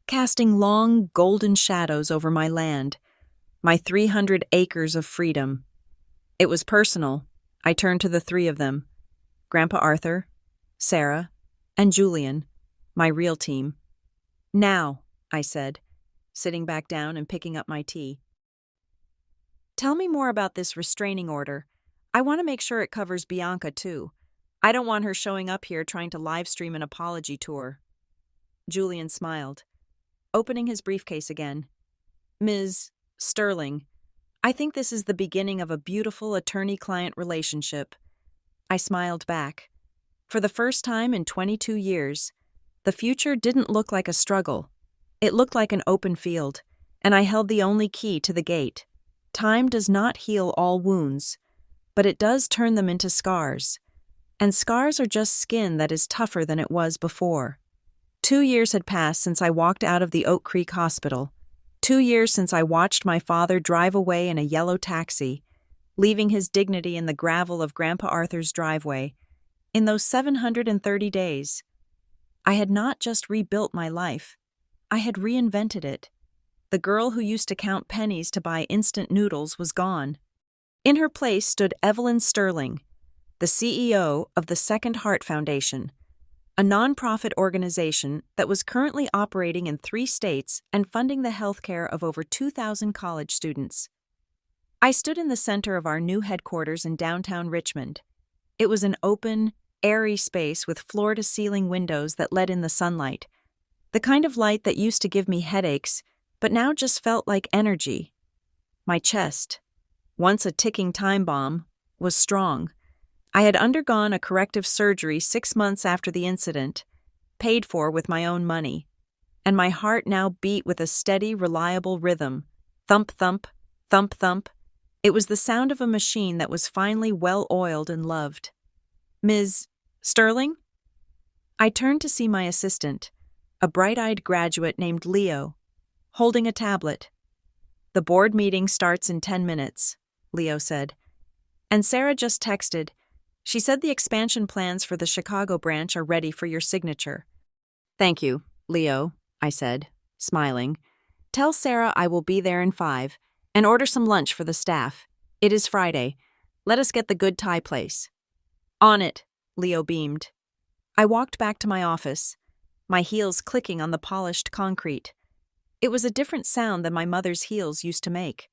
casting long, golden shadows over my land, my 300 acres of freedom. It was personal. I turned to the 3 of them, Grandpa Arthur, Sarah, and Julian, my real team. Now, I said, sitting back down and picking up my tea. Tell me more about this restraining order. I want to make sure it covers Bianca, too. I don't want her showing up here trying to live stream an apology tour. Julian smiled, opening his briefcase again. Ms. Sterling, I think this is the beginning of a beautiful attorney-client relationship. I smiled back. For the first time in 22 years, the future didn't look like a struggle. It looked like an open field, and I held the only key to the gate. Time does not heal all wounds, but it does turn them into scars. And scars are just skin that is tougher than it was before. 2 years had passed since I walked out of the Oak Creek Hospital. 2 years since I watched my father drive away in a yellow taxi, leaving his dignity in the gravel of Grandpa Arthur's driveway. In those 730 days, I had not just rebuilt my life, I had reinvented it. The girl who used to count pennies to buy instant noodles was gone. In her place stood Evelyn Sterling, the CEO of the Second Heart Foundation, a nonprofit organization that was currently operating in 3 states and funding the healthcare of over 2,000 college students. I stood in the center of our new headquarters in downtown Richmond. It was an open, airy space with floor-to-ceiling windows that let in the sunlight, the kind of light that used to give me headaches, but now just felt like energy. My chest, once a ticking time bomb, was strong. I had undergone a corrective surgery 6 months after the incident, paid for with my own money, and my heart now beat with a steady, reliable rhythm. Thump, thump, thump, thump. It was the sound of a machine that was finally well-oiled and loved. Ms. Sterling? I turned to see my assistant, a bright-eyed graduate named Leo, holding a tablet. "The board meeting starts in 10 minutes, Leo said. "And Sarah just texted. She said the expansion plans for the Chicago branch are ready for your signature." "Thank you, Leo," I said, smiling. "Tell Sarah I will be there in 5, and order some lunch for the staff. It is Friday. Let us get the good Thai place." "On it," Leo beamed. I walked back to my office, my heels clicking on the polished concrete. It was a different sound than my mother's heels used to make.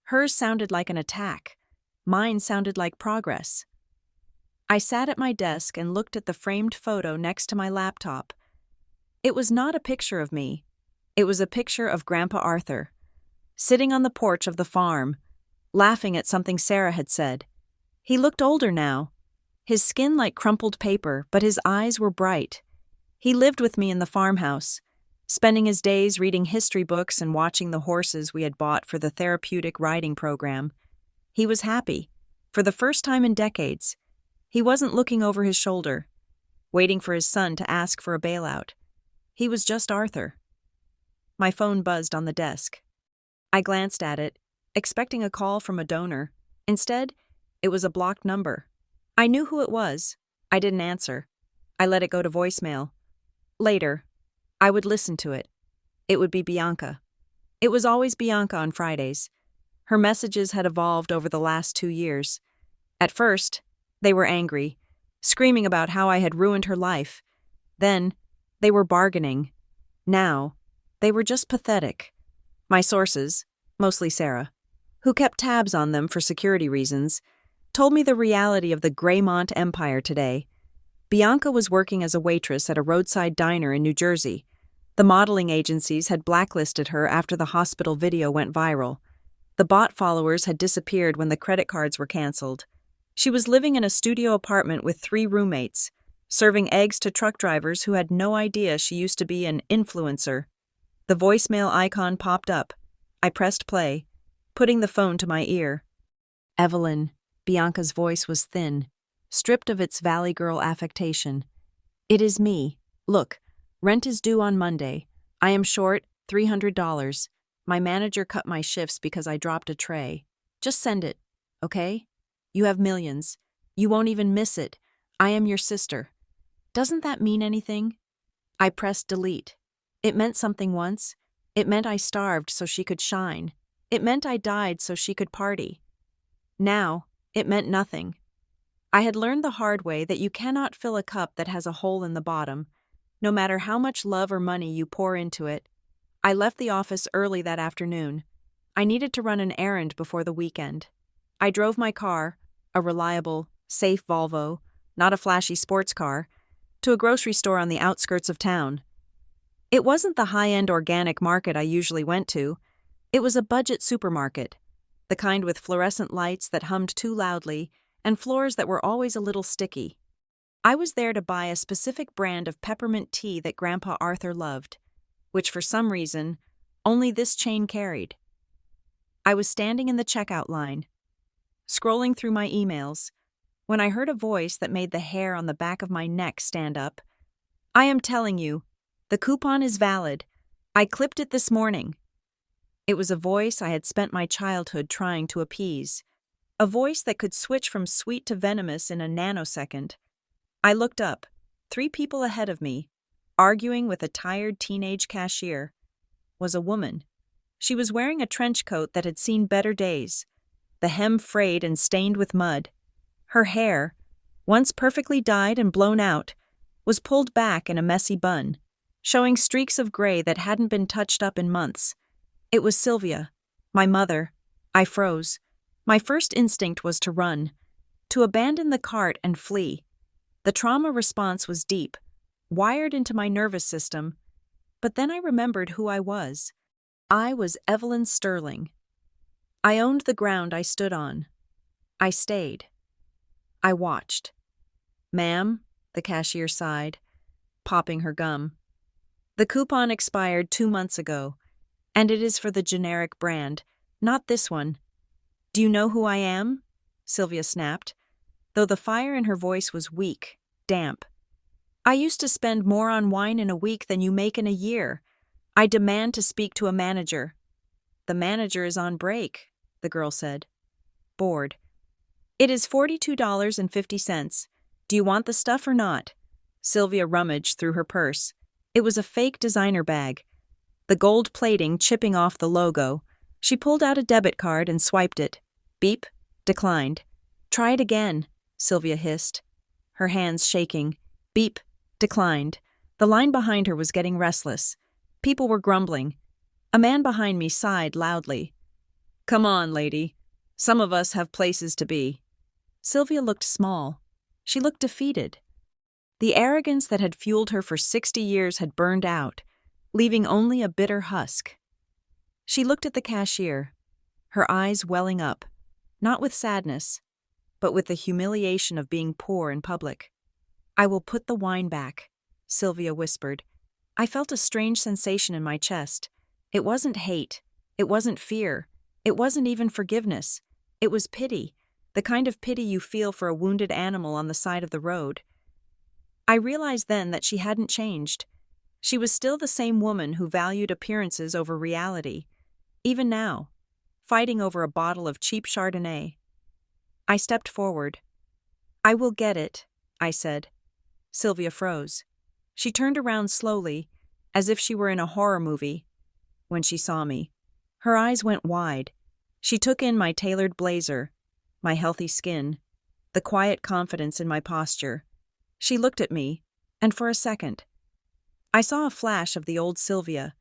Hers sounded like an attack. Mine sounded like progress. I sat at my desk and looked at the framed photo next to my laptop. It was not a picture of me. It was a picture of Grandpa Arthur, sitting on the porch of the farm, laughing at something Sarah had said. He looked older now, his skin like crumpled paper, but his eyes were bright. He lived with me in the farmhouse, spending his days reading history books and watching the horses we had bought for the therapeutic riding program. He was happy. For the first time in decades, he wasn't looking over his shoulder, waiting for his son to ask for a bailout. He was just Arthur. My phone buzzed on the desk. I glanced at it, expecting a call from a donor. Instead, it was a blocked number. I knew who it was. I didn't answer. I let it go to voicemail. Later, I would listen to it. It would be Bianca. It was always Bianca on Fridays. Her messages had evolved over the last 2 years. At first, they were angry, screaming about how I had ruined her life. Then, they were bargaining. Now, they were just pathetic. My sources, mostly Sarah, who kept tabs on them for security reasons, told me the reality of the Greymont Empire today. Bianca was working as a waitress at a roadside diner in New Jersey. The modeling agencies had blacklisted her after the hospital video went viral. The bot followers had disappeared when the credit cards were canceled. She was living in a studio apartment with 3 roommates, serving eggs to truck drivers who had no idea she used to be an influencer. The voicemail icon popped up. I pressed play, putting the phone to my ear. "Evelyn," Bianca's voice was thin, stripped of its Valley Girl affectation. "It is me. Look, rent is due on Monday. I am short $300. My manager cut my shifts because I dropped a tray. Just send it, okay? You have millions. You won't even miss it. I am your sister." Doesn't that mean anything? I pressed delete. It meant something once. It meant I starved so she could shine. It meant I died so she could party. Now, it meant nothing. I had learned the hard way that you cannot fill a cup that has a hole in the bottom, no matter how much love or money you pour into it. I left the office early that afternoon. I needed to run an errand before the weekend. I drove my car, a reliable, safe Volvo, not a flashy sports car, to a grocery store on the outskirts of town. It wasn't the high-end organic market I usually went to. It was a budget supermarket, the kind with fluorescent lights that hummed too loudly and floors that were always a little sticky. I was there to buy a specific brand of peppermint tea that Grandpa Arthur loved. which for some reason, only this chain carried. I was standing in the checkout line, scrolling through my emails, when I heard a voice that made the hair on the back of my neck stand up. I am telling you, the coupon is valid. I clipped it this morning. It was a voice I had spent my childhood trying to appease, a voice that could switch from sweet to venomous in a nanosecond. I looked up, 3 people ahead of me, arguing with a tired teenage cashier, was a woman. She was wearing a trench coat that had seen better days, the hem frayed and stained with mud. Her hair, once perfectly dyed and blown out, was pulled back in a messy bun, showing streaks of gray that hadn't been touched up in months. It was Sylvia, my mother. I froze. My first instinct was to run, to abandon the cart and flee. The trauma response was deep, wired into my nervous system. But then I remembered who I was. I was Evelyn Sterling. I owned the ground I stood on. I stayed. I watched. "Ma'am," the cashier sighed, popping her gum. "The coupon expired 2 months ago, and it is for the generic brand, not this one." "Do you know who I am?" Sylvia snapped, though the fire in her voice was weak, damp. "I used to spend more on wine in a week than you make in a year. I demand to speak to a manager." "The manager is on break," the girl said, bored. "It is $42.50. Do you want the stuff or not?" Sylvia rummaged through her purse. It was a fake designer bag, the gold plating chipping off the logo. She pulled out a debit card and swiped it. Beep, declined. "Try it again," Sylvia hissed, her hands shaking. Beep, declined. The line behind her was getting restless. People were grumbling. A man behind me sighed loudly. "Come on, lady. Some of us have places to be." Sylvia looked small. She looked defeated. The arrogance that had fueled her for 60 years had burned out, leaving only a bitter husk. She looked at the cashier, her eyes welling up, not with sadness, but with the humiliation of being poor in public. "I will put the wine back," Sylvia whispered. I felt a strange sensation in my chest. It wasn't hate. It wasn't fear. It wasn't even forgiveness. It was pity, the kind of pity you feel for a wounded animal on the side of the road. I realized then that she hadn't changed. She was still the same woman who valued appearances over reality, even now, fighting over a bottle of cheap Chardonnay. I stepped forward. "I will get it," I said. Sylvia froze. She turned around slowly, as if she were in a horror movie. When she saw me, her eyes went wide. She took in my tailored blazer, my healthy skin, the quiet confidence in my posture. She looked at me, and for a second, I saw a flash of the old Sylvia,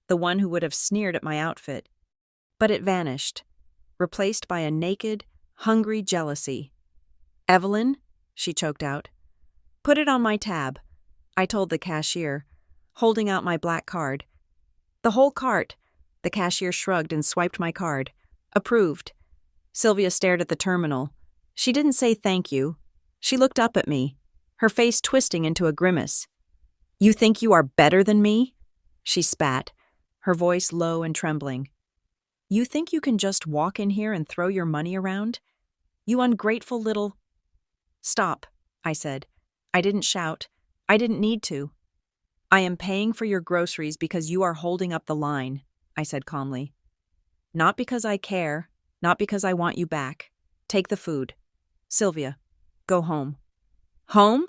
the one who would have sneered at my outfit. But it vanished, replaced by a naked, hungry jealousy. "Evelyn," she choked out. "Put it on my tab," I told the cashier, holding out my black card. "The whole cart," the cashier shrugged and swiped my card. "Approved." Sylvia stared at the terminal. She didn't say thank you. She looked up at me, her face twisting into a grimace. "You think you are better than me?" She spat, her voice low and trembling. "You think you can just walk in here and throw your money around? You ungrateful little—" "Stop," I said. I didn't shout. I didn't need to. "I am paying for your groceries because you are holding up the line," I said calmly. "Not because I care, not because I want you back. Take the food. Sylvia, go home." "Home?"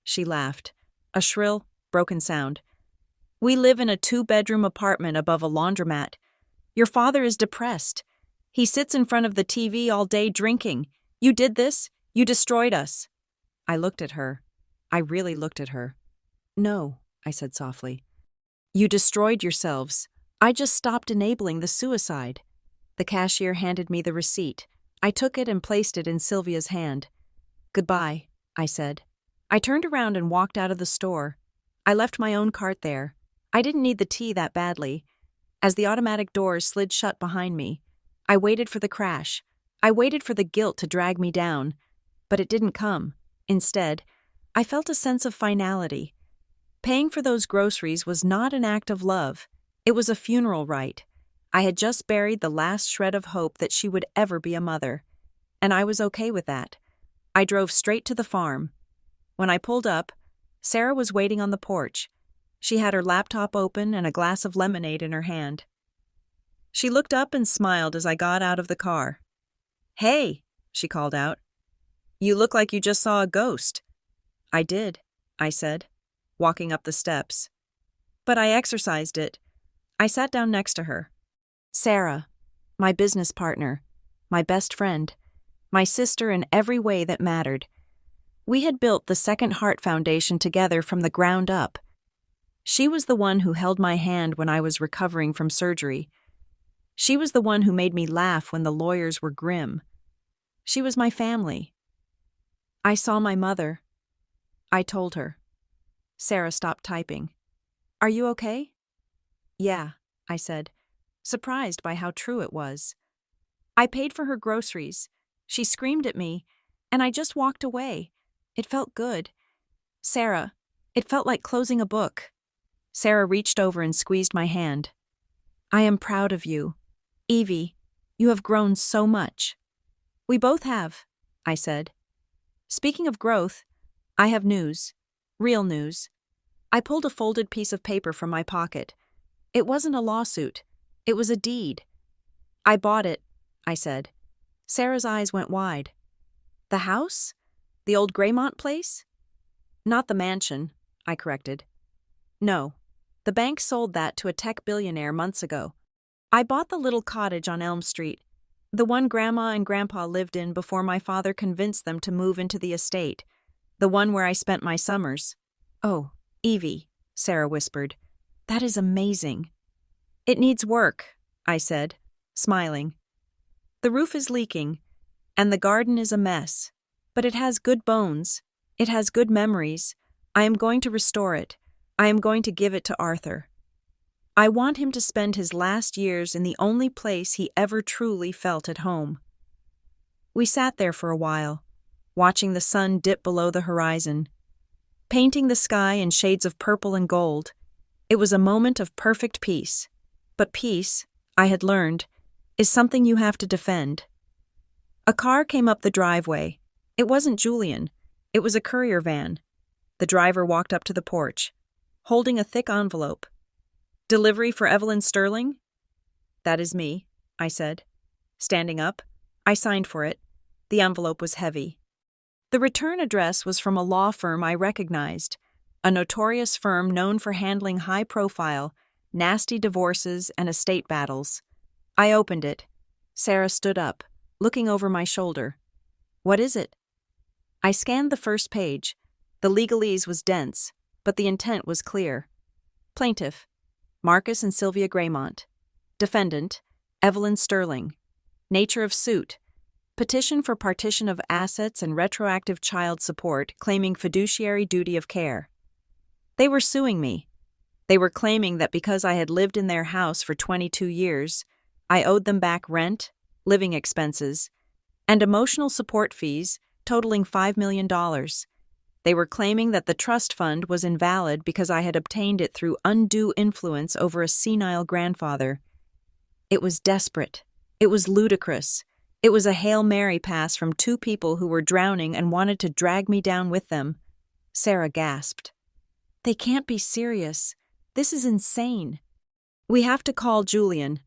She laughed, a shrill, broken sound. "We live in a 2-bedroom apartment above a laundromat. Your father is depressed. He sits in front of the TV all day drinking. You did this. You destroyed us." I looked at her. I really looked at her. "No," I said softly. "You destroyed yourselves. I just stopped enabling the suicide." The cashier handed me the receipt. I took it and placed it in Sylvia's hand. "Goodbye," I said. I turned around and walked out of the store. I left my own cart there. I didn't need the tea that badly. As the automatic doors slid shut behind me, I waited for the crash. I waited for the guilt to drag me down. But it didn't come. Instead, I felt a sense of finality. Paying for those groceries was not an act of love. It was a funeral rite. I had just buried the last shred of hope that she would ever be a mother. And I was okay with that. I drove straight to the farm. When I pulled up, Sarah was waiting on the porch. She had her laptop open and a glass of lemonade in her hand. She looked up and smiled as I got out of the car. "Hey," she called out. "You look like you just saw a ghost." "I did," I said, walking up the steps. "But I exorcised it." I sat down next to her. Sarah, my business partner, my best friend, my sister in every way that mattered. We had built the Second Heart Foundation together from the ground up. She was the one who held my hand when I was recovering from surgery. She was the one who made me laugh when the lawyers were grim. She was my family. "I saw my mother," I told her. Sarah stopped typing. "Are you okay?" "Yeah," I said, surprised by how true it was. I paid for her groceries. She screamed at me, and I just walked away. It felt good. "Sarah, it felt like closing a book." Sarah reached over and squeezed my hand. "I am proud of you. Evie, you have grown so much." "We both have," I said. "Speaking of growth, I have news. Real news." I pulled a folded piece of paper from my pocket. It wasn't a lawsuit. It was a deed. "I bought it," I said. Sarah's eyes went wide. "The house? The old Graymont place?" "Not the mansion," I corrected. "No. The bank sold that to a tech billionaire months ago. I bought the little cottage on Elm Street, the one Grandma and Grandpa lived in before my father convinced them to move into the estate, the one where I spent my summers." "Oh, Evie," Sarah whispered. "That is amazing." "It needs work," I said, smiling. "The roof is leaking, and the garden is a mess, but it has good bones. It has good memories. I am going to restore it. I am going to give it to Arthur. I want him to spend his last years in the only place he ever truly felt at home." We sat there for a while, watching the sun dip below the horizon, painting the sky in shades of purple and gold. It was a moment of perfect peace. But peace, I had learned, is something you have to defend. A car came up the driveway. It wasn't Julian. It was a courier van. The driver walked up to the porch, holding a thick envelope. "Delivery for Evelyn Sterling?" "That is me," I said. Standing up, I signed for it. The envelope was heavy. The return address was from a law firm I recognized, a notorious firm known for handling high-profile, nasty divorces and estate battles. I opened it. Sarah stood up, looking over my shoulder. "What is it?" I scanned the first page. The legalese was dense, but the intent was clear. Plaintiff, Marcus and Sylvia Graymont. Defendant, Evelyn Sterling. Nature of suit, petition for partition of assets and retroactive child support claiming fiduciary duty of care. They were suing me. They were claiming that because I had lived in their house for 22 years, I owed them back rent, living expenses, and emotional support fees totaling $5 million. They were claiming that the trust fund was invalid because I had obtained it through undue influence over a senile grandfather. It was desperate. It was ludicrous. It was a Hail Mary pass from two people who were drowning and wanted to drag me down with them. Sarah gasped. "They can't be serious. This is insane. We have to call Julian."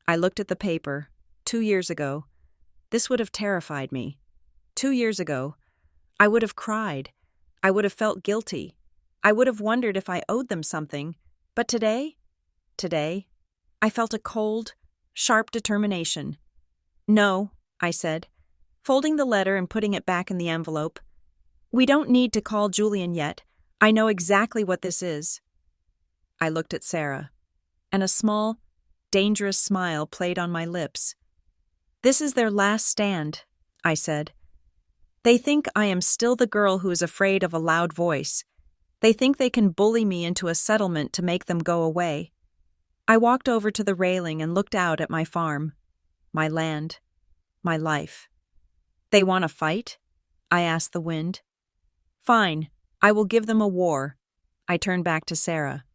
I looked at the paper. 2 years ago. This would have terrified me. 2 years ago, I would have cried. I would have felt guilty. I would have wondered if I owed them something. But today, I felt a cold, sharp determination. "No," I said, folding the letter and putting it back in the envelope. "We don't need to call Julian yet. I know exactly what this is." I looked at Sarah, and a small, dangerous smile played on my lips. "This is their last stand," I said. "They think I am still the girl who is afraid of a loud voice. They think they can bully me into a settlement to make them go away." I walked over to the railing and looked out at my farm, my land, my life. "They want to fight?" I asked the wind. "Fine, I will give them a war. I turned back to Sarah.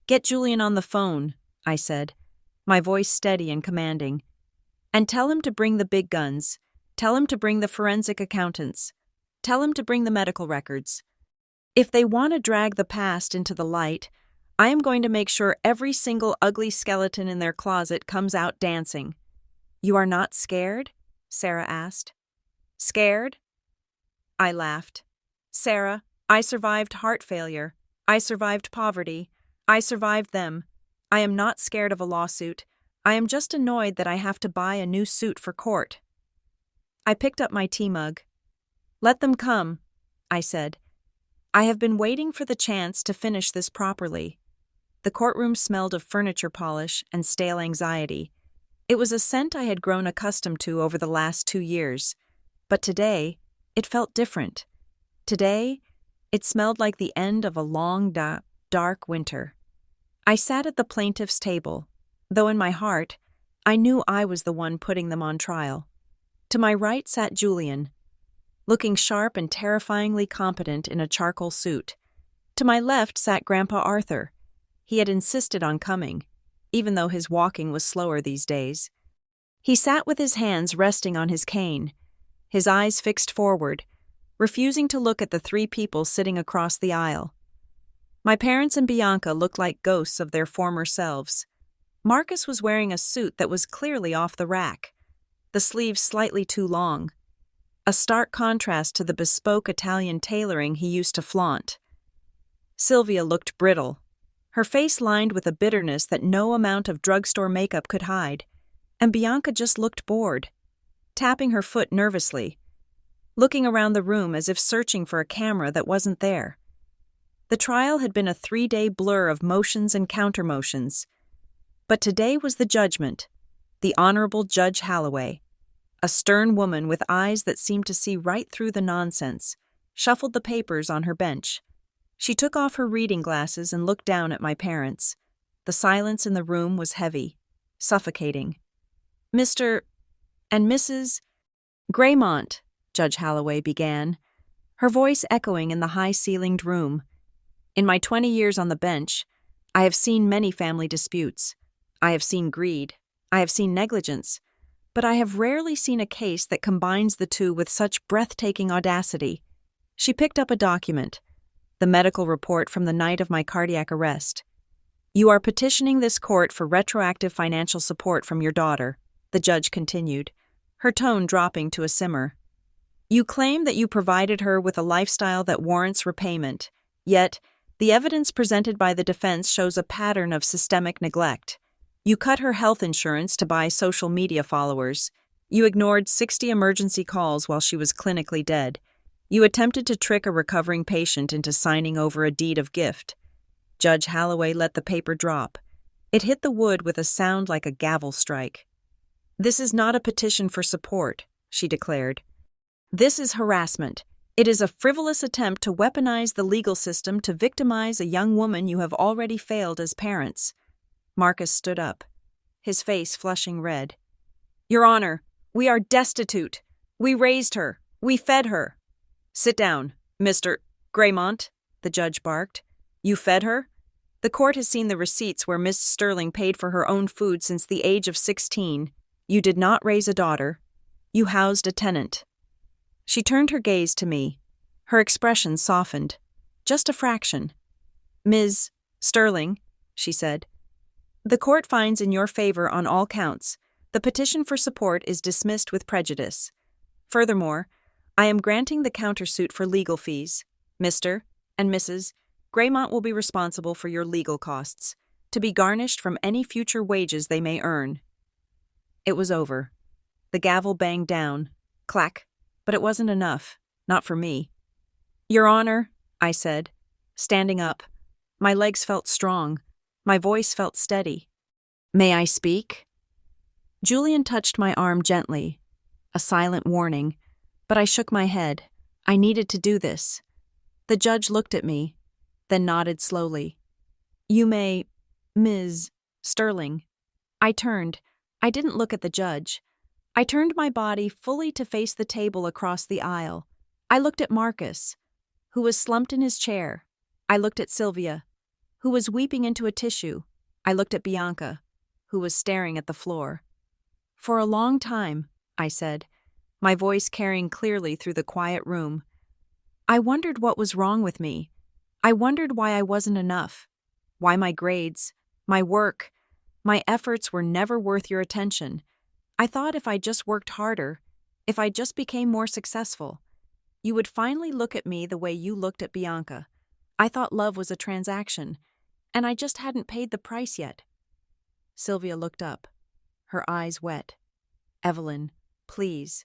"Get Julian on the phone," I said, my voice steady and commanding. "And tell him to bring the big guns. Tell him to bring the forensic accountants. Tell him to bring the medical records. If they want to drag the past into the light, I am going to make sure every single ugly skeleton in their closet comes out dancing." "You are not scared?" Sarah asked. "Scared?" I laughed. "Sarah, I survived heart failure. I survived poverty. I survived them. I am not scared of a lawsuit. I am just annoyed that I have to buy a new suit for court." I picked up my tea mug. "Let them come," I said. I have been waiting for the chance to finish this properly. The courtroom smelled of furniture polish and stale anxiety. It was a scent I had grown accustomed to over the last 2 years. But today, it felt different. Today, it smelled like the end of a long, dark winter. I sat at the plaintiff's table, though in my heart, I knew I was the one putting them on trial. To my right sat Julian, looking sharp and terrifyingly competent in a charcoal suit. To my left sat Grandpa Arthur. He had insisted on coming, even though his walking was slower these days. He sat with his hands resting on his cane, his eyes fixed forward, refusing to look at the 3 people sitting across the aisle. My parents and Bianca looked like ghosts of their former selves. Marcus was wearing a suit that was clearly off the rack, the sleeves slightly too long, a stark contrast to the bespoke Italian tailoring he used to flaunt. Sylvia looked brittle, her face lined with a bitterness that no amount of drugstore makeup could hide, and Bianca just looked bored, tapping her foot nervously, looking around the room as if searching for a camera that wasn't there. The trial had been a 3-day blur of motions and counter-motions, but today was the judgment, the Honorable Judge Halloway. A stern woman with eyes that seemed to see right through the nonsense, shuffled the papers on her bench. She took off her reading glasses and looked down at my parents. The silence in the room was heavy, suffocating. "Mr. and Mrs. Graymont," Judge Halloway began, her voice echoing in the high-ceilinged room. "In my 20 years on the bench, I have seen many family disputes. I have seen greed. I have seen negligence. But I have rarely seen a case that combines the two with such breathtaking audacity." She picked up a document, the medical report from the night of my cardiac arrest. "You are petitioning this court for retroactive financial support from your daughter," the judge continued, her tone dropping to a simmer. "You claim that you provided her with a lifestyle that warrants repayment, yet the evidence presented by the defense shows a pattern of systemic neglect. You cut her health insurance to buy social media followers. You ignored 60 emergency calls while she was clinically dead. You attempted to trick a recovering patient into signing over a deed of gift." Judge Halloway let the paper drop. It hit the wood with a sound like a gavel strike. "This is not a petition for support," she declared. "This is harassment. It is a frivolous attempt to weaponize the legal system to victimize a young woman you have already failed as parents." Marcus stood up, his face flushing red. "Your Honor, we are destitute. We raised her. We fed her." "Sit down, Mr. Graymont," the judge barked. "You fed her? The court has seen the receipts where Miss Sterling paid for her own food since the age of 16. You did not raise a daughter. You housed a tenant." She turned her gaze to me. Her expression softened, just a fraction. "Ms. Sterling," she said, "the court finds in your favor on all counts. The petition for support is dismissed with prejudice. Furthermore, I am granting the countersuit for legal fees. Mr. and Mrs. Graymont will be responsible for your legal costs, to be garnished from any future wages they may earn." It was over. The gavel banged down. Clack. But it wasn't enough. Not for me. "Your Honor," I said, standing up. My legs felt strong. My voice felt steady. "May I speak?" Julian touched my arm gently, a silent warning, but I shook my head. I needed to do this. The judge looked at me, then nodded slowly. "You may, Ms. Sterling." I turned. I didn't look at the judge. I turned my body fully to face the table across the aisle. I looked at Marcus, who was slumped in his chair. I looked at Sylvia, who was weeping into a tissue. I looked at Bianca, who was staring at the floor. For a long time, I said, my voice carrying clearly through the quiet room, I wondered what was wrong with me. I wondered why I wasn't enough, why my grades, my work, my efforts were never worth your attention. I thought if I just worked harder, if I just became more successful, you would finally look at me the way you looked at Bianca. I thought love was a transaction, and I just hadn't paid the price yet. Sylvia looked up, her eyes wet. Evelyn, please,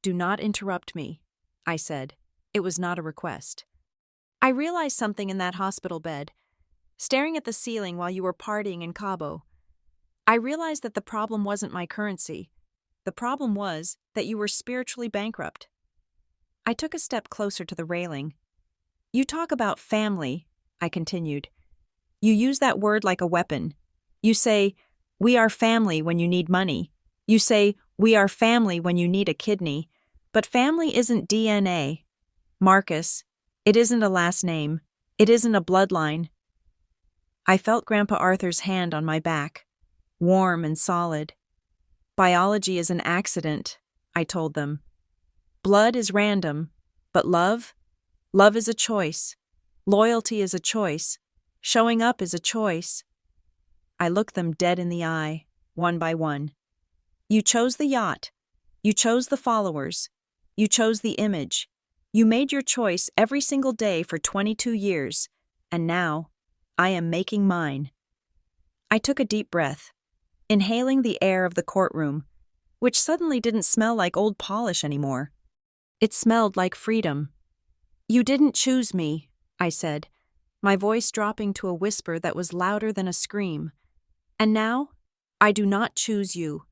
do not interrupt me, I said. It was not a request. I realized something in that hospital bed, staring at the ceiling while you were partying in Cabo. I realized that the problem wasn't my currency. The problem was that you were spiritually bankrupt. I took a step closer to the railing. You talk about family, I continued. You use that word like a weapon. You say, we are family when you need money. You say, we are family when you need a kidney. But family isn't DNA. Marcus, it isn't a last name. It isn't a bloodline. I felt Grandpa Arthur's hand on my back, warm and solid. Biology is an accident, I told them. Blood is random, but love is a choice. Loyalty is a choice. Showing up is a choice. I looked them dead in the eye, one by one. You chose the yacht. You chose the followers. You chose the image. You made your choice every single day for 22 years, and now I am making mine. I took a deep breath, inhaling the air of the courtroom, which suddenly didn't smell like old polish anymore. It smelled like freedom. You didn't choose me, I said, my voice dropping to a whisper that was louder than a scream. And now, I do not choose you.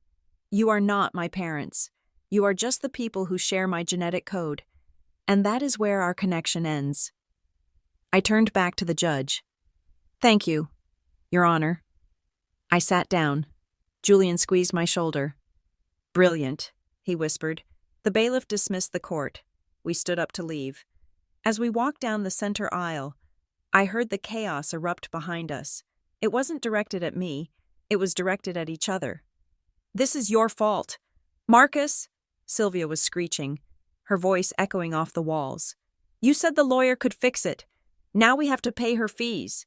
You are not my parents. You are just the people who share my genetic code. And that is where our connection ends. I turned back to the judge. Thank you, Your Honor. I sat down. Julian squeezed my shoulder. Brilliant, he whispered. The bailiff dismissed the court. We stood up to leave. As we walked down the center aisle, I heard the chaos erupt behind us. It wasn't directed at me. It was directed at each other. This is your fault. Marcus, Sylvia was screeching, her voice echoing off the walls. You said the lawyer could fix it. Now we have to pay her fees.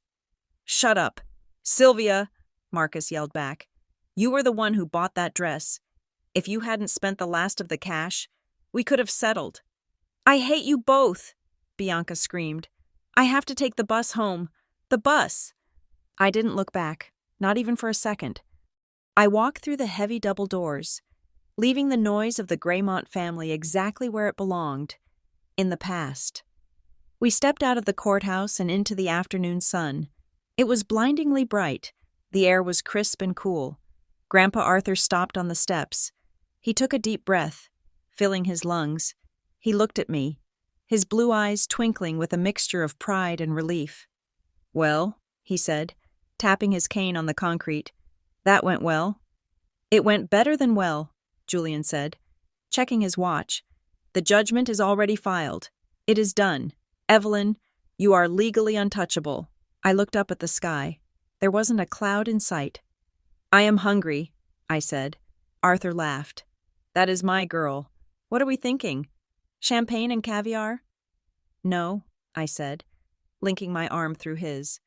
Shut up. Sylvia, Marcus yelled back. You were the one who bought that dress. If you hadn't spent the last of the cash, we could have settled. I hate you both, Bianca screamed. I have to take the bus home. The bus. I didn't look back, not even for a second. I walked through the heavy double doors, leaving the noise of the Graymont family exactly where it belonged, in the past. We stepped out of the courthouse and into the afternoon sun. It was blindingly bright. The air was crisp and cool. Grandpa Arthur stopped on the steps. He took a deep breath, filling his lungs. He looked at me, his blue eyes twinkling with a mixture of pride and relief. Well, he said, tapping his cane on the concrete. That went well. It went better than well, Julian said, checking his watch. The judgment is already filed. It is done. Evelyn, you are legally untouchable. I looked up at the sky. There wasn't a cloud in sight. I am hungry, I said. Arthur laughed. That is my girl. What are we thinking? Champagne and caviar? No, I said, linking my arm through his.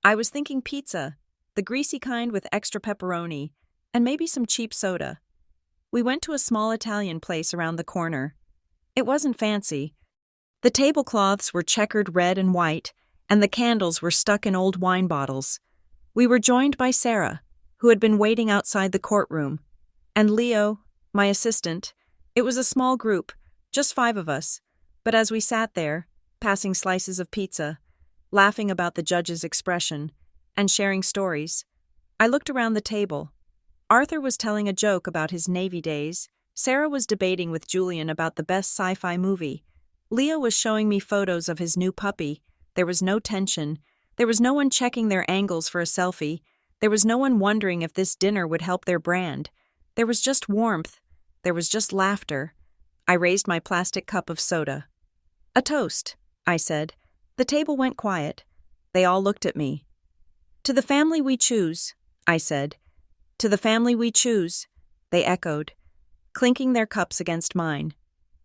I was thinking pizza, the greasy kind with extra pepperoni, and maybe some cheap soda. We went to a small Italian place around the corner. It wasn't fancy. The tablecloths were checkered red and white, and the candles were stuck in old wine bottles. We were joined by Sarah, who had been waiting outside the courtroom, and Leo, my assistant. It was a small group, just 5 of us, but as we sat there, passing slices of pizza, laughing about the judge's expression, and sharing stories, I looked around the table. Arthur was telling a joke about his Navy days. Sarah was debating with Julian about the best sci-fi movie. Leo was showing me photos of his new puppy. There was no tension. There was no one checking their angles for a selfie. There was no one wondering if this dinner would help their brand. There was just warmth. There was just laughter. I raised my plastic cup of soda. A toast, I said, The table went quiet. They all looked at me. "To the family we choose," I said. "To the family we choose," they echoed, clinking their cups against mine.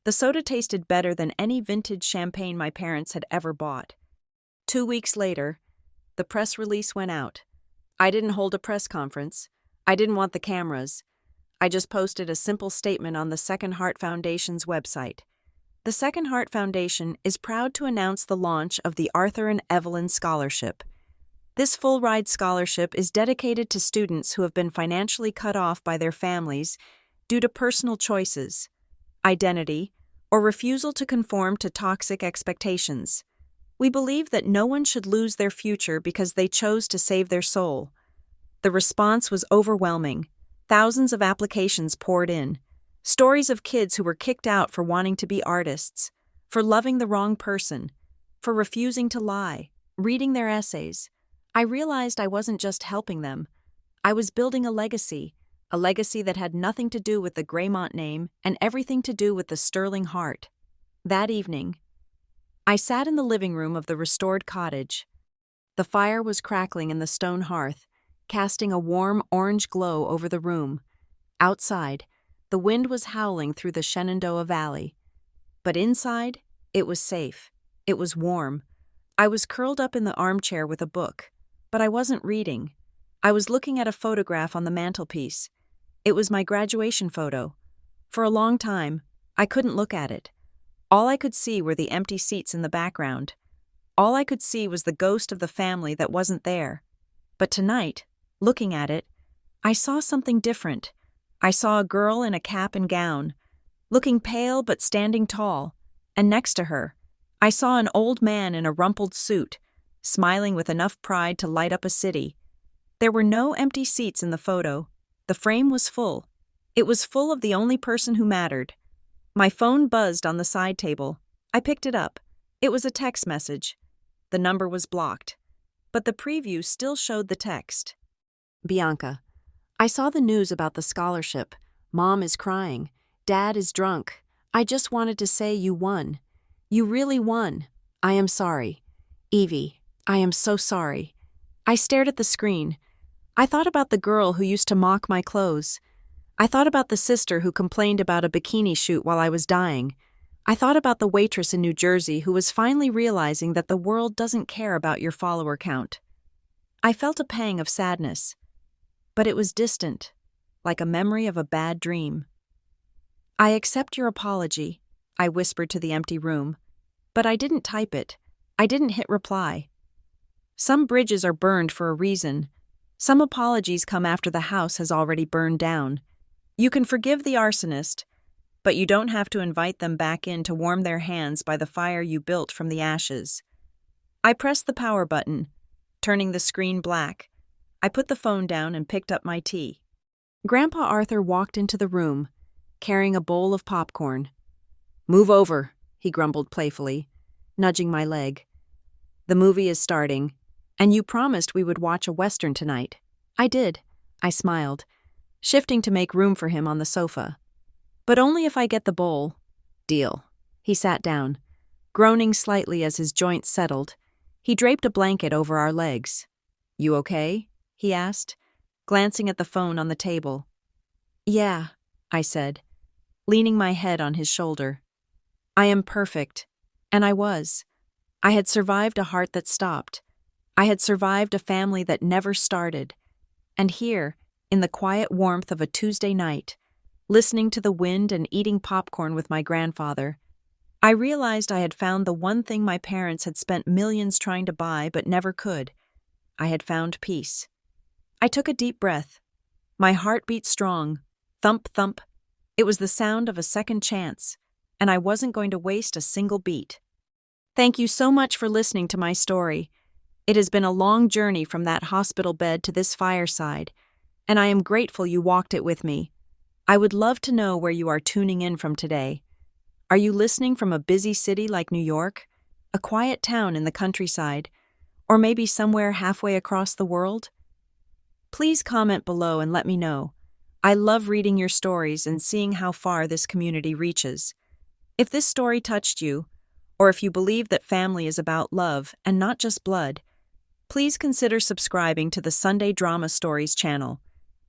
The soda tasted better than any vintage champagne my parents had ever bought. 2 weeks later, the press release went out. I didn't hold a press conference. I didn't want the cameras. I just posted a simple statement on the Second Heart Foundation's website. The Second Heart Foundation is proud to announce the launch of the Arthur and Evelyn Scholarship. This full-ride scholarship is dedicated to students who have been financially cut off by their families due to personal choices, identity, or refusal to conform to toxic expectations. We believe that no one should lose their future because they chose to save their soul. The response was overwhelming. Thousands of applications poured in. Stories of kids who were kicked out for wanting to be artists, for loving the wrong person, for refusing to lie, reading their essays. I realized I wasn't just helping them. I was building a legacy that had nothing to do with the Graymont name and everything to do with the Sterling heart. That evening, I sat in the living room of the restored cottage. The fire was crackling in the stone hearth, casting a warm orange glow over the room. Outside, the wind was howling through the Shenandoah Valley. But inside, it was safe. It was warm. I was curled up in the armchair with a book, but I wasn't reading. I was looking at a photograph on the mantelpiece. It was my graduation photo. For a long time, I couldn't look at it. All I could see were the empty seats in the background. All I could see was the ghost of the family that wasn't there. But tonight, looking at it, I saw something different. I saw a girl in a cap and gown, looking pale but standing tall, and next to her, I saw an old man in a rumpled suit, smiling with enough pride to light up a city. There were no empty seats in the photo. The frame was full. It was full of the only person who mattered. My phone buzzed on the side table. I picked it up. It was a text message. The number was blocked, but the preview still showed the text. "Bianca, I saw the news about the scholarship. Mom is crying. Dad is drunk. I just wanted to say you won. You really won. I am sorry. Evie, I am so sorry." I stared at the screen. I thought about the girl who used to mock my clothes. I thought about the sister who complained about a bikini shoot while I was dying. I thought about the waitress in New Jersey who was finally realizing that the world doesn't care about your follower count. I felt a pang of sadness, but it was distant, like a memory of a bad dream. "I accept your apology," I whispered to the empty room, but I didn't type it. I didn't hit reply. Some bridges are burned for a reason. Some apologies come after the house has already burned down. You can forgive the arsonist, but you don't have to invite them back in to warm their hands by the fire you built from the ashes. I pressed the power button, turning the screen black. I put the phone down and picked up my tea. Grandpa Arthur walked into the room, carrying a bowl of popcorn. "Move over," he grumbled playfully, nudging my leg. "The movie is starting, and you promised we would watch a Western tonight." "I did," I smiled, shifting to make room for him on the sofa. "But only if I get the bowl." "Deal." He sat down, groaning slightly as his joints settled. He draped a blanket over our legs. "You okay?" he asked, glancing at the phone on the table. "Yeah," I said, leaning my head on his shoulder. "I am perfect." And I was. I had survived a heart that stopped. I had survived a family that never started. And here, in the quiet warmth of a Tuesday night, listening to the wind and eating popcorn with my grandfather, I realized I had found the one thing my parents had spent millions trying to buy but never could. I had found peace. I took a deep breath. My heart beat strong. Thump, thump. It was the sound of a second chance, and I wasn't going to waste a single beat. Thank you so much for listening to my story. It has been a long journey from that hospital bed to this fireside, and I am grateful you walked it with me. I would love to know where you are tuning in from today. Are you listening from a busy city like New York, a quiet town in the countryside, or maybe somewhere halfway across the world? Please comment below and let me know. I love reading your stories and seeing how far this community reaches. If this story touched you, or if you believe that family is about love and not just blood, please consider subscribing to the Sunday Drama Stories channel.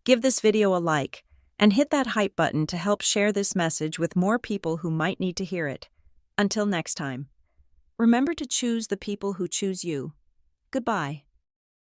Give this video a like, and hit that hype button to help share this message with more people who might need to hear it. Until next time, remember to choose the people who choose you. Goodbye.